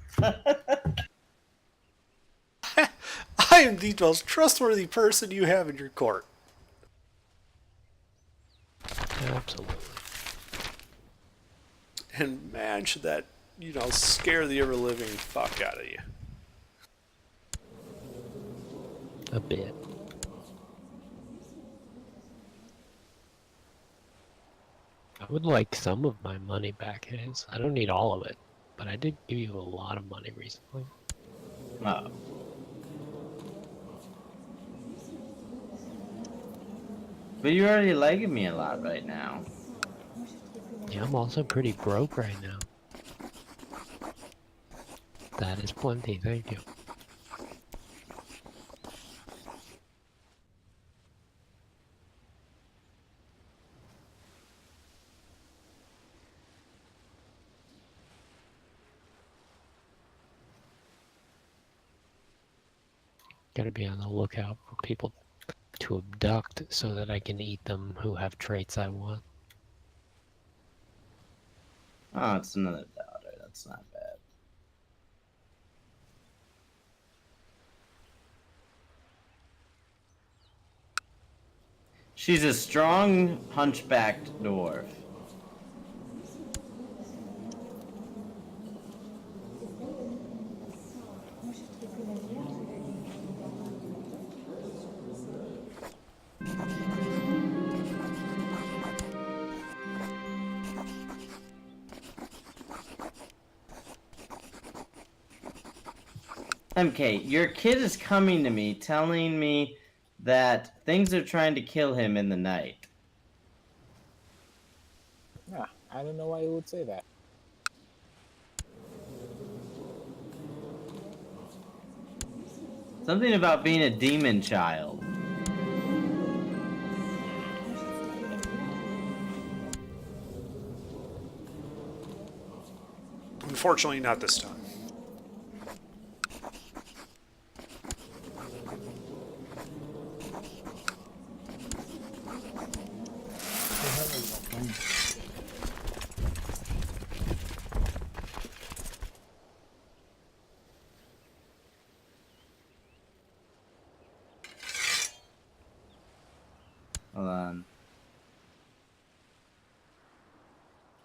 I am the most trustworthy person you have in your court. Absolutely. And man, should that, scare the ever-living fuck out of you. A bit. I would like some of my money back, Hayes. I don't need all of it, but I did give you a lot of money recently. Oh. But you're already liking me a lot right now. Yeah, I'm also pretty broke right now. That is plenty, thank you. Gotta be on the lookout for people to abduct so that I can eat them who have traits I want. Oh, it's another daughter. That's not bad. She's a strong, hunchbacked dwarf. MK, your kid is coming to me telling me that things are trying to kill him in the night. Nah, I don't know why you would say that. Something about being a demon child. Unfortunately, not this time. Hold on.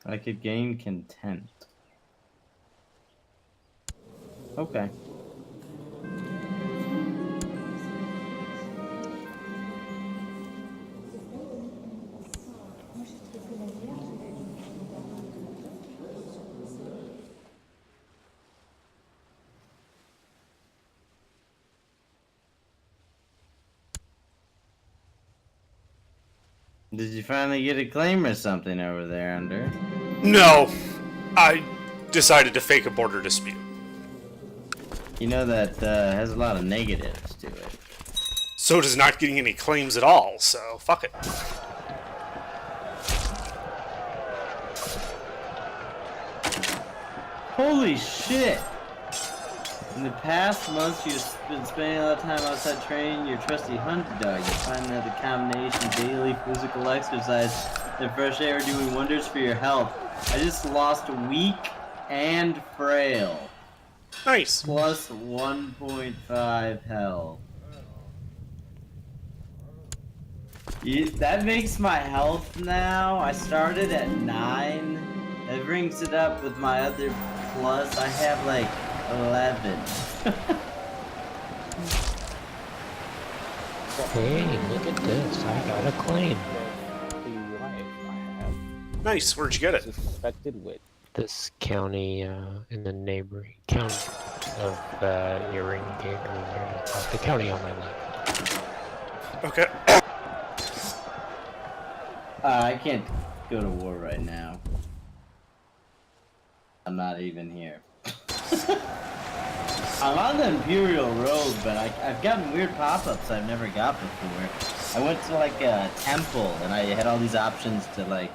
I could gain content. Okay. Did you finally get a claim or something over there, Under? No, I decided to fake a border dispute. You know that has a lot of negatives to it. So does not getting any claims at all, so fuck it. Holy shit! In the past months, you've been spending a lot of time outside training your trusty hunter dog. You find that the combination of daily physical exercise and fresh air are doing wonders for your health. I just lost weak and frail. Nice. Plus 1.5 health. That makes my health now. I started at 9. That brings it up with my other plus. I have like 11. Hey, look at this. I got a claim. The life I have Nice. Where'd you get it? suspected with. This county in the neighboring county of Earring Gate, or whatever it's called. The county on my left. Okay. I can't go to war right now. I'm not even here. I'm on the Imperial Road, but I've gotten weird pop-ups I've never got before. I went to like a temple and I had all these options to like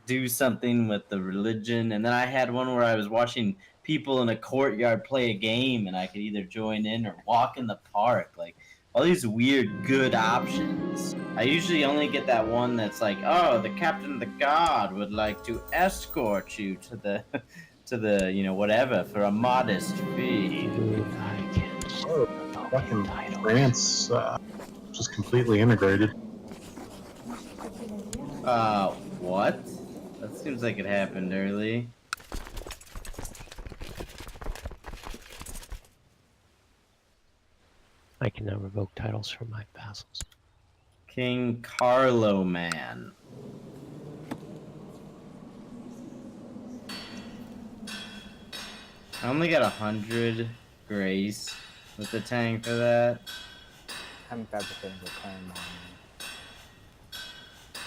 do something with the religion, and then I had one where I was watching people in a courtyard play a game and I could either join in or walk in the park. Like all these weird good options. I usually only get that one that's like, oh, the captain of the guard would like to escort you to the you know, whatever for a modest fee. Dude, I can't Oh, fucking France just completely integrated. What? That seems like it happened early. I can now revoke titles from my vassals. King Carlo Man. I only got 100 grace with the tank for that. Haven't got the thing with claim on me.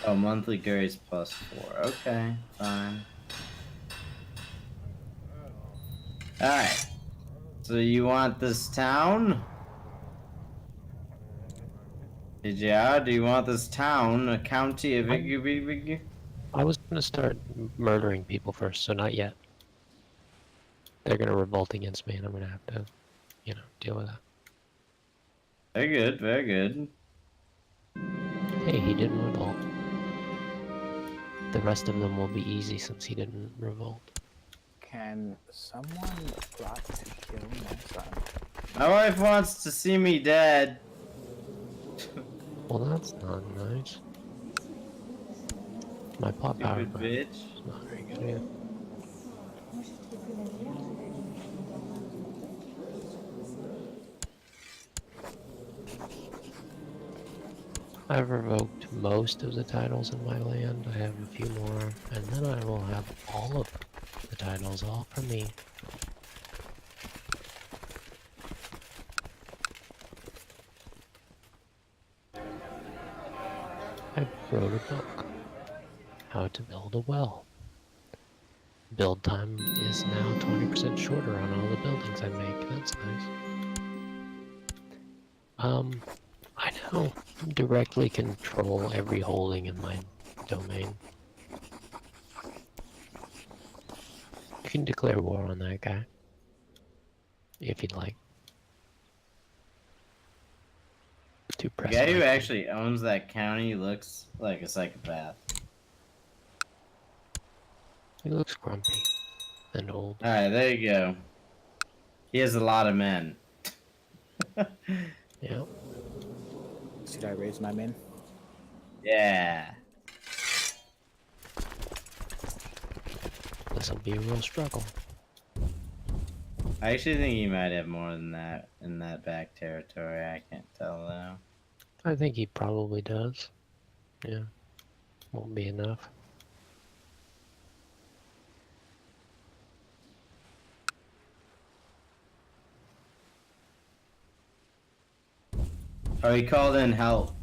Oh, monthly grace plus 4. Okay, fine. Alright. So you want this town? Do you want this town? A county of Iggy? I was gonna start murdering people first, so not yet. They're gonna revolt against me, and I'm gonna have to, you know, deal with that. Very good, very good. Hey, he didn't revolt. The rest of them will be easy since he didn't revolt. Can someone plot to kill my son? My wife wants to see me dead. Well, that's not nice. My plot power Stupid bitch. is not very good either. I've revoked most of the titles in my land. I have a few more, and then I will have all of the titles, all for me. I wrote a book. How to build a well. Build time is now 20% shorter on all the buildings I make. That's nice. I now directly control every holding in my domain. You can declare war on that guy. If you'd like. To The press guy who my- actually owns that county looks like a psychopath. He looks grumpy and old. Alright, there you go. He has a lot of men. Yeah. Should I raise my men? Yeah. This'll be a real struggle. I actually think he might have more than that in that back territory. I can't tell though. I think he probably does. Yeah. Won't be enough. Oh, he called in help.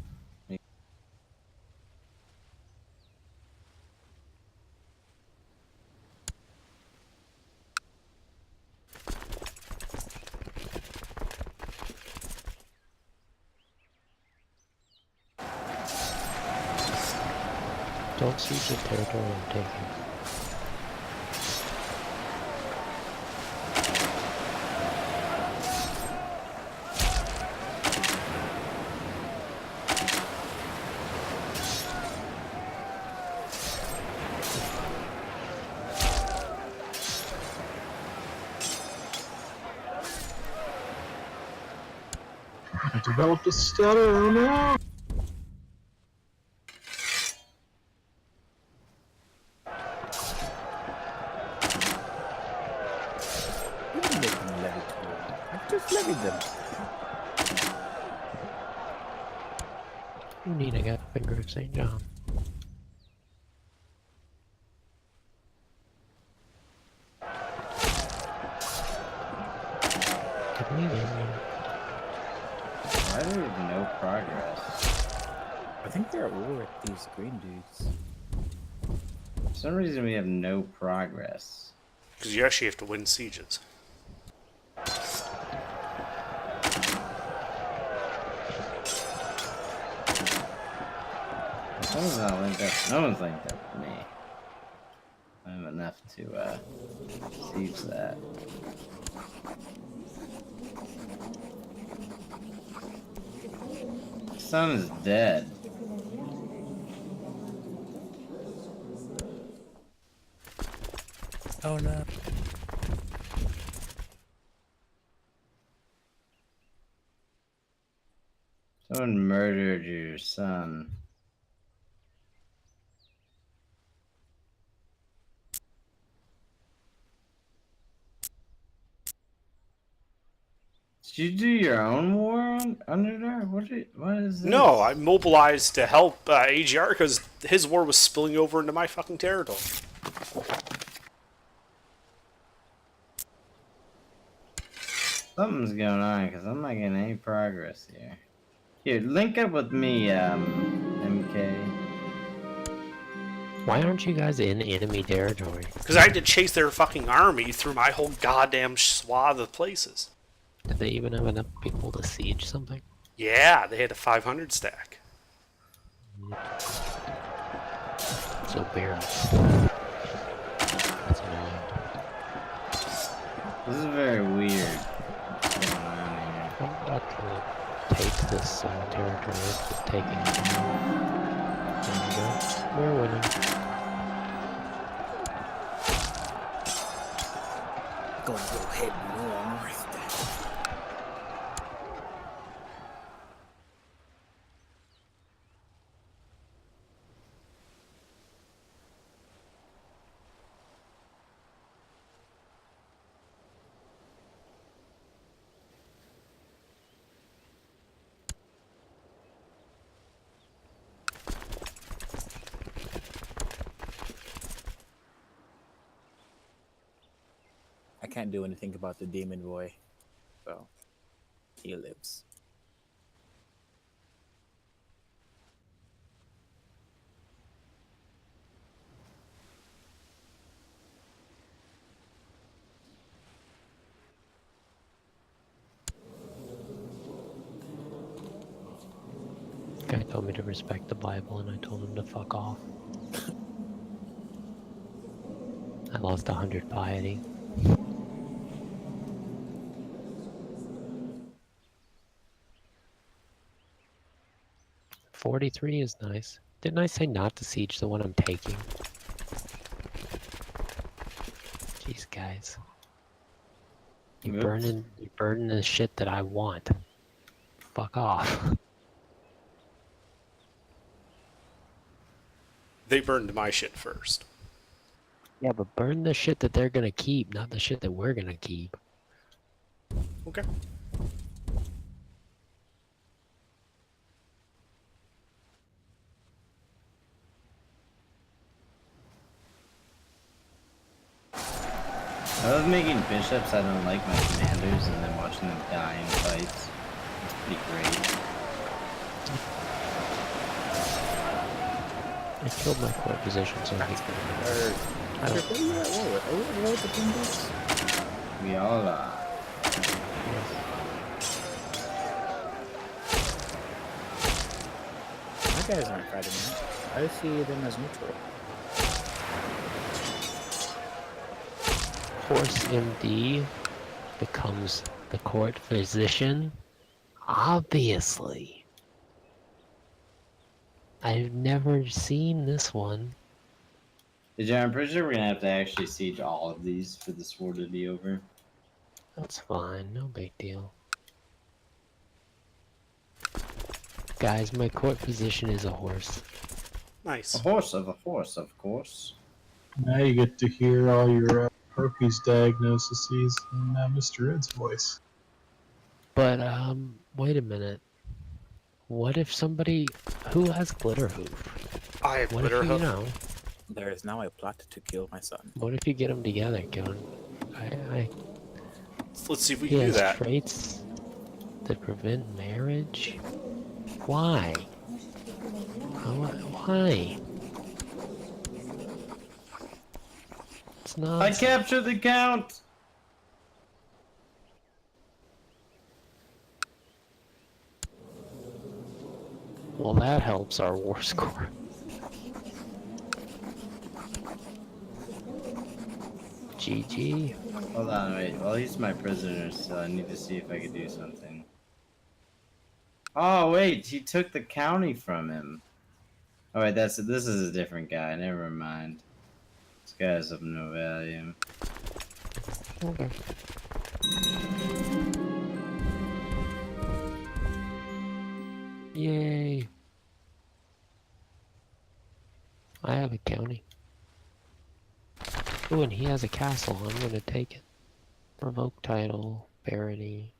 Don't siege the territory I'm taking. I developed a stutter, oh no! You didn't make them levy 2. I've just levied them. You need, I got Finger of St. John. Give me the- Why do we have no progress? I think they're all at these green dudes. For some reason we have no progress. Because you actually have to win sieges. Someone's not linked up. No one's linked up with me. I have enough to siege that. Sun is dead. Oh no. Someone murdered your son. Did you do your own war on Underdark? What is this? No, I mobilized to help AGR because his war was spilling over into my fucking territory. Something's going on because I'm not getting any progress here. Here, link up with me, MK. Why aren't you guys in enemy territory? Because I had to chase their fucking army through my whole goddamn swath of places. Did they even have enough people to siege something? Yeah, they had a 500 stack. So barely. That's annoying. This is very weird. What's going on here? I'm about to take this territory. It's taking it. There we go. We're winning. Gonna go head north. I can't do anything about the demon boy, so he lives. Guy told me to respect the Bible, and I told him to fuck off. I lost 100 piety. $43 is nice. Didn't I say not to siege the one I'm taking? Jeez, guys. You Oops. burning the shit that I want. Fuck off. They burned my shit first. Yeah, but burn the shit that they're gonna keep, not the shit that we're gonna keep. Okay. I love making bishops I don't like my commanders and then watching them die in fights. It's pretty great. I killed my core position, so I can. I don't. Who are you at war with? Are you at war with the Green Dudes? We all are. My guys aren't fighting me. I see them as neutral. Horse MD becomes the court physician? Obviously. I've never seen this one. Yeah, I'm pretty sure we're gonna have to actually siege all of these for this war to be over. That's fine, no big deal. Guys, my court physician is a horse. Nice. A horse, of course. Now you get to hear all your herpes diagnoses in Mr. Ed's voice. But, wait a minute. What if somebody who has Glitterhoof? I have What glitter if you hoof. know? There is now a plot to kill my son. What if you get them together, Gillen? Let's see if we He can do has that. traits that prevent marriage? Why? Why? It's not. I captured the count. Well, that helps our war score. GG. Hold on, wait. Well, he's my prisoner, so I need to see if I can do something. Oh wait, he took the county from him. All right, this is a different guy. Never mind. This guy is of no value. Okay. Yay. I have a county. Ooh, and he has a castle. I'm gonna take it. Revoke title, barony.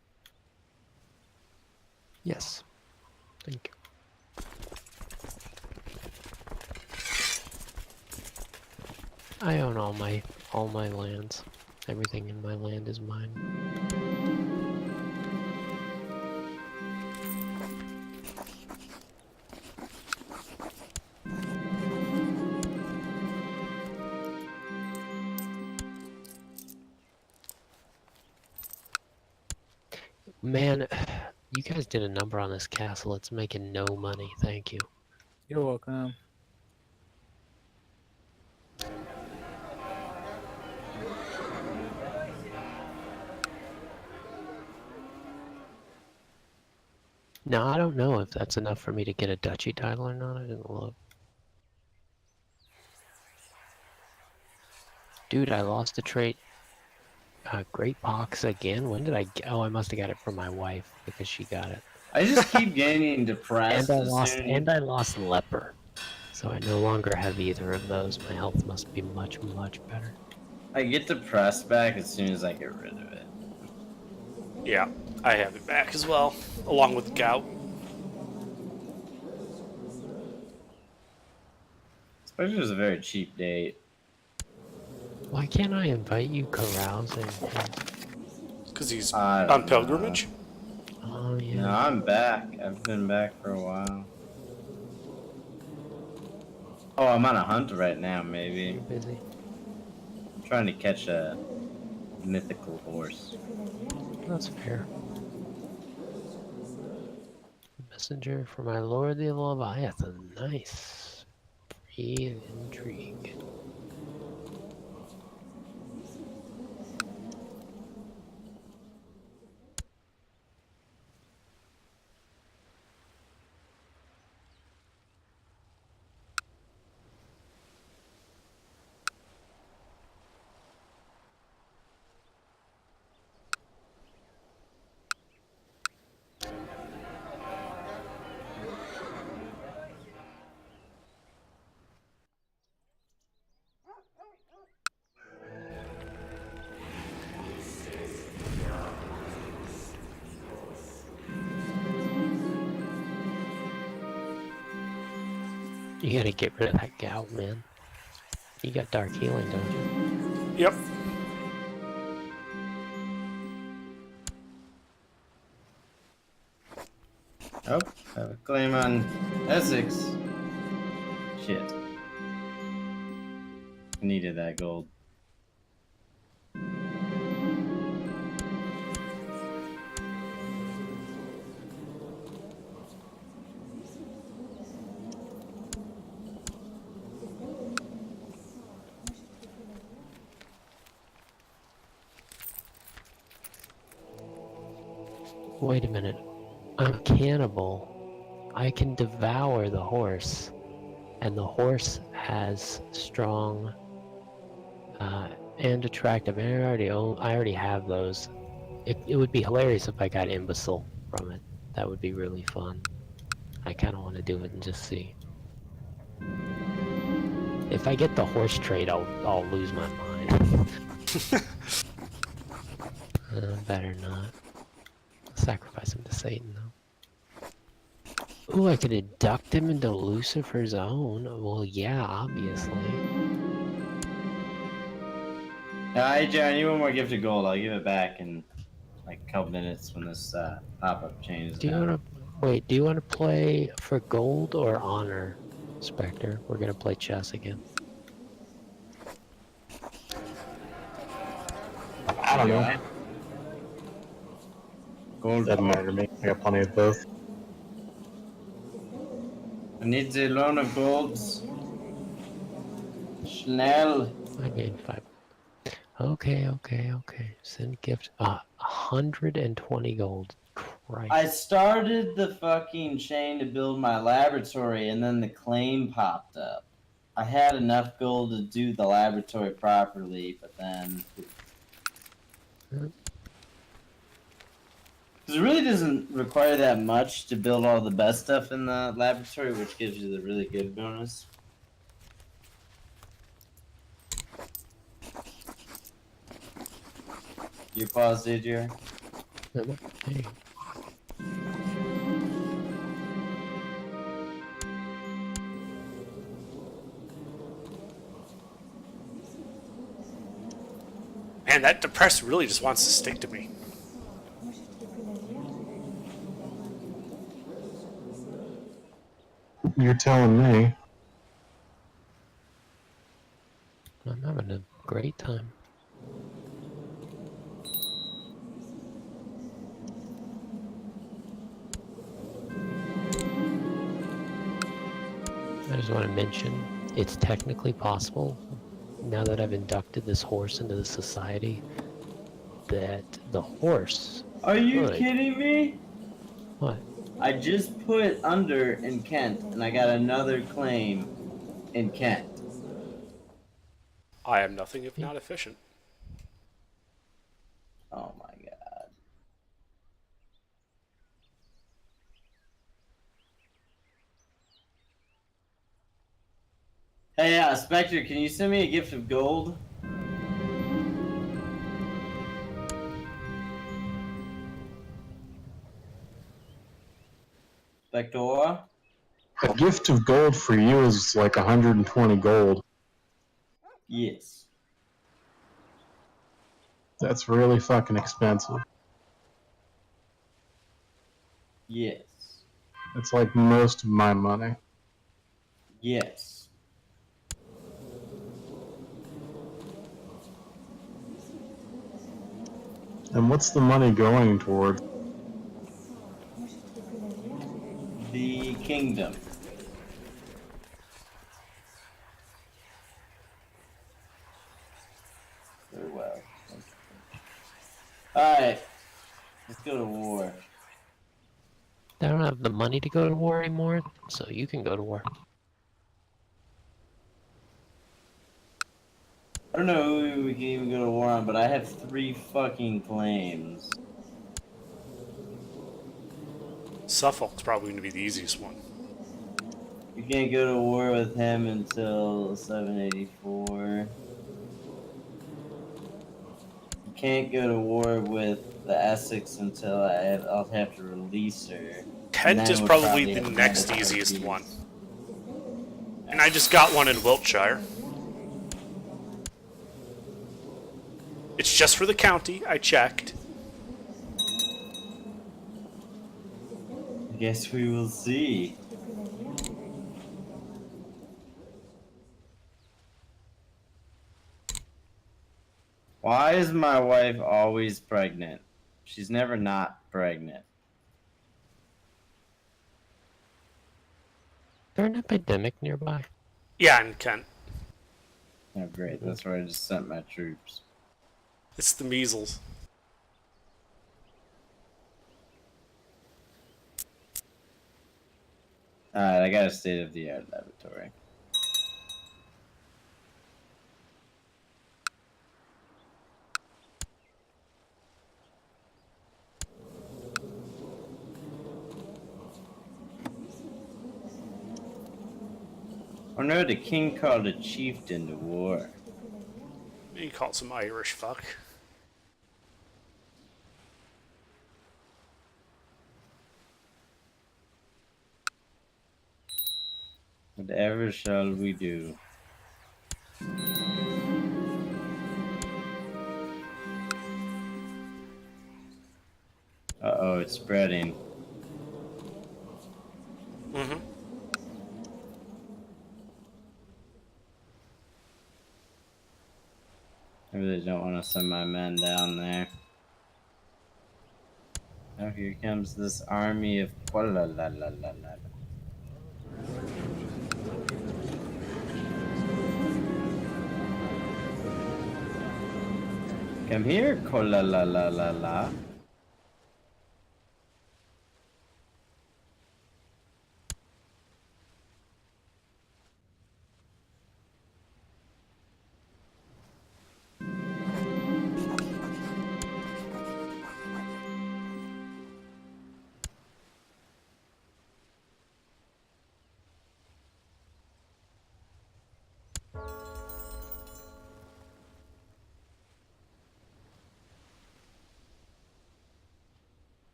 Yes. Thank you. I own all my lands. Everything in my land is mine. Man, you guys did a number on this castle. It's making no money. Thank you. You're welcome. Now, I don't know if that's enough for me to get a duchy title or not. I didn't look. Dude, I lost a trait. Great Pox again? When did I get... Oh, I must have got it from my wife because she got it. I just keep getting depressed. And I lost leper. So I no longer have either of those. My health must be much, much better. I get depressed back as soon as I get rid of it. Yeah, I have it back as well, along with gout. Especially it was a very cheap date. Why can't I invite you carousing? Because he's I don't on know. pilgrimage. Oh, yeah. No, I'm back. I've been back for a while. Oh, I'm on a hunt right now, maybe. You're busy. I'm trying to catch a mythical horse. That's fair. Messenger for my lord the Leviathan. Nice. Breathe intrigue. You gotta get rid of that gout, man. You got dark healing, don't you? Yep. Oh, I have a claim on Essex. Shit. Needed that gold. Wait a minute. I'm cannibal. I can devour the horse. And the horse has strong and attractive. And I already have those. It would be hilarious if I got imbecile from it. That would be really fun. I kind of want to do it and just see. If I get the horse trait, I'll lose my mind. Better not. Sacrifice him to Satan, though. Ooh, I could induct him into Lucifer's own. Well, yeah, obviously. Alright, Jared, I need one more gift of gold. I'll give it back in like a couple minutes when this pop-up changes. Do you want to wait? Do you want to play for gold or honor, Spectre? We're gonna play chess again. I don't know. Gold. Doesn't matter to me. I got plenty of both. I need the loan of golds. Schnell. I gained 5. Okay. Send gift. 120 gold. Christ. I started the fucking chain to build my laboratory and then the claim popped up. I had enough gold to do the laboratory properly, but then... Because it really doesn't require that much to build all the best stuff in the laboratory, which gives you the really good bonus. You paused it, Jerry? Hey. Man, that depressed really just wants to stick to me. You're telling me. I'm having a great time. I just want to mention, it's technically possible, now that I've inducted this horse into the society, that the horse... Are you Good. kidding me? What? I just put under in Kent, and I got another claim in Kent. I am nothing if not efficient. Oh my god. Hey, Spectre, can you send me a gift of gold? Spectre? A gift of gold for you is like 120 gold. Yes. That's really fucking expensive. Yes. It's like most of my money. Yes. And what's the money going toward? The kingdom. Very well. Alright. Let's go to war. I don't have the money to go to war anymore, so you can go to war. I don't know who we can even go to war on, but I have 3 fucking claims. Suffolk's probably going to be the easiest one. You can't go to war with him until 784. You can't go to war with the Essex until I'll have to release her. Kent And is then we'll probably the have next mandatory easiest peace. one. And I just got one in Wiltshire. It's just for the county, I checked. I guess we will see. Why is my wife always pregnant? She's never not pregnant. Is there an epidemic nearby? Yeah, in Kent. Oh great, that's where I just sent my troops. It's the measles. Alright, I got a state-of-the-art laboratory. Oh no, the king called a chieftain to war. He called some Irish fuck. Whatever shall we do? Uh-oh, it's spreading. Mm-hmm. I really don't want to send my men down there. Oh, here comes this army of Kuala la la la la. Come here, Kuala la la la la.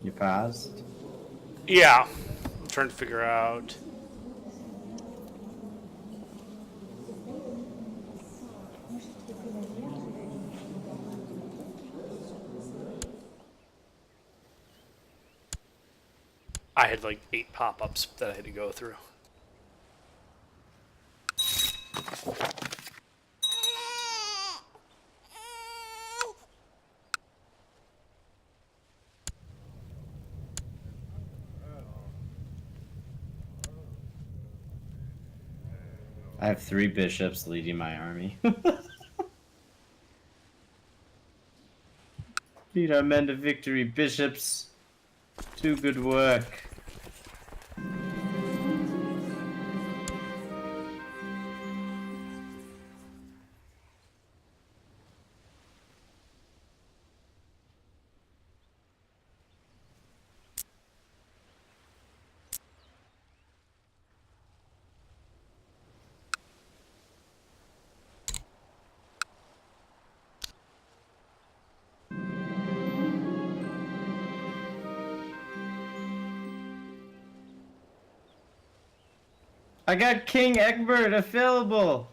You paused? Yeah. I'm trying to figure out. I had like 8 pop-ups that I had to go through. I have 3 bishops leading my army. Lead our men to victory, bishops. Do good work. I got King Egbert available.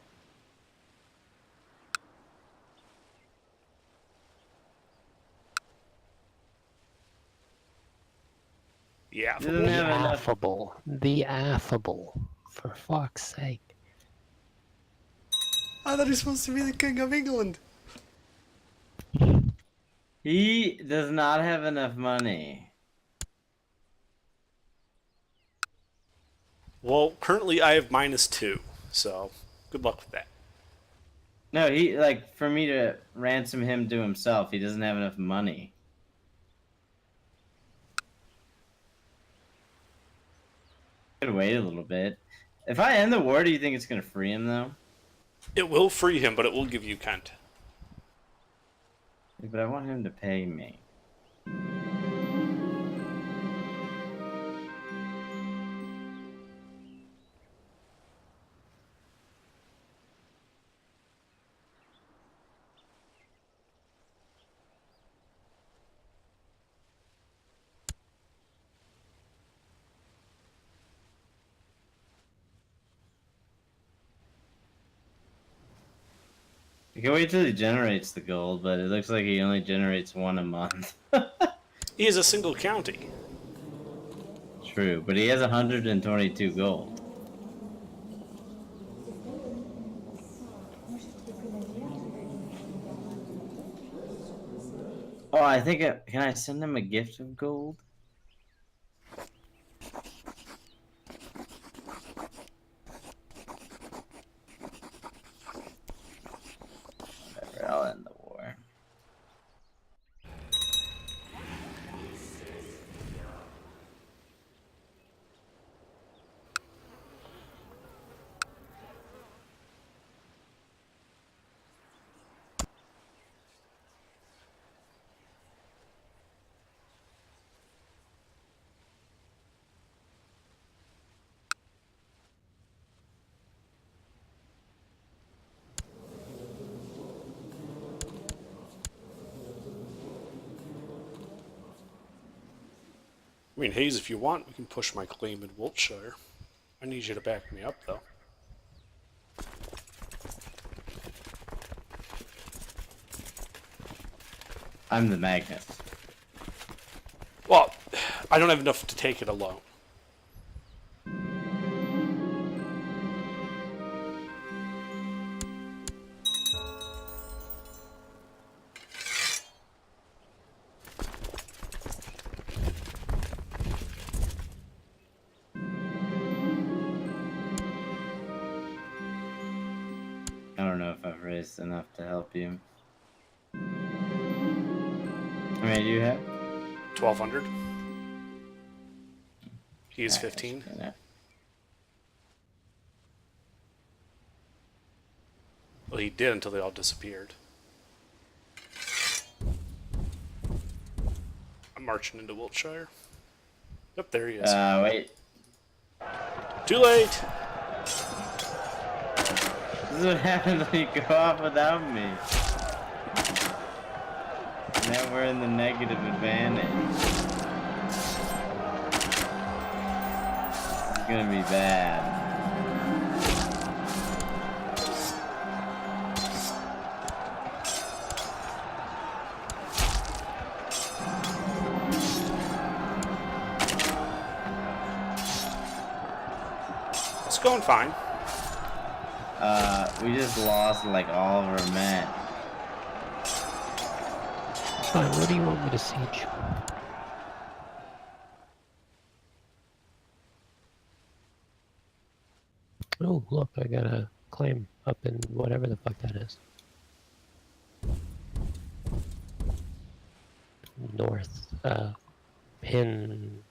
Yeah. Doesn't The have enough. affable. The affable. For fuck's sake. I thought he was supposed to be the King of England. He does not have enough money. Well, currently I have -2, so good luck with that. No, he like for me to ransom him to himself. He doesn't have enough money. Could wait a little bit. If I end the war, do you think it's gonna free him though? It will free him, but it will give you content. But I want him to pay me. You can wait till he generates the gold, but it looks like he only generates 1 a month. He is a single county. True, but he has 122 gold. Oh, I think can I send him a gift of gold? Whatever, I'll end the war. mean, Hayes, if you want, we can push my claim in Wiltshire. I need you to back me up, though. I'm the Magnus. Well, I don't have enough to take it alone. I don't know if I've raised enough to help you. How many do you have? 1,200. He's Alright, 15. yeah. Well, he did until they all disappeared. I'm marching into Wiltshire. Yep, there he is. Wait. Too late! This is what happens when you go off without me. Now we're in the negative advantage. This is gonna be bad. It's going fine. We just lost like all of our men. Fine, where do you want me to siege? Oh, look, I got a claim up in whatever the fuck that is. North, Pin.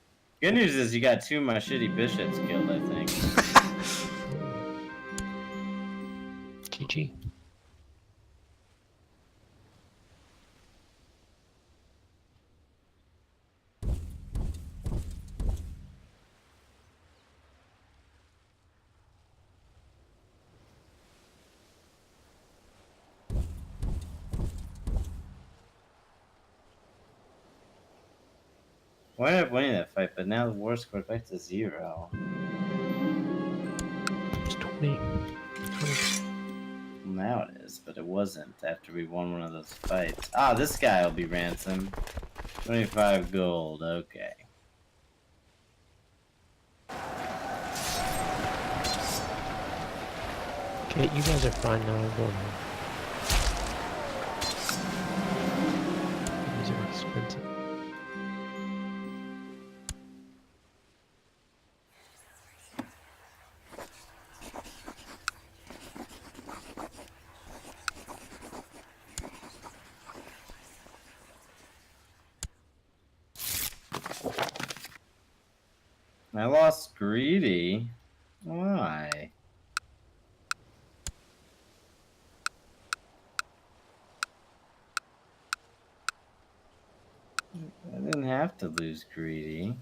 Good news is you got 2 of my shitty bishops killed, I think. GG. Why ended up winning that fight, but now the war scored back to 0. It's 20. 20. Well, now it is, but it wasn't after we won one of those fights. Ah, this guy will be ransomed. 25 gold, okay. Okay, you guys are fine now. I'm going home. These are expensive. I lost Greedy. Why? I didn't have to lose Greedy.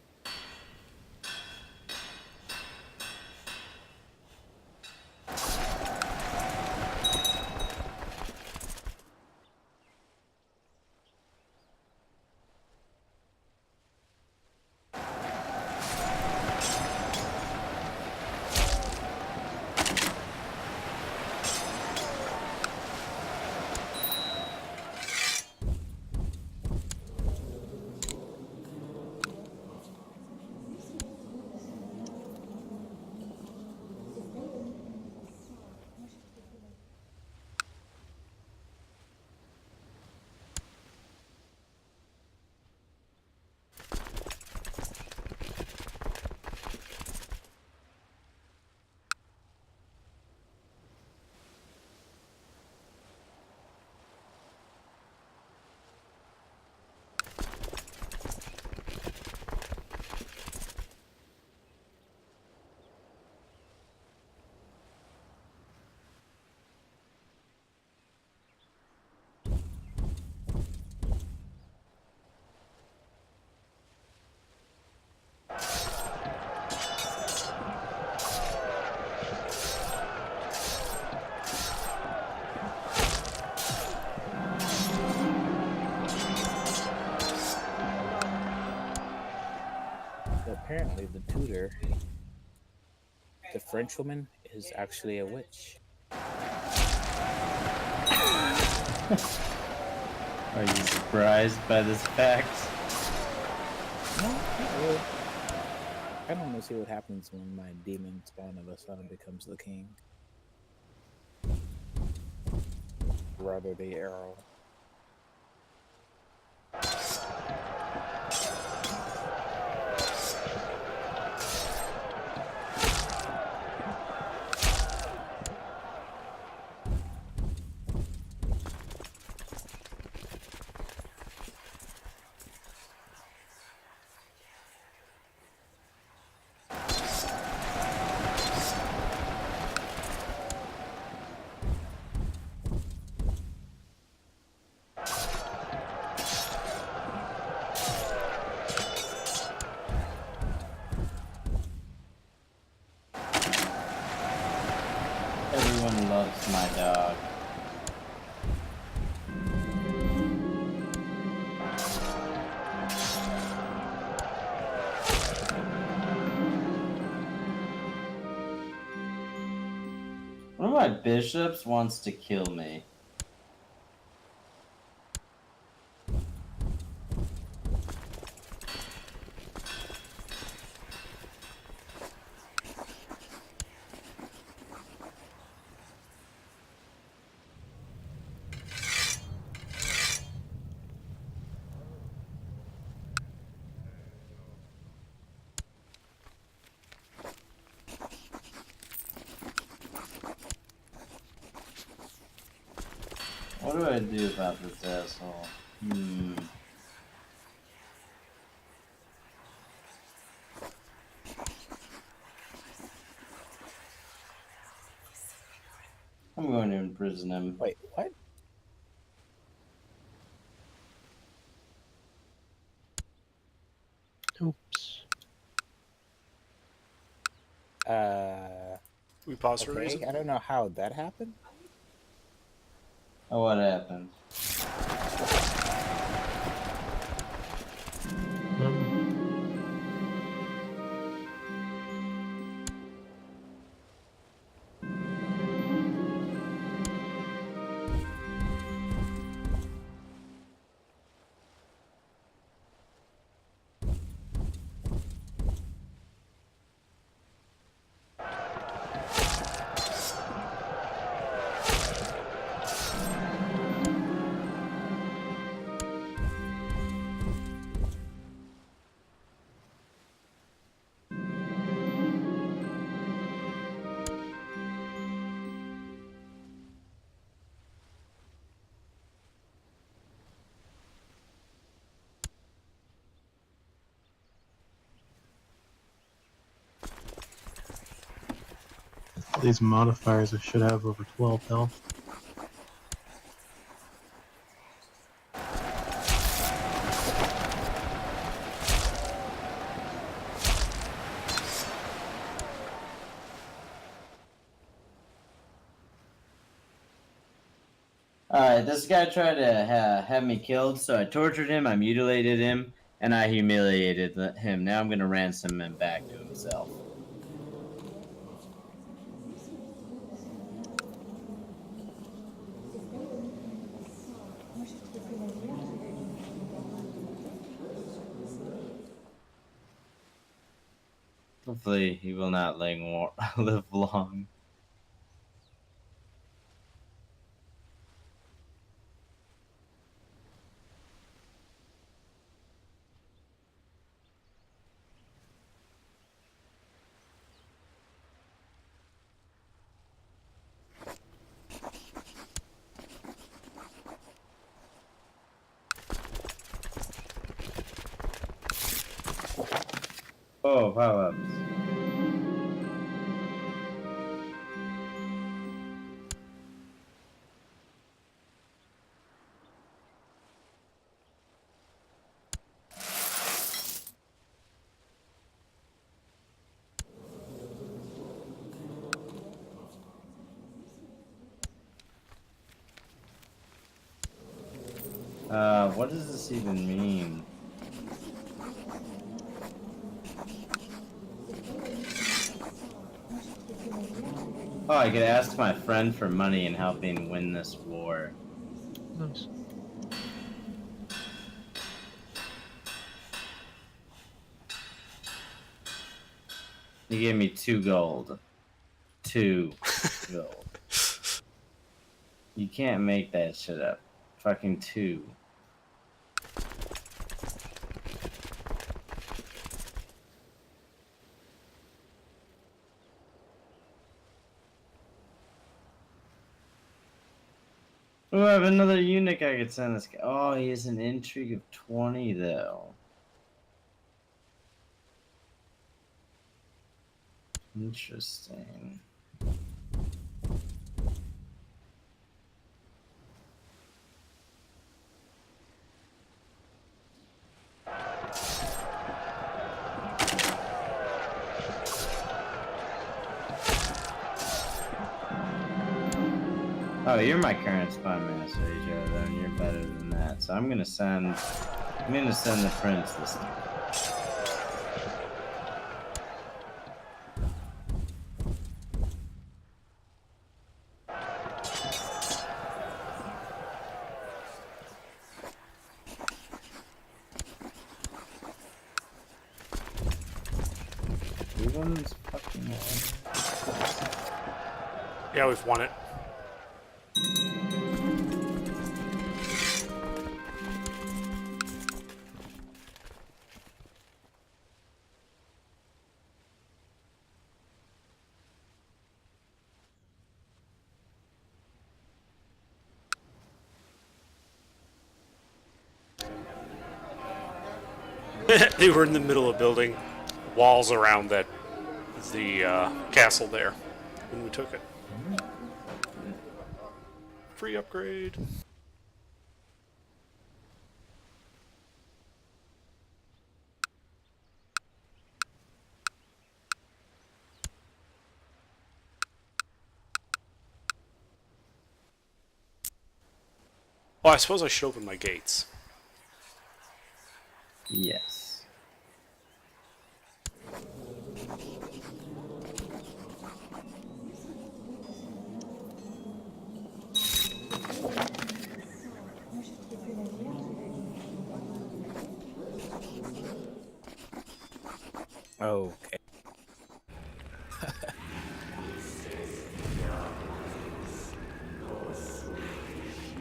the tutor, the French woman is actually a witch. Are you surprised by this fact? No, not really. I don't want to see what happens when my demon spawn of a son becomes the king. Rather the arrow. Everyone loves my dog. One of my bishops wants to kill me. What do I do about this asshole? I'm going to imprison him. Wait, what? Oops. We pause for a Okay, reason. I don't know how that happened. Oh, what happened? These modifiers I should have over 12 health. Alright, this guy tried to have me killed, so I tortured him, I mutilated him, and I humiliated him. Now I'm gonna ransom him back to himself. Hopefully he will not live long. Oh, power-ups. What does this even mean? Oh, I could ask my friend for money and helping win this war. Nice. He gave me 2 gold. 2 gold. You can't make that shit up. Fucking 2. Oh, I have another eunuch I could send this guy. Oh, he has an intrigue of 20 though. Interesting. Oh, you're my current spy master, Joe. Then you're better than that. So I'm gonna send the prince this time. We won this fucking war. Yeah, we've won it. They were in the middle of building walls around the castle there when we took it. Free upgrade. Oh, I suppose I should open my gates. Yes. Okay.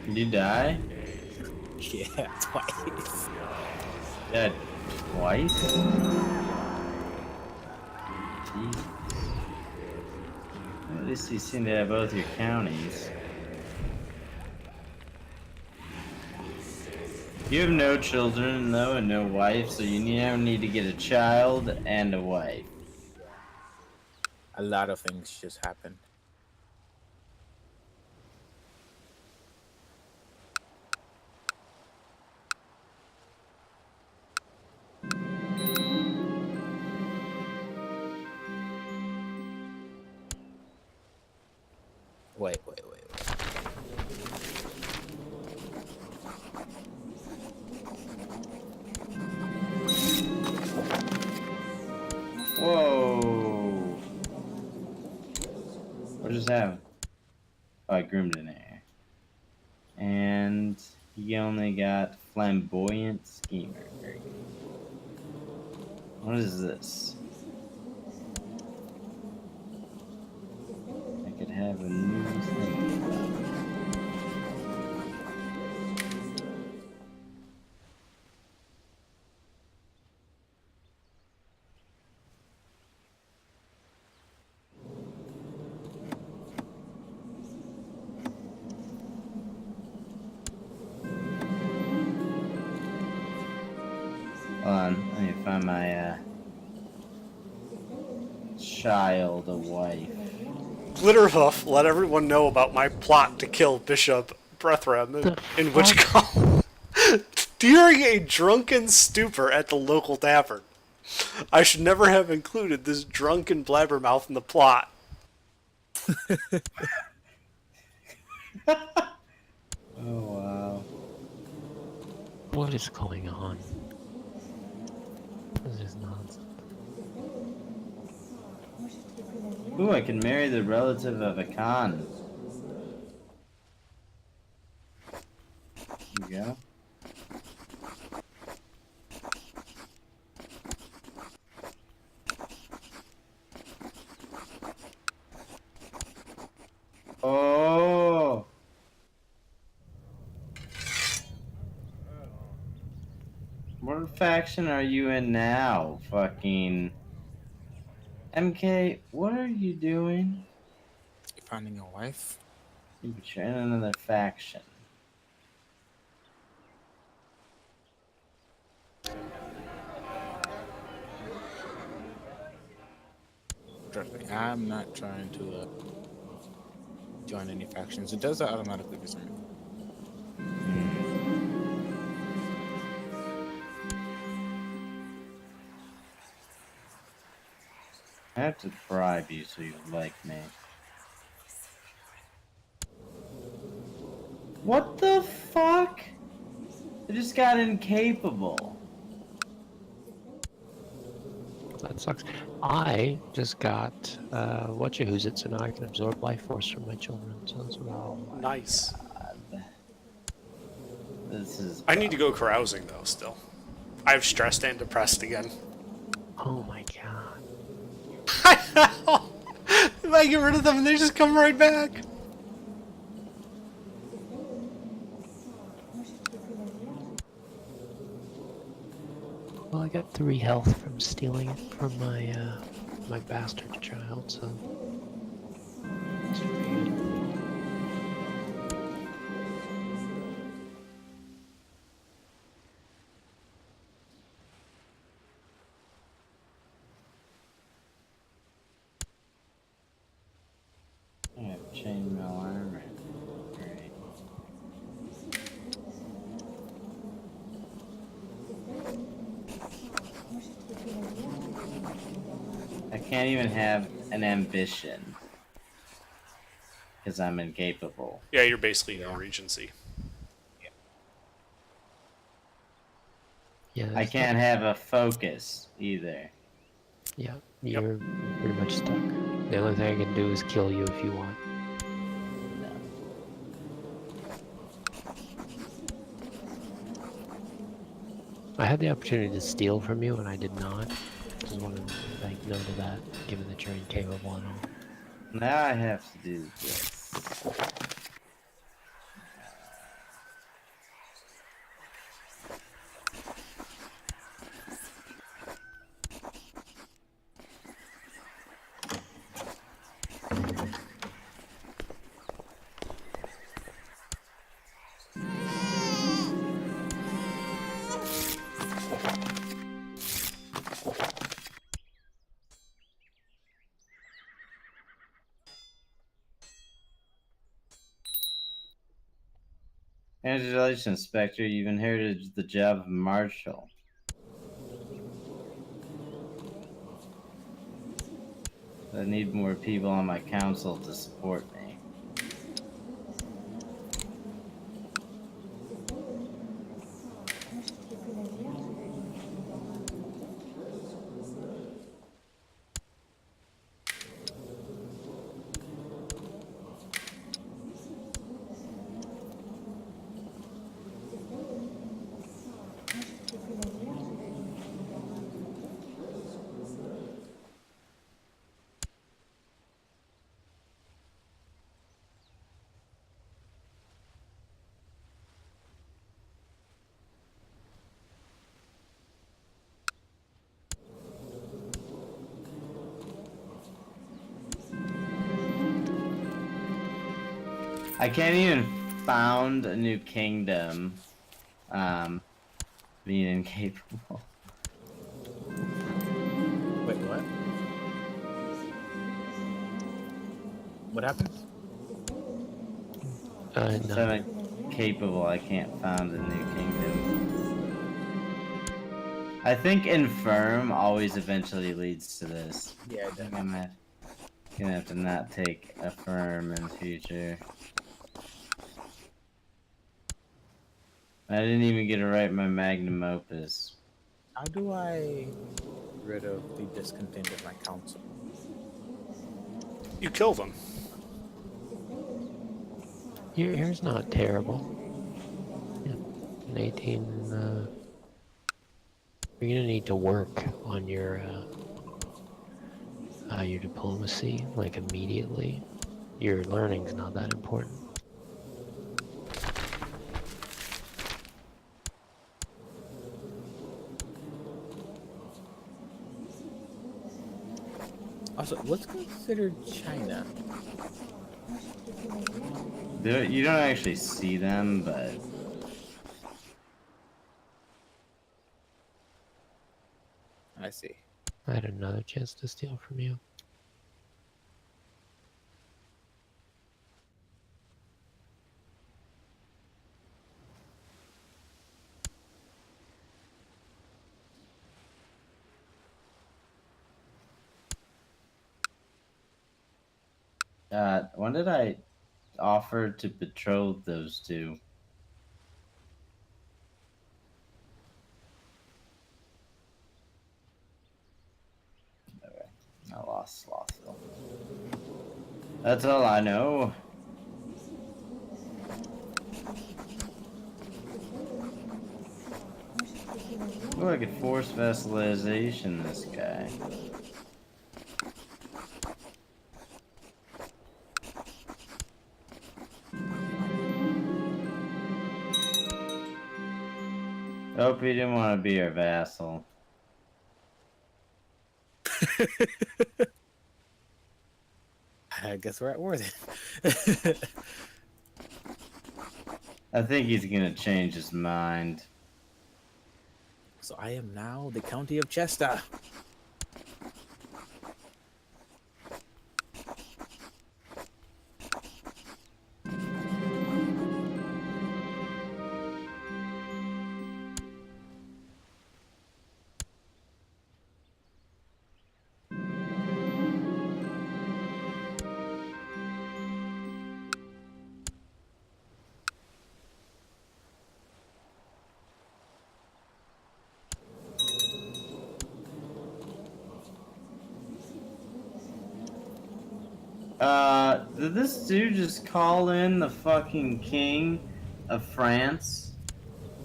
Did you die? Yeah, twice. Dead twice? Jeez. At least you seem to have both your counties. You have no children, though, and no wife, so you now need to get a child and a wife. A lot of things just happened. Wait. Whoa! What just happened? Oh, I groomed an air. And he only got flamboyant schemer. Very good. What is this? I could have a new thing. Hold on, let me find my child a wife. Glitterhoof let everyone know about my plot to kill Bishop Brethram in Witchcall during a drunken stupor at the local tavern. I should never have included this drunken blabbermouth in the plot. Oh wow. What is going on? This is nonsense. Ooh, I can marry the relative of a Khan. There you go. Oh. What faction are you in now? Fucking MK, what are you doing? You finding a wife? You're in another faction. Trust me, I'm not trying to join any factions. It does that automatically for some reason. I have to bribe you so you like me. What the fuck? I just got incapable. That sucks. I just got whatcha-who's-it, so now I can absorb life force from my children. So that's what I'll... Nice. This is. I need to go carousing though. Still, I've stressed and depressed again. Oh my god. If I get rid of them, they just come right back. Well, I got 3 health from stealing it from my my bastard child, so it's pretty good. I have chainmail armor. Great. I can't even have an ambition because I'm incapable. Yeah, you're basically no Regency. Yeah, I that's can't have a focus either. Yeah, you're pretty much stuck. The only thing I can do is kill you if you want. No. I had the opportunity to steal from you, and I did not. Just wanted to make note of that, given that you're incapable and all. Now I have to do this. Congratulations, Spectre. You've inherited the job of Marshal. I need more people on my council to support me. I can't even found a new kingdom, being incapable. Wait, what? What happened? Since No. I'm incapable, I can't found a new kingdom. I think infirm always eventually leads to this. Yeah, I think I'm gonna have to not take a firm in the future. I didn't even get to write my magnum opus. How do I get rid of the discontent of my council? You killed him. Yours not terrible. Yeah, an 18. You're gonna need to work on your diplomacy like immediately. Your learning's not that important. Also, what's considered China? You don't actually see them, but I see. I had another chance to steal from you. when did I offer to betroth those two? Okay, I lost Slothville. That's all I know. Oh, I could force vassalization this guy. Hope he didn't want to be our vassal. I guess we're at war then. I think he's gonna change his mind. So I am now the County of Chester. Did this dude just call in the fucking king of France?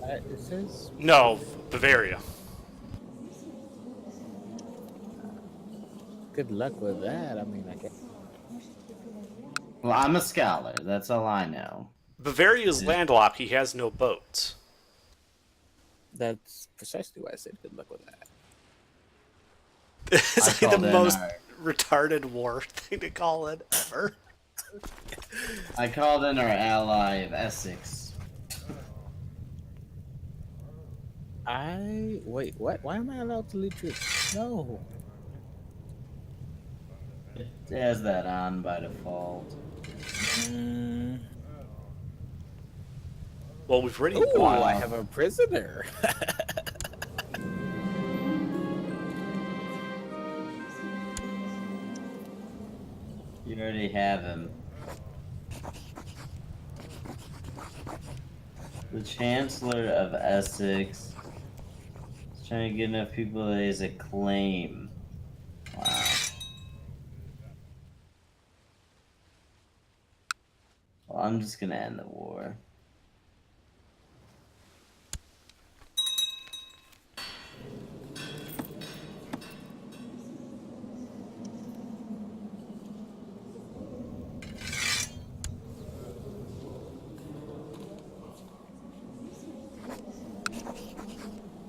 It says No, Bavaria. good luck with that. I mean, I guess. Well, I'm a scholar. That's all I know. Bavaria is Yeah. landlocked. He has no boats. That's precisely why I said good luck with that. It's I like the called in most our- retarded war thing to call it ever. I called in our ally of Essex. Wait, what? Why am I allowed to lead troops? No. It has that on by default. Well, we've already Ooh, won. I have a prisoner. You already have him. The Chancellor of Essex is trying to get enough people that he has a claim. Wow. Well, I'm just gonna end the war.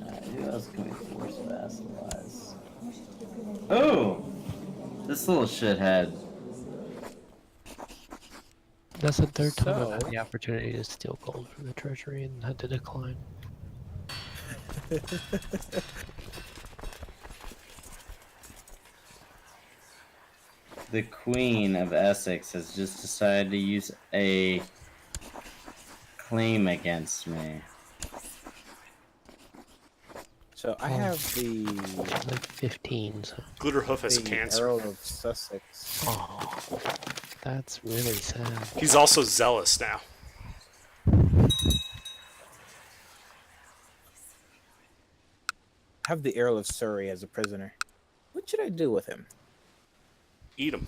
Alright, who else can we force vassalize? Oh! This little shithead. That's the third time I've had So- the opportunity to steal gold from the treasury and had to decline. The Queen of Essex has just decided to use a claim against me. So I have the Like 15, so. Glitterhoof has the cancer. Earl of Sussex. Oh, that's really sad. He's also zealous now. I have the Earl of Surrey as a prisoner. What should I do with him? Eat him.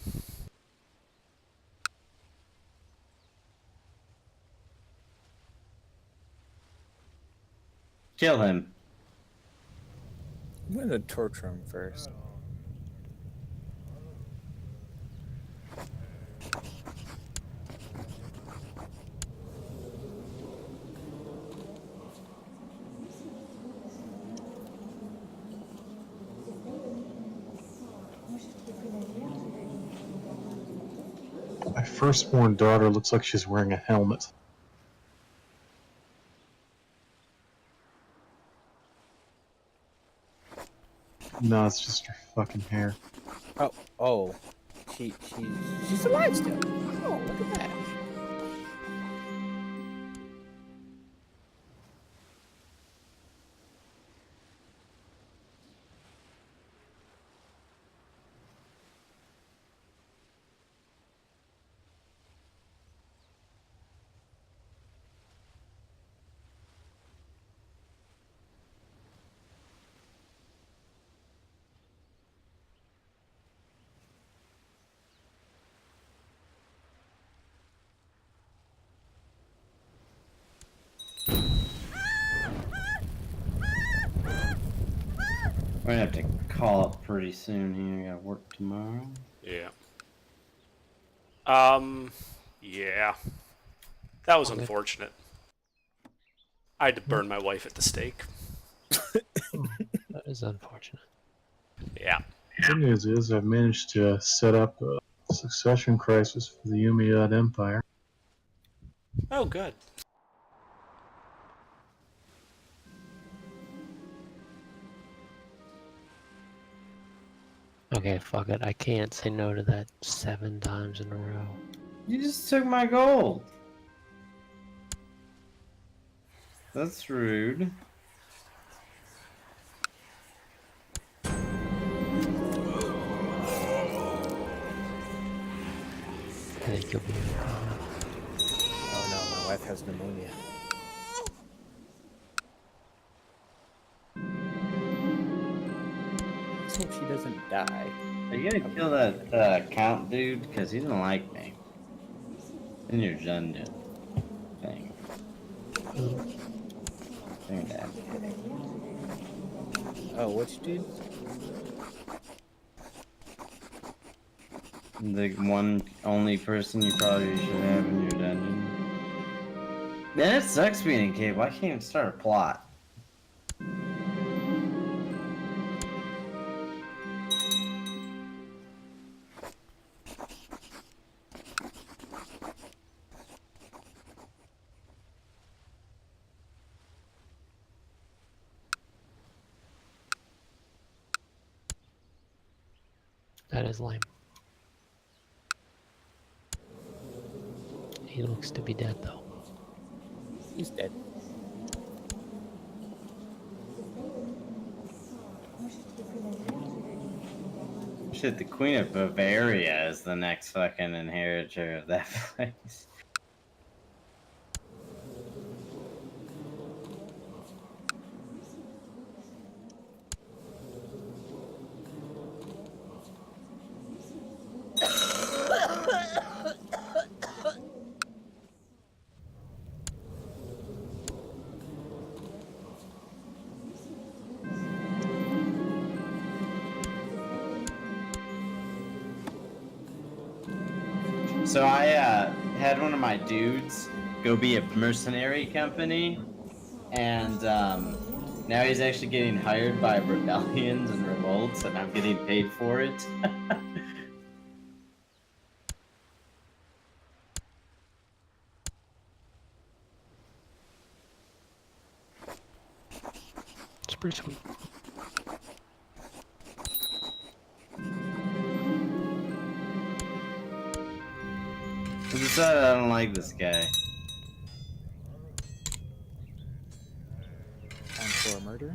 Kill him. I'm gonna torture him first. My firstborn daughter looks like she's wearing a helmet. No, it's just her fucking hair. Oh, she's alive still. Oh, look at that. We're gonna have to call up pretty soon here. I got work tomorrow. Yeah. Yeah. That was unfortunate. I had to burn my wife at the stake. That is unfortunate. Yeah. Good news is I've managed to set up a succession crisis for the Umayyad Empire. Oh, good. Okay, fuck it. I can't say no to that 7 times in a row. You just took my gold. That's rude. I think you'll be okay. Oh no, my wife has pneumonia. Let's hope she doesn't die. Are you gonna kill that count dude? Because he didn't like me. In your dungeon thing. Thing that. Oh, which dude? The one only person you probably should have in your dungeon. Man, it sucks being in cave. Why can't you even start a plot? That is lame. He looks to be dead, though. He's dead. Shit, the Queen of Bavaria is the next fucking inheritor of that place. So I had one of my dudes go be a mercenary company, and now he's actually getting hired by rebellions and revolts, and I'm getting paid for it. It's pretty sweet. I decided I don't like this guy. Time for a murder.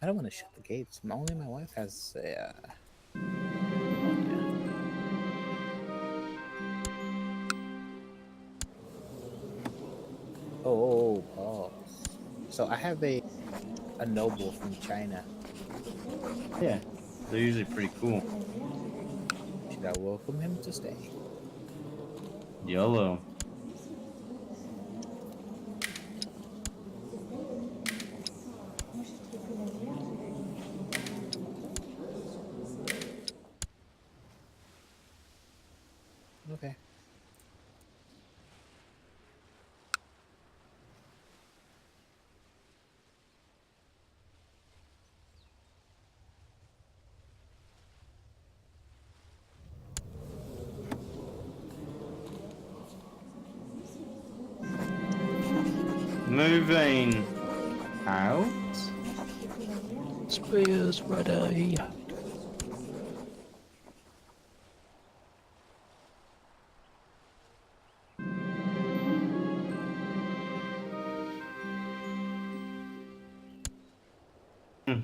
I don't want to shut the gates. Only my wife has pneumonia. Oh, pause. So I have a noble from China. Yeah, they're usually pretty cool. Should I welcome him to stay? YOLO. Okay. Moving out. Spears ready.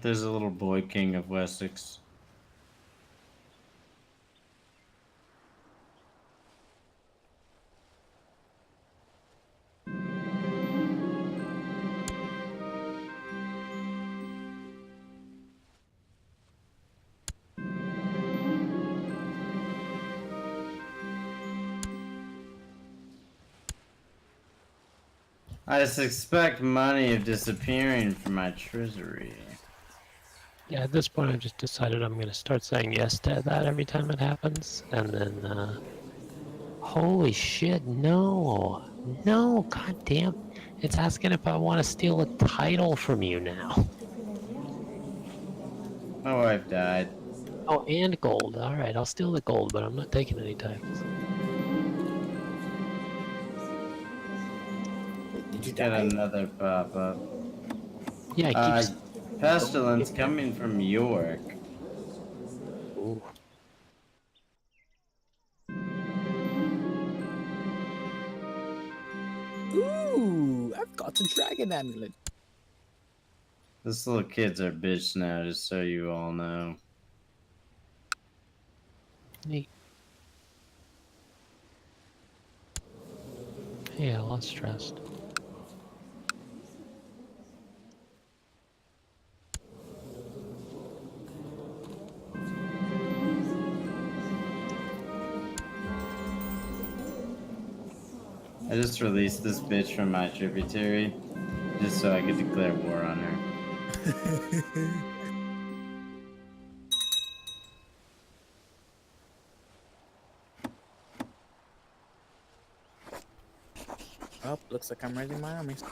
There's a little boy king of Wessex. I suspect money of disappearing from my treasury. Yeah, at this point, I've just decided I'm going to start saying yes to that every time it happens. And then, holy shit, no. No, goddamn. It's asking if I want to steal a title from you now. My wife died. Oh, and gold. Alright, I'll steal the gold, but I'm not taking any titles. Wait, did you Get die? another pop up. Yeah, I keep... Pestilence coming from York. Ooh. Ooh, I've got a dragon amulet. This little kid's our bitch now, just so you all know. Neat. Yeah, less stressed. I just released this bitch from my tributary, just so I could declare war on her. Oh, looks like I'm raising my armies.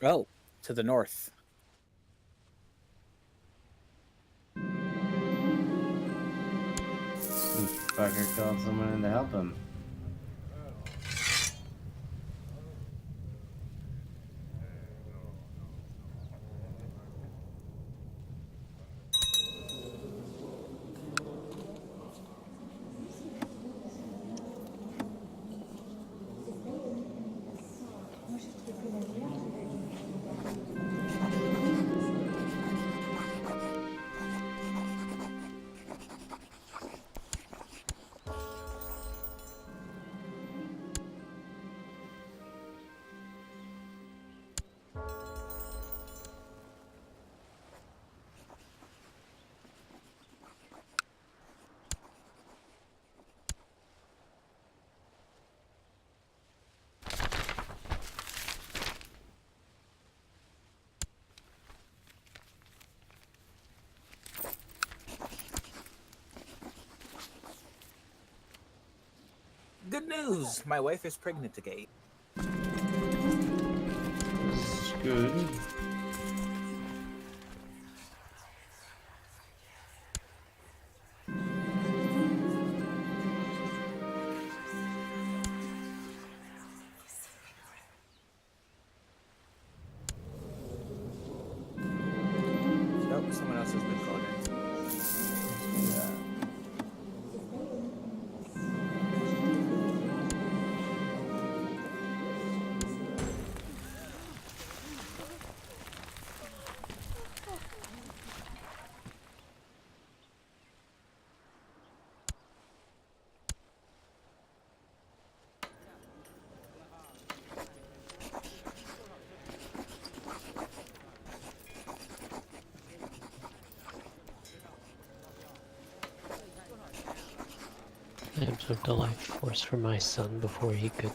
Oh, to the north. Fucker called someone in to help him. Good news! My wife is pregnant again. This is good. Stamps of the life force for my son before he could,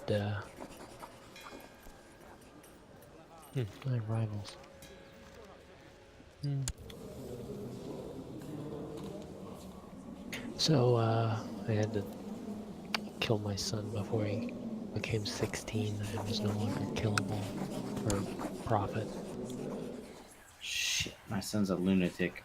my rivals. So, I had to kill my son before he became 16 and was no longer killable for profit. Shit, my son's a lunatic.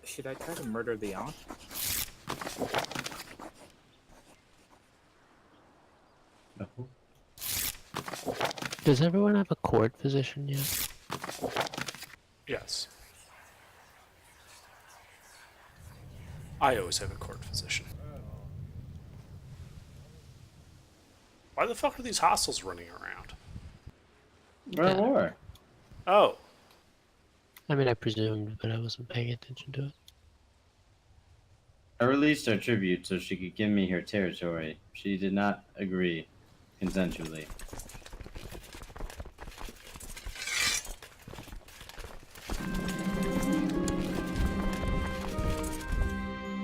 Should I try to murder the aunt? No. Does everyone have a court physician yet? Yes. I always have a court physician. Why the fuck are these hostiles running around? We're at war. Oh. I mean, I presumed, but I wasn't paying attention to it. I released our tribute so she could give me her territory. She did not agree consensually.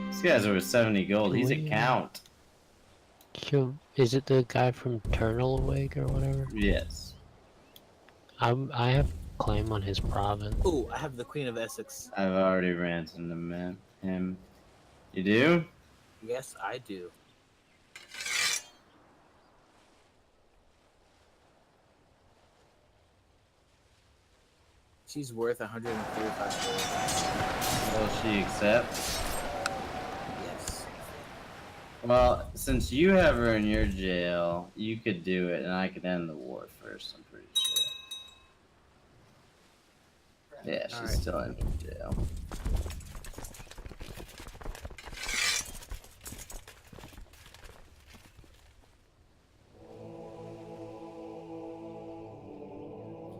This guy's over 70 gold. He's a count. Is it the guy from Turnalwig or whatever? Yes. I have claim on his province. Ooh, I have the Queen of Essex. I've already ransomed him. You do? Yes, I do. She's worth 145 gold. Will she accept? Yes. Well, since you have her in your jail, you could do it, and I could end the war first, I'm pretty sure. Yeah, she's Alright. still in jail.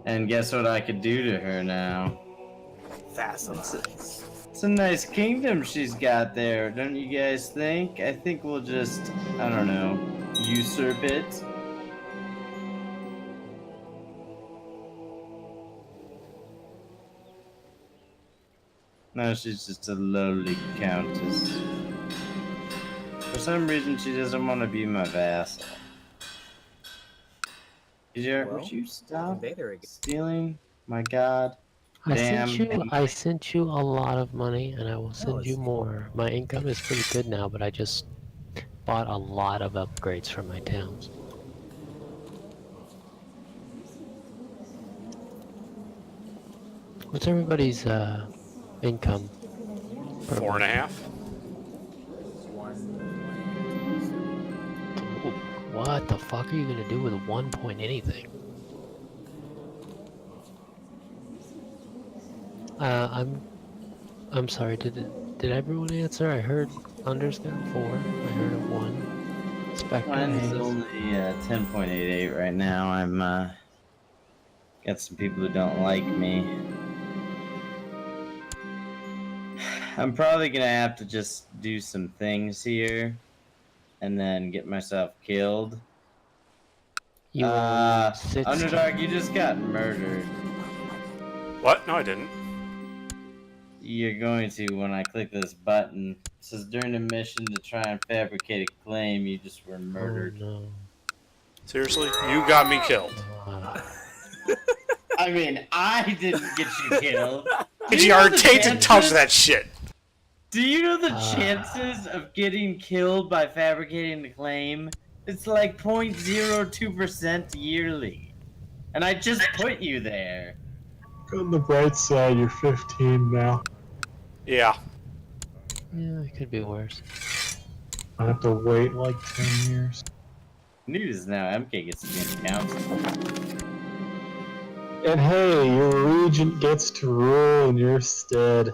And guess what I could do to her now? Vassalize. It's a nice kingdom she's got there, don't you guys think? I think we'll just, I don't know, usurp it. No, she's just a lowly countess. For some reason, she doesn't want to be my vassal. Would you stop Invade her again. stealing? My God. I Damn. sent you a lot of money, and I will send you it's- more. My income is pretty good now, but I just bought a lot of upgrades for my towns. What's everybody's income? per 4.5. Ooh, what the fuck are you gonna do with 1 point anything? I'm sorry. Did everyone answer? I heard Thunder's got 4. I heard a 1. Spectre Mine's has. only 10.88 right now. I'm got some people who don't like me. I'm probably gonna have to just do some things here, and then get myself killed. You sit Underdark, you just got murdered. What? No, I didn't. You're going to when I click this button. It says during the mission to try and fabricate a claim, you just were murdered. Oh, no. Seriously? You got me killed. I mean, I didn't get you killed. AGR, Tate didn't touch that shit. Do you know the chances of getting killed by fabricating the claim? It's like 0.02% yearly. And I just put you there. On the bright side, you're 15 now. Yeah. Yeah, it could be worse. I have to wait like 10 years. News now, MK gets to be in the council. And hey, your regent gets to rule in your stead.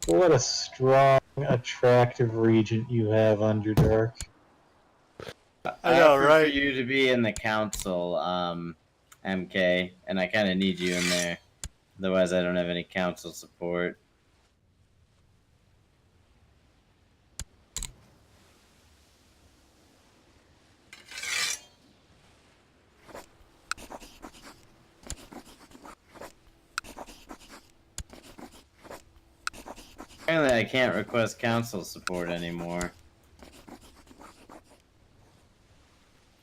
What a strong, attractive regent you have, Underdark. I know, offer right? For you to be in the council, MK, and I kind of need you in there. Otherwise, I don't have any council support. Apparently, I can't request council support anymore.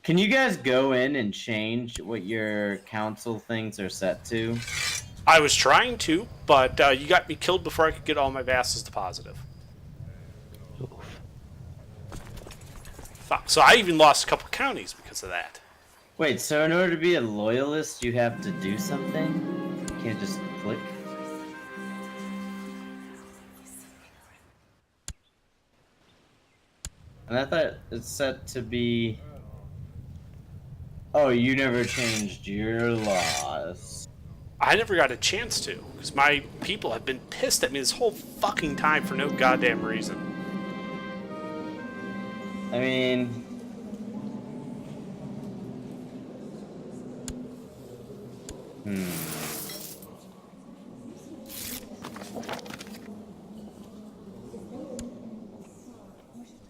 Can you guys go in and change what your council things are set to? I was trying to, but you got me killed before I could get all my vassals to positive. Oof. Fuck. So I even lost a couple counties because of that. Wait, so in order to be a loyalist, you have to do something? You can't just click? And I thought it's set to be... Oh, you never changed your laws. I never got a chance to, because my people have been pissed at me this whole fucking time for no goddamn reason. I mean...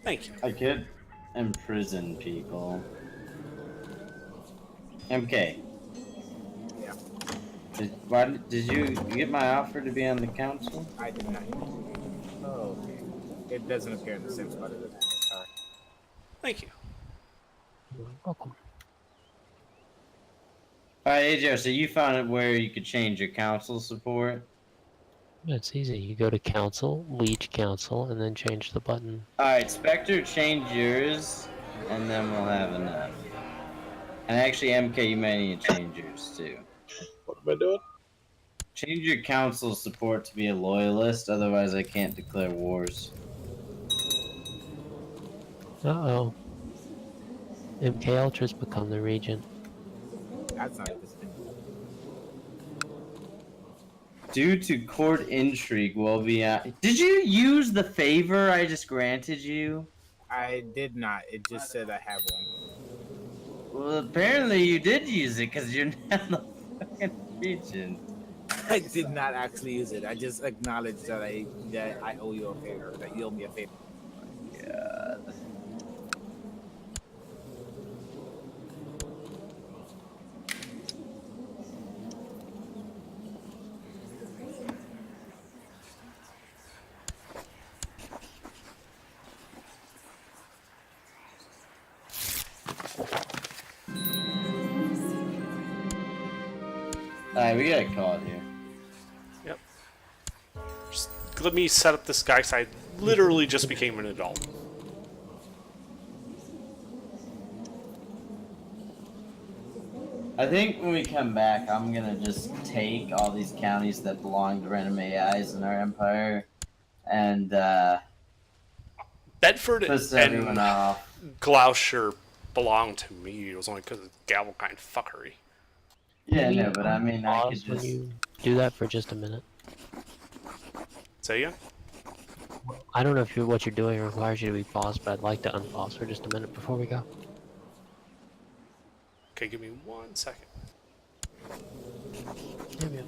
Thank you. I could imprison people. MK. Yeah, Did you get my offer to be on the council? I did not. Oh, okay. It doesn't appear in the Sims, but it is. Sorry. Thank you. You're welcome. Alright, AJ, so you found it where you could change your council support? It's easy. You go to council, Liege council, and then change the button. Alright, Spectre, change yours, and then we'll have enough. And actually, MK, you may need to change yours too. What am I doing? Change your council support to be a loyalist, otherwise I can't declare wars. Uh-oh. MK Ultra's become the regent. That's not this. Due to court intrigue, will be Did you use the favor I just granted you? I did not. It just said I have one. Well, apparently you did use it because you're now the fucking regent. I did not actually use it. I just acknowledged that I owe you a favor. That you owe me a favor. God. Alright, we got a call here. Yep. Just let me set up this guy, so I literally just became an adult. I think when we come back, I'm gonna just take all these counties that belong to random AIs in our empire and Bedford piss everyone and off. Gloucester belong to me. It was only because of gavel kind fuckery. Yeah, Can you no, but I mean, I could pause when just. you do that for just a minute. Say again? I don't know if what you're doing requires you to be paused, but I'd like to unpause for just a minute before we go. Okay, give me 1 second. Yeah, man.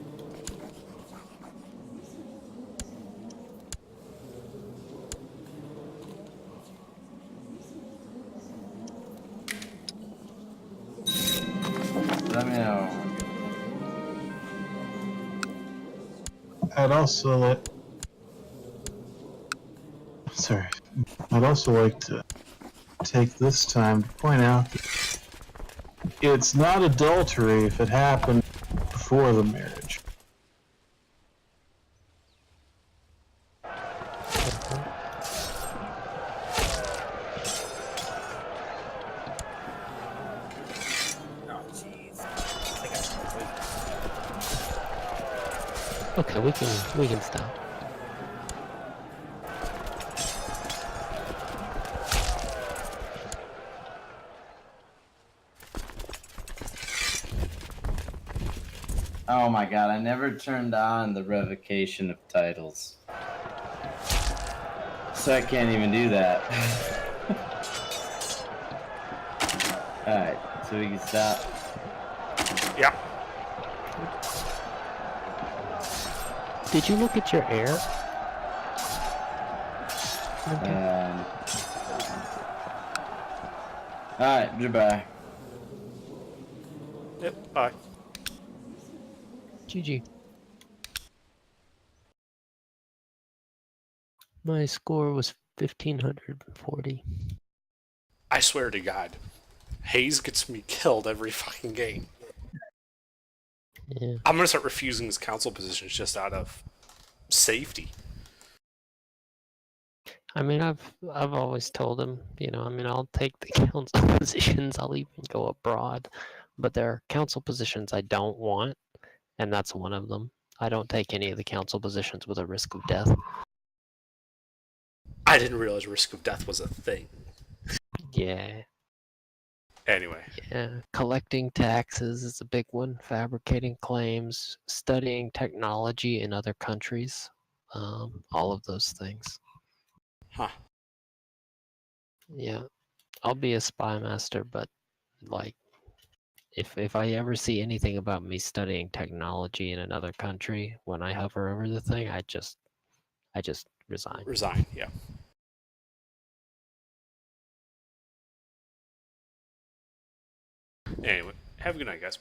Let me know. I'd also like to take this time to point out that it's not adultery if it happened before the marriage. Oh, jeez. Okay, we can stop. Oh my god, I never turned on the revocation of titles. So I can't even do that. Alright, so we can stop. Yeah. Did you look at your air? Alright, goodbye. Yep, bye. GG. My score was 1540. I swear to God, Hayes gets me killed every fucking game. Yeah. I'm gonna start refusing his council positions just out of safety. I mean, I've always told him, I mean, I'll take the council positions. I'll even go abroad, but there are council positions I don't want, and that's one of them. I don't take any of the council positions with a risk of death. I didn't realize risk of death was a thing. Yeah, Anyway, yeah. Collecting taxes is a big one. Fabricating claims, studying technology in other countries, all of those things. huh? Yeah, I'll be a spy master, but like, if I ever see anything about me studying technology in another country when I hover over the thing, I just resign. Resign. Yeah. Anyway, have a good night, guys.